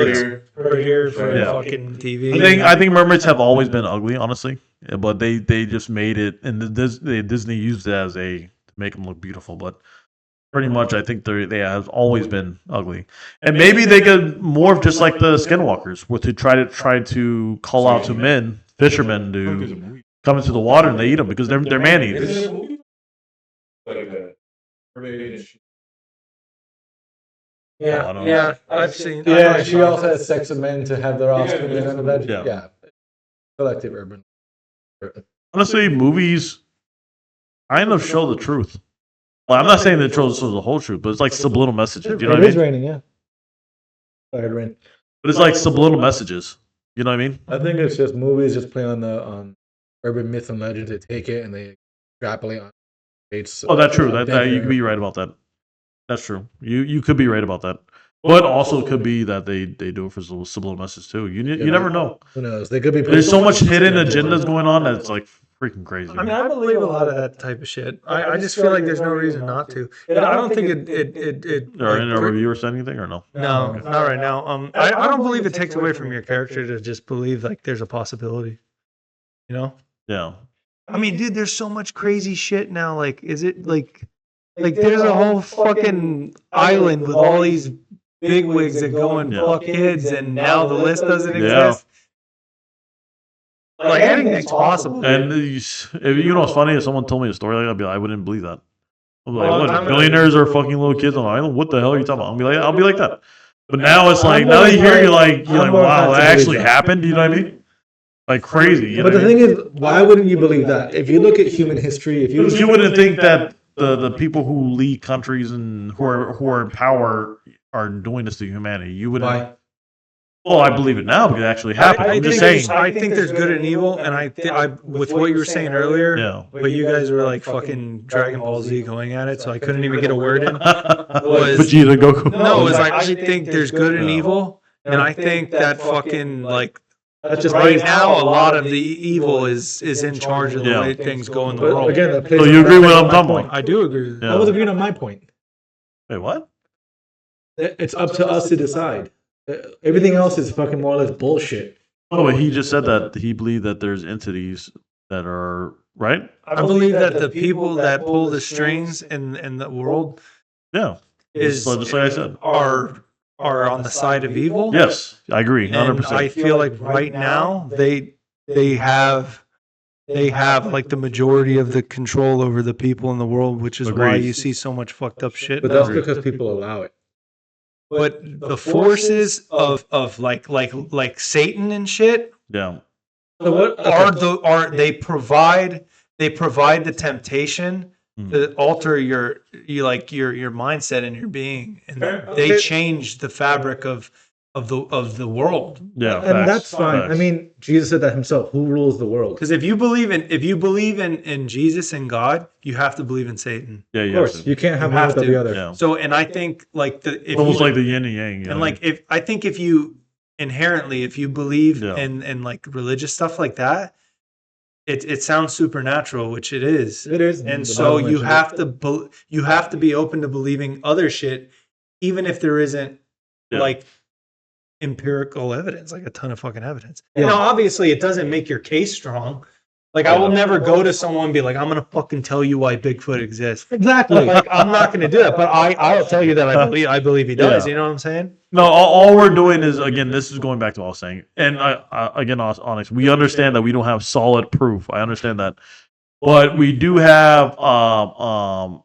prettier for Yeah. fucking TV. I think mermaids have always been ugly, honestly, but they just made it, and Disney used it as to make them look beautiful. But pretty much, I think they have always been ugly, and maybe they could morph just like the skinwalkers, where to try to call out to fishermen to come into the water and they eat them because they're man eaters. I don't know. Yeah, I've seen. Yeah, she also has sex with men to have their offspring and the veg. Yeah. Yeah. Collective urban. Honestly, movies kind of show the truth. Well, I'm not saying that it shows the whole truth, but it's like subliminal messages. You know what I It is mean? raining, yeah. Started raining. But it's like subliminal messages. You know what I mean? I think it's just movies just play on urban myths and legends. They take it and they extrapolate on. Oh, that's true. That you could be right about that. That's true. You could be right about that. But also could be that they do it for subliminal message too. You never know. Who knows? They could be. There's so much hidden agendas going on that's like freaking crazy. I mean, I believe a lot of that type of shit. I just feel like there's no reason not to. I don't think it Or in a review or anything or no? No, not right now. I don't believe it takes away from your character to just believe like there's a possibility. You know? Yeah. I mean, dude, there's so much crazy shit now. Like, is it like there's a whole fucking island with all these bigwigs that go and fuck kids, and now the list doesn't exist. Like, anything's possible. And you know what's funny? If someone told me a story like that, I'd be like, I wouldn't believe that. I'm like, Well, what? I'm- Billionaires are fucking little kids on an island? What the hell are you talking about? I'll be like that. But now it's like, now that you hear, you're like, wow, that actually happened. You know what I mean? Like crazy. You know But the what I mean? thing is, why wouldn't you believe that? If you look at human history, if you You wouldn't think that the people who lead countries and who are in power are doing this to humanity. You wouldn't. Why? Well, I believe it now because it actually happened. I'm just saying. I think there's good and evil, and I with what you were saying earlier. Yeah. But you guys were like fucking Dragon Ball Z going at it, so I couldn't even get a word in. Vegeta, Goku. No, it's like I think there's good and evil, and I think that fucking like That's just right now a lot of the evil is in charge of the way things go in the But world. again, that plays So on you that agree with plays what on I'm my talking point. about? I do agree. Yeah. I was agreeing on my point. Wait, what? It's up to us to decide. Everything else is fucking more or less bullshit. Oh, but he just said that he believed that there's entities that are right. I believe that the people that pull the strings in the world Yeah, is just like I said. are on the side of evil. Yes, I agree, And 100%. I feel like right now they have like the majority of the control over the people in the world, which is why Agreed. you see so much fucked up shit. But that's now. because people allow it. But the forces of like Satan and shit Yeah, So what? are they provide the temptation to alter your mindset and your being, and they change the fabric of the world. yeah, And facts, that's fine. facts. I mean, Jesus said that himself. Who rules the world? Because if you believe in Jesus and God, you have to believe in Satan. yeah, Of course, you can't have You one have without to. the other. yeah. So, and I think like if Almost you, like the yin and yang. You know and what I like if you inherently if you believe Yeah. in like religious stuff like that, it sounds supernatural, which it is. It is. And The so Bible you mentioned it. have to be open to believing other shit, even if there isn't Yeah. like empirical evidence, like a ton of fucking evidence. Yeah. Now, obviously, it doesn't make your case strong. Like, I will never go to someone and be like, I'm gonna fucking tell you why Bigfoot exists. Exactly. Like, I'm not gonna do that, but I'll tell you that I believe he does. Yeah. You know what I'm saying? No, all we're doing is, again, this is going back to what I was saying. And again, honest, we understand that we don't have solid proof. I understand that. But we do have a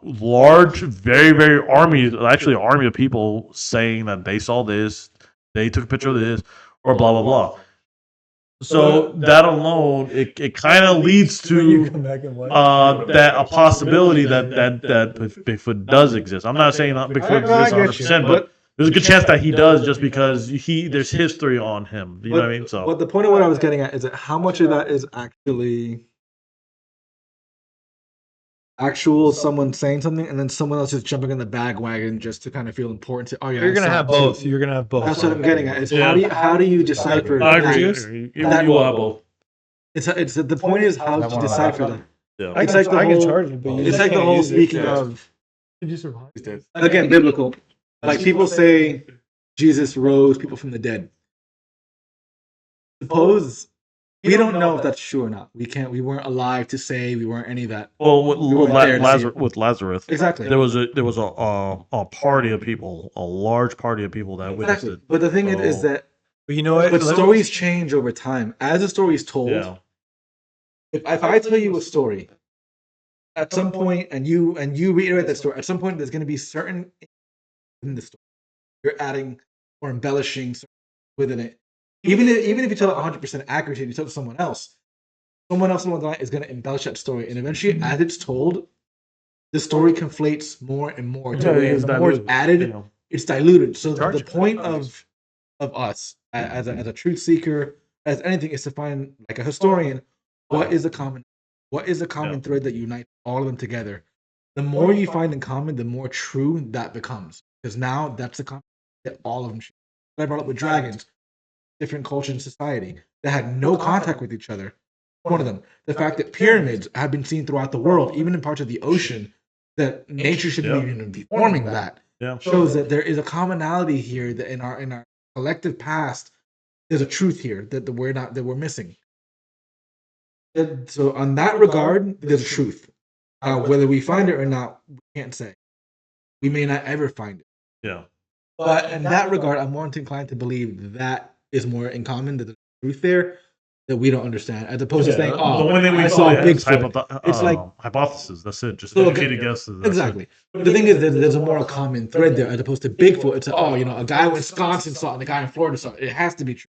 large, very, very army, actually an army of people saying that they saw this, they took a picture of this, or blah, blah, blah. So that alone, it kind of leads to that a possibility that Bigfoot does exist. I'm not saying that Bigfoot exists 100%, but there's a good chance that he does just because there's history on him. You know what I mean? So But the point of what I was getting at is that how much of that is actual someone saying something and then someone else just jumping in the bandwagon just to kind of feel important to, oh yeah, You're I gonna saw have it too. both. You're gonna have both. That's what I'm getting at. Is Yeah. how do you decipher I that? agree. You will have both. It's the point is how to decipher that. Yeah. It's like the I can whole, charge it, but you it's just like the can't whole use it. speaking Yeah. of, Did you survive? again, biblical. Like people say Jesus rose people from the dead. Suppose we don't know if that's true or not. We weren't alive to say, we weren't any of that. Well, weren't there to see it. with Lazarus, Exactly. there was a party of people, a large party of people that witnessed Exactly. it. But the thing is So- that But you know what? but stories change over time. As a story is told, Yeah. if I tell you a story, at some point, and you reiterate that story, at some point there's going to be certain in the story you're adding or embellishing within it. Even if you tell it 100% accurate, and you tell it to someone else along the line is going to embellish that story, and eventually, as it's told, the story conflates more and more. To where the more it's added, it's diluted. So the point of us as a truth seeker, as anything, is to find, like a historian, what is a common thread that unites all of them together. The more you find in common, the more true that becomes, because now that's the common that all of them share. I brought up with dragons, different culture and society that had no contact with each other. One of them, the fact that pyramids have been seen throughout the world, even in parts of the ocean, that nature shouldn't even be forming that. Yeah. Shows that there is a commonality here that in our collective past, there's a truth here that we're missing. So on that regard, there's a truth. Whether we find it or not, we can't say. We may not ever find it. Yeah. But in that regard, I'm more inclined to believe that is more in common, that the truth there that we don't understand, as opposed to saying, the "Oh, only thing we I saw know is Bigfoot." It's like hypothesis. That's it. Just So, educated guesses. That's exactly. But the thing is, there's a more common thread there, as opposed to Bigfoot. It's a guy in Wisconsin saw it, and a guy in Florida saw it. It has to be true.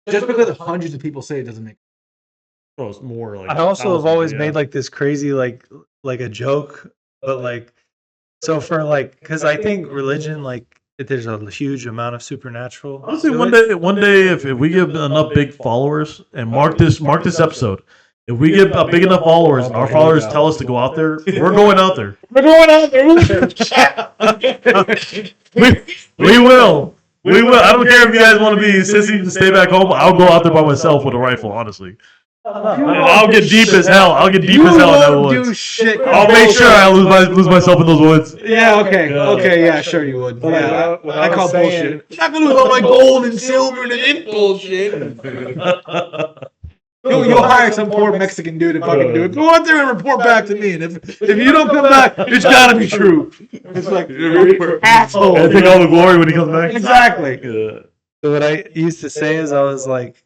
Just because hundreds of people say it doesn't make. Well, it's more like I also have thousands, always yeah. made like this crazy like a joke, but like So for like, because I think religion, like, there's a huge amount of supernatural. Honestly, to one it. day, if we get enough big followers, and mark this episode, if we get a big enough followers, and our followers tell us to go out there, we're going out there. We're going out there. We will. We will. I don't care if you guys want to be sissies and stay back home. I'll go out there by myself with a rifle. Honestly, I'll get deep as hell. I'll get deep as hell in that won't woods. do shit. I'll make sure I lose myself in those woods. Yeah, okay, yeah, sure you would. Yeah, what I I call was saying- bullshit. I'm not gonna lose all my gold and silver and it bullshit. You'll hire some poor Mexican dude to fucking do it. Go out there and report back to me. And if you don't come back, it's gotta be true. It's like asshole. I take all the glory when he comes back. Exactly. Yeah. So what I used to say is I was like,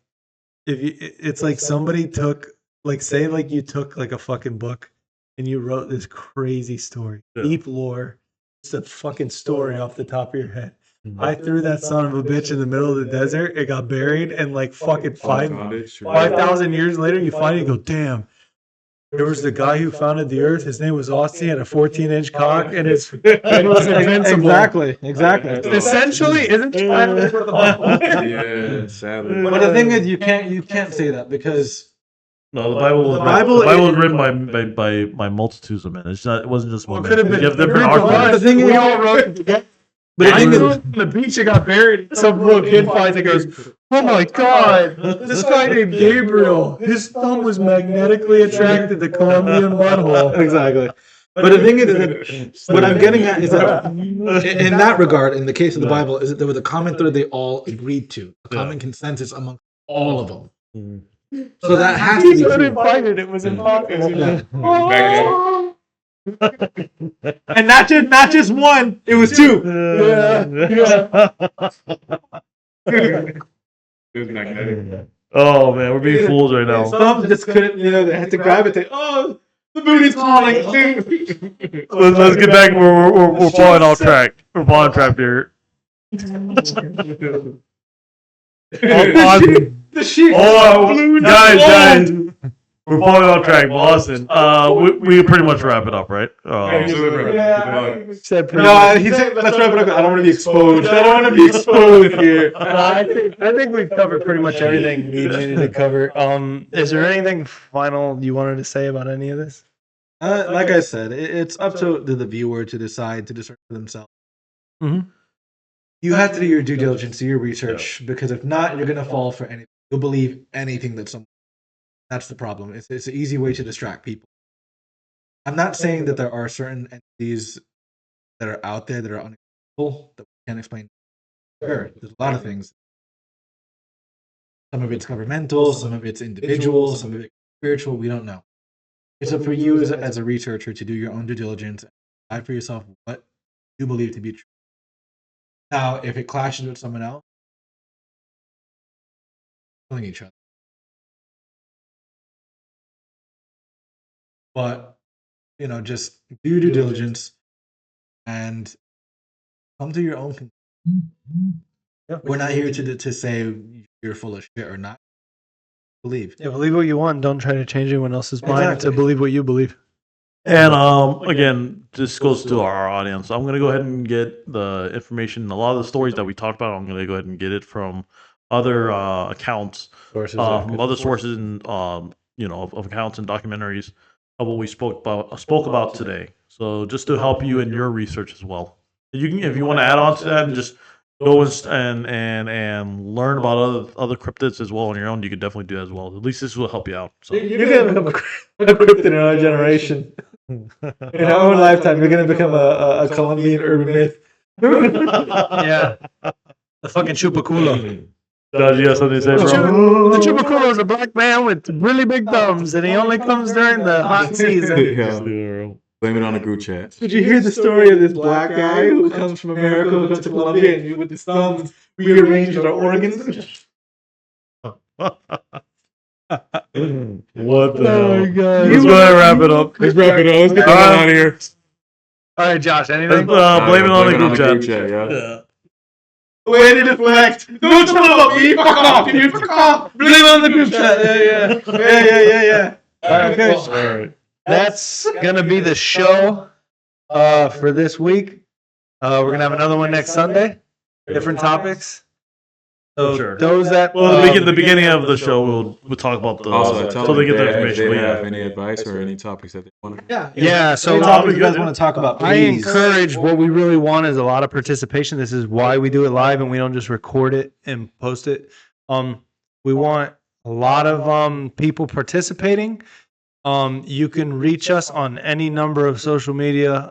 it's like somebody took, like, say like you took like a fucking book and you wrote this crazy story, deep lore, just a fucking story off the top of your head. I threw that son of a bitch in the middle of the desert. It got buried, and like fucking 5,000 years later, you find it. You go, damn. There was the guy who founded the Earth. His name was Austin. He had a 14-inch cock, and it was invincible. Exactly. Essentially, isn't it? Yeah, sadly. But the thing is, you can't say that because No, the Bible was written by multitudes of men. It wasn't just one. Well, it could have man. been. You have different But arguments. the thing is, we all wrote it together. But I threw it on the beach. It got buried. Some little kid finds it. Goes, "Oh my god! This guy named Gabriel. His thumb was magnetically attracted to Colombian butthole." exactly. But the thing is that what I'm getting at is that in that regard, in the case of the Bible, is that there was a common thread they all agreed to, a common consensus among all of them. So that has to be He couldn't true. find it. It was impossible. And not just one, it was two. Oh man, we're being fools right now. Some just couldn't, they had to grab it. The booty's calling. Let's get back. We're falling off track. We're falling track here. The sheep. Oh, guys, we're falling off track, Boston. We pretty much wrap it up, right? Said pretty No, much. he said, let's wrap it up. I don't want to be exposed. I don't want to be exposed here. I think we've covered pretty much everything we needed to cover. Is there anything final you wanted to say about any of this? Like I said, it's up to the viewer to decide, to discern for themselves. Mhm. You have to do your due diligence, do your research, because if not, you're going to fall for anything. You'll believe anything that someone. That's the problem. It's an easy way to distract people. I'm not saying that there are certain entities that are out there that are unexplainable, that we can't explain. Sure, there's a lot of things. Some of it's governmental, some of it's individual, some of it's spiritual. We don't know. It's up for you as a researcher to do your own due diligence and decide for yourself what you believe to be true. Now, if it clashes with someone else, killing each other. But, just do due diligence and come to your own conclusion. Yeah. We're not here to say you're full of shit or not. Believe. Yeah, believe what you want. Don't try to change anyone else's mind Exactly. to believe what you believe. And again, this goes to our audience. I'm gonna go ahead and get the information. A lot of the stories that we talked about, I'm gonna go ahead and get it from other accounts, from other sources, and of accounts and documentaries of what we spoke about today. So just to help you in your research as well. You can, if you want to add on to that, and just go and learn about other cryptids as well on your own. You can definitely do that as well. At least this will help you out. So. You're going to become a cryptid in our generation. In our own lifetime, you're going to become a Colombian urban myth. Yeah. The fucking chupaculo. Josh, you got something to say, The bro? chupaculo is a black man with really big thumbs, and he only comes during the hot season. Blame it on the group chat. Did you hear the story of this black guy who comes from America, who comes to Colombia, and with his thumbs rearranged our organs? What the hell? God. Let's go ahead and wrap it up. Let's wrap it up. Let's get out of here. All right, Josh, anything? Blame it on the group chat. yeah. Yeah. Way to deflect. Don't tell about me. Fuck off, dude. Fuck off. Blame it on the group chat. Yeah. All right, Okay. well, that's going to be the show. for this week. We're gonna have another one next Sunday. Different topics. So Sure. those that Well, the beginning of the show, we'll talk about the Also, tell so them they get the if information. they But have yeah. any advice or any topics that they want to. Yeah, so Any topics you guys want to talk about, I please. encourage what we really want is a lot of participation. This is why we do it live and we don't just record it and post it. We want a lot of people participating. You can reach us on any number of social media.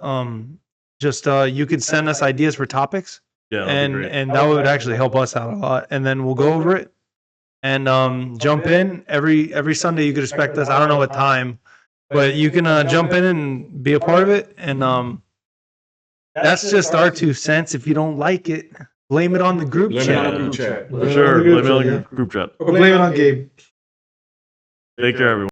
You can send us ideas for topics. Yeah, that'd be great. And that would actually help us out a lot. And then we'll go over it and jump in every Sunday. You could expect us. I don't know what time, but you can jump in and be a part of it. And that's just our 2 cents. If you don't like it, blame it on the group Let me chat. know in the group chat. For sure. Let me know in the group chat. Blame it on Gabe. Take care, everyone.